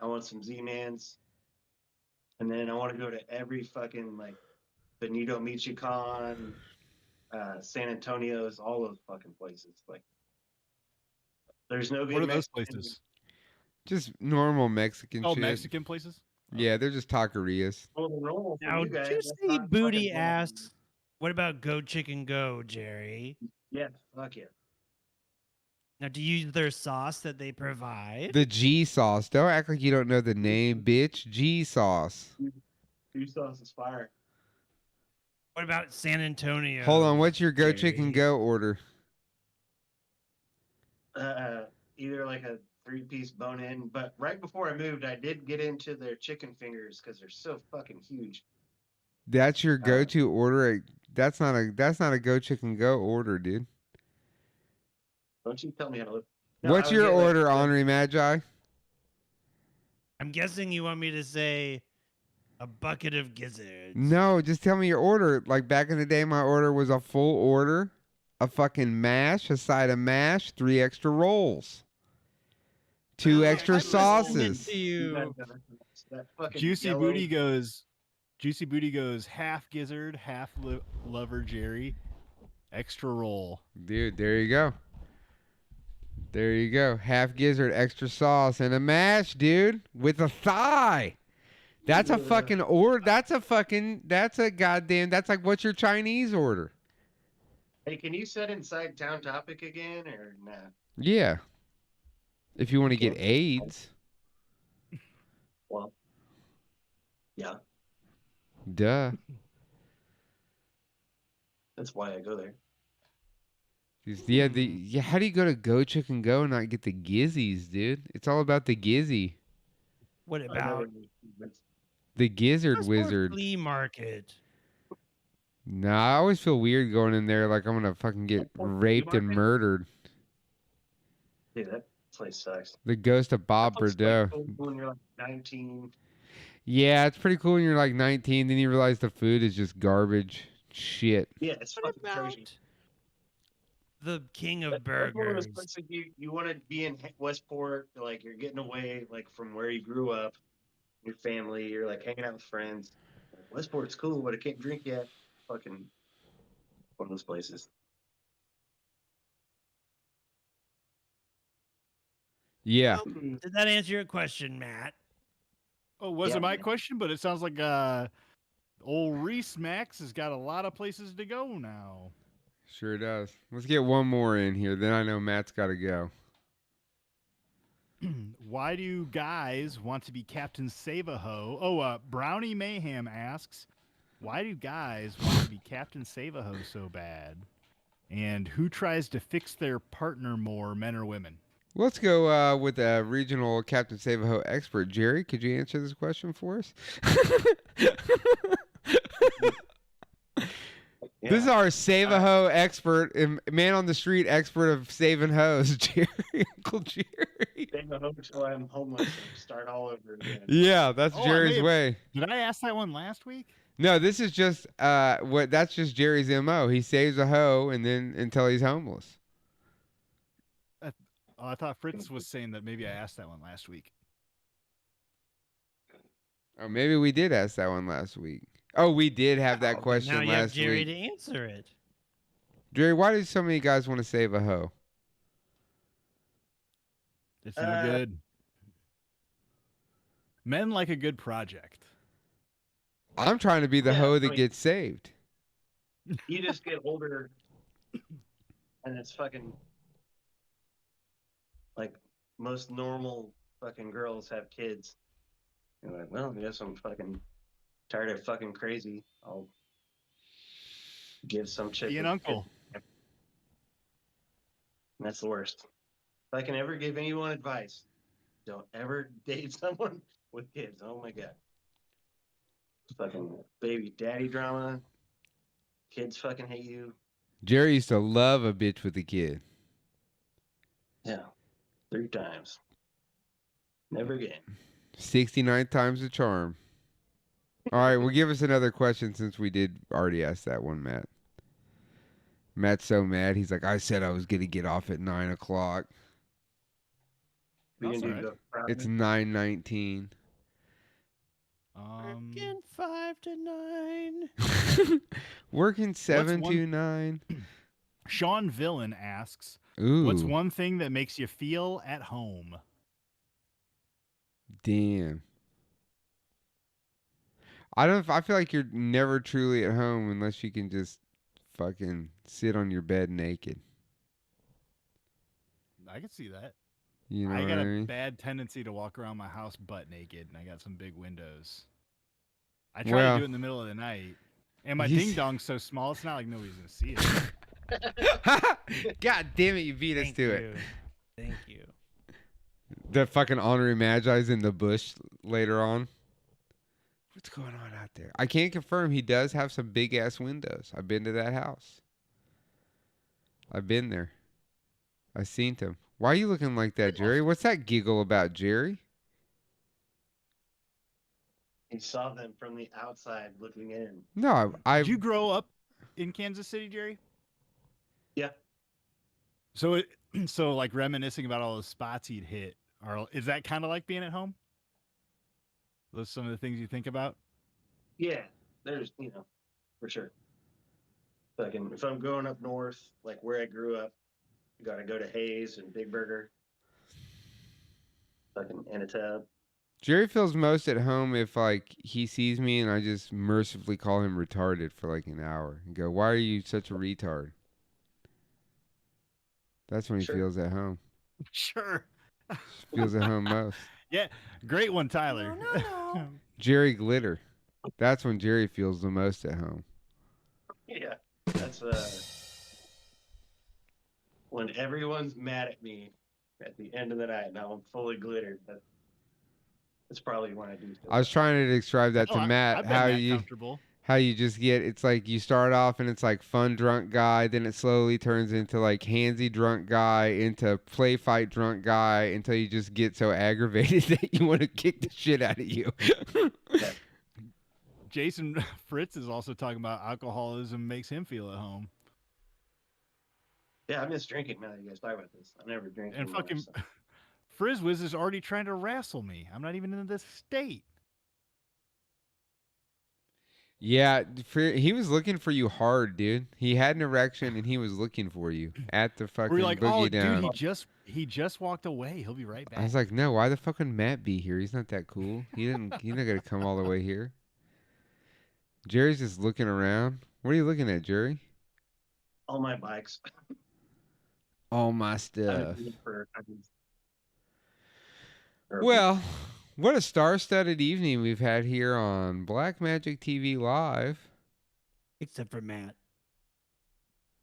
want some Z-Mans. And then I want to go to every fucking like Benito Michoacan, San Antonio's, all those fucking places. Like, there's no good What are those Mexican- places? Just normal Mexican Oh, shit. Mexican places? Yeah, they're just taquerias. Well, the normal for Now, you guys. that's Juicy not Booty fucking asks, what about Go Chicken Go, Jerry? Yeah, fuck yeah. Now, do you use their sauce that they provide? The G sauce. Don't act like you don't know the name, bitch. G sauce. Two sauce is fire. What about San Antonio? Hold on, what's your Go Jerry? Chicken Go order? Either like a 3-piece bone in, but right before I moved, I did get into their chicken fingers because they're so fucking huge. That's your go-to order. That's not a Go Chicken Go order, dude. Don't you tell me how to live. What's your order, Ornery Magi? I'm guessing you want me to say a bucket of gizzards. No, just tell me your order. Like back in the day, my order was a full order, a fucking mash, a side of mash, 3 extra rolls, 2 extra I'm listening sauces. to you. That fucking Juicy yellow- Booty goes half gizzard, half lover Jerry, extra roll. Dude, there you go. There you go. Half gizzard, extra sauce, and a mash, dude, with a thigh. That's a fucking order. That's a goddamn, that's like, what's your Chinese order? Hey, can you set inside Town Topic again or nah? Yeah. If you want to get AIDS. Well, yeah, Duh. that's why I go there. Yeah, how do you go to Go Chicken Go and not get the gizzies, dude? It's all about the gizzy. What about The gizzard Westport wizard. Flea Market? Nah, I always feel weird going in there like I'm gonna fucking get Westport Flea raped and Market? murdered. Dude, that place sucks. The ghost of Bob That place is, Bordeaux. like, cool when you're like 19. Yeah, it's pretty cool when you're like 19, then you realize the food is just garbage shit. Yeah, it's What fucking about crazy. the king of That's one of those burgers? places you want to be in Westport, like you're getting away like from where you grew up, your family, you're like hanging out with friends. Like, Westport's cool, but I can't drink yet. Fucking one of those places. Yeah. Did that answer your question, Matt? Oh, wasn't Yeah. my question, but it sounds like old Reese Max has got a lot of places to go now. Sure does. Let's get one more in here, then I know Matt's gotta go. Why do guys want to be Captain Save-A-Ho? Oh, Brownie Mayhem asks, why do guys want to be Captain Save-A-Ho so bad? And who tries to fix their partner more, men or women? Let's go with a regional Captain Save-A-Ho expert. Jerry, could you answer this question for us? Yeah. This is our Save-A-Ho expert, and man on the street expert of saving hoes, Jerry, Uncle Jerry. Stay home until I'm homeless and start all over again. Yeah, that's Oh, I Jerry's may have- way. Did I ask that one last week? No, this is just that's just Jerry's MO. He saves a hoe and then until he's homeless. Oh, I thought Fritz was saying that maybe I asked that one last week. Oh, maybe we did ask that one last week. Oh, we did have that question Now you have last Jerry week. to answer it. Jerry, why do so many guys want to save a hoe? It's no good. Men like a good project. I'm trying to be the Yeah, hoe I that mean- gets saved. You just get older, and it's fucking like most normal fucking girls have kids. You're like, well, I guess I'm fucking tired of fucking crazy. I'll give some chick Be an a uncle. kid. And that's the worst. If I can ever give anyone advice, don't ever date someone with kids. Oh my god. Fucking baby daddy drama. Kids fucking hate you. Jerry used to love a bitch with a kid. Yeah. 3 times. Never again. 69 times the charm. All right, well, give us another question since we did already ask that one, Matt. Matt's so mad. He's like, I said I was going to get off at 9 o'clock. We That's can all do right. go Friday. It's 9:19. Working 5 to 9. Working 7 one- to 9. Sean Villain asks, Ooh, what's one thing that makes you feel at home? damn. I feel like you're never truly at home unless you can just fucking sit on your bed naked. I can see that. You know I what got I a mean? bad tendency to walk around my house butt naked, and I got some big windows. I try Well, to do it in the middle of the night, and my you ding s- dong's so small, it's not like nobody's gonna see it. God damn it, you beat us Thank to you. it. Thank you. The fucking ornery Magi's in the bush later on. What's going on out there? I can't confirm he does have some big ass windows. I've been to that house. I've been there. I seen him. Why are you looking like that, Jerry? What's that giggle about, Jerry? He saw them from the outside looking in. No, I Did you grow up in Kansas City, Jerry? Yeah. So so like reminiscing about all those spots he'd hit, is that kind of like being at home? Those some of the things you think about? Yeah. There's, for sure. Fucking, if I'm going up north, like where I grew up, you gotta go to Hayes and Big Burger. Fucking Anatub. Jerry feels most at home if like he sees me and I just mercifully call him retarded for like an hour and go, "Why are you such a retard?" That's when he Sure. feels at home. Sure. Feels at home most. Yeah, great one, Tyler. No. Jerry Glitter. That's when Jerry feels the most at home. Yeah. That's when everyone's mad at me at the end of the night. Now I'm fully glittered. That's probably when I do. I was trying to describe that to Matt I've been how that you comfortable. just get, it's like you start off and it's like fun drunk guy, then it slowly turns into like handsy drunk guy, into play fight drunk guy, until you just get so aggravated that you want to kick the shit out of you. Jason Fritz is also talking about alcoholism makes him feel at home. Yeah, I miss drinking now that you guys talk about this. I never drink And anymore, fucking so. Frizzwiz is already trying to wrestle me. I'm not even in this state. Yeah, he was looking for you hard, dude. He had an erection and he was looking for you at the fucking We're like, boogie oh, down. dude, he just walked away. He'll be right back. I was like, no, why the fucking Matt be here? He's not that cool. He's not gonna come all the way here. Jerry's just looking around. What are you looking at, Jerry? All my bikes. All my I've stuff. been for- Well, what a star-studded evening we've had here on Black Magic TV Live. Except for Matt.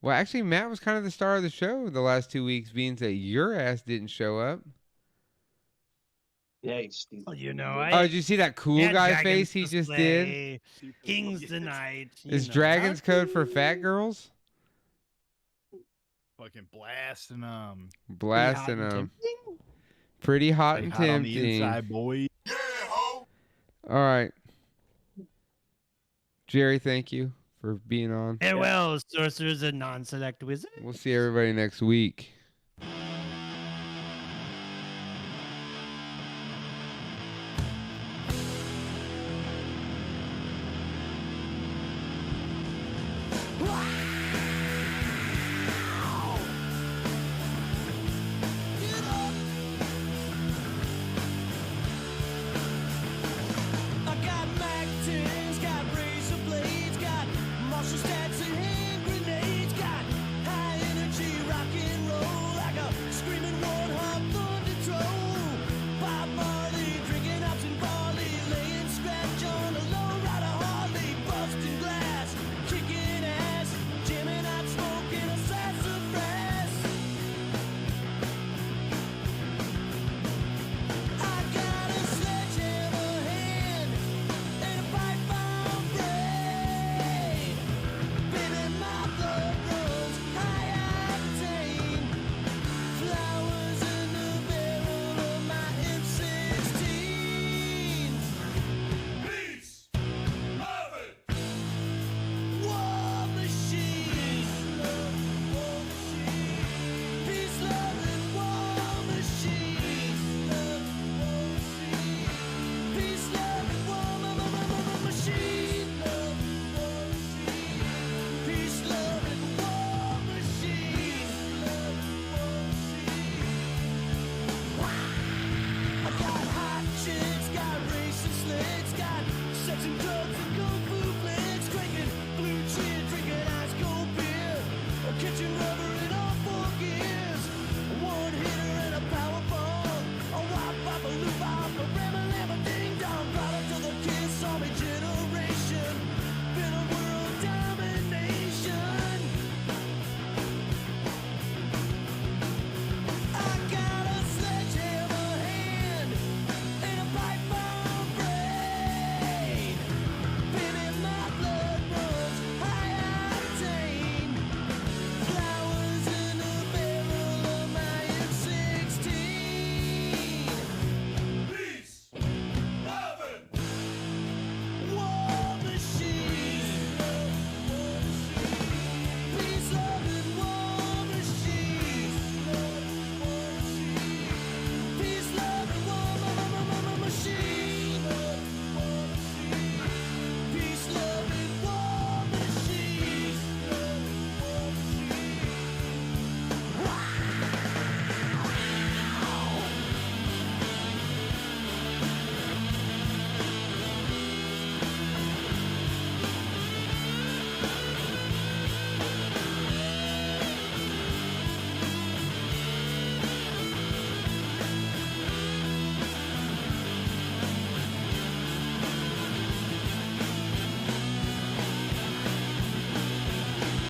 Well, actually, Matt was kind of the star of the show the last 2 weeks, being that your ass didn't show up. Yeah, he's Well, you know, Oh, did you see that cool had guy Dragons face he to just did? slay, Kings tonight. Is Dragon's Code for fat girls? Fucking blasting them. Blasting them. Pretty hot and Hot on the tempting. inside, boy. All right. Jerry, thank you for being on. Farewell, sorcerers and non-select wizards. We'll see everybody next week.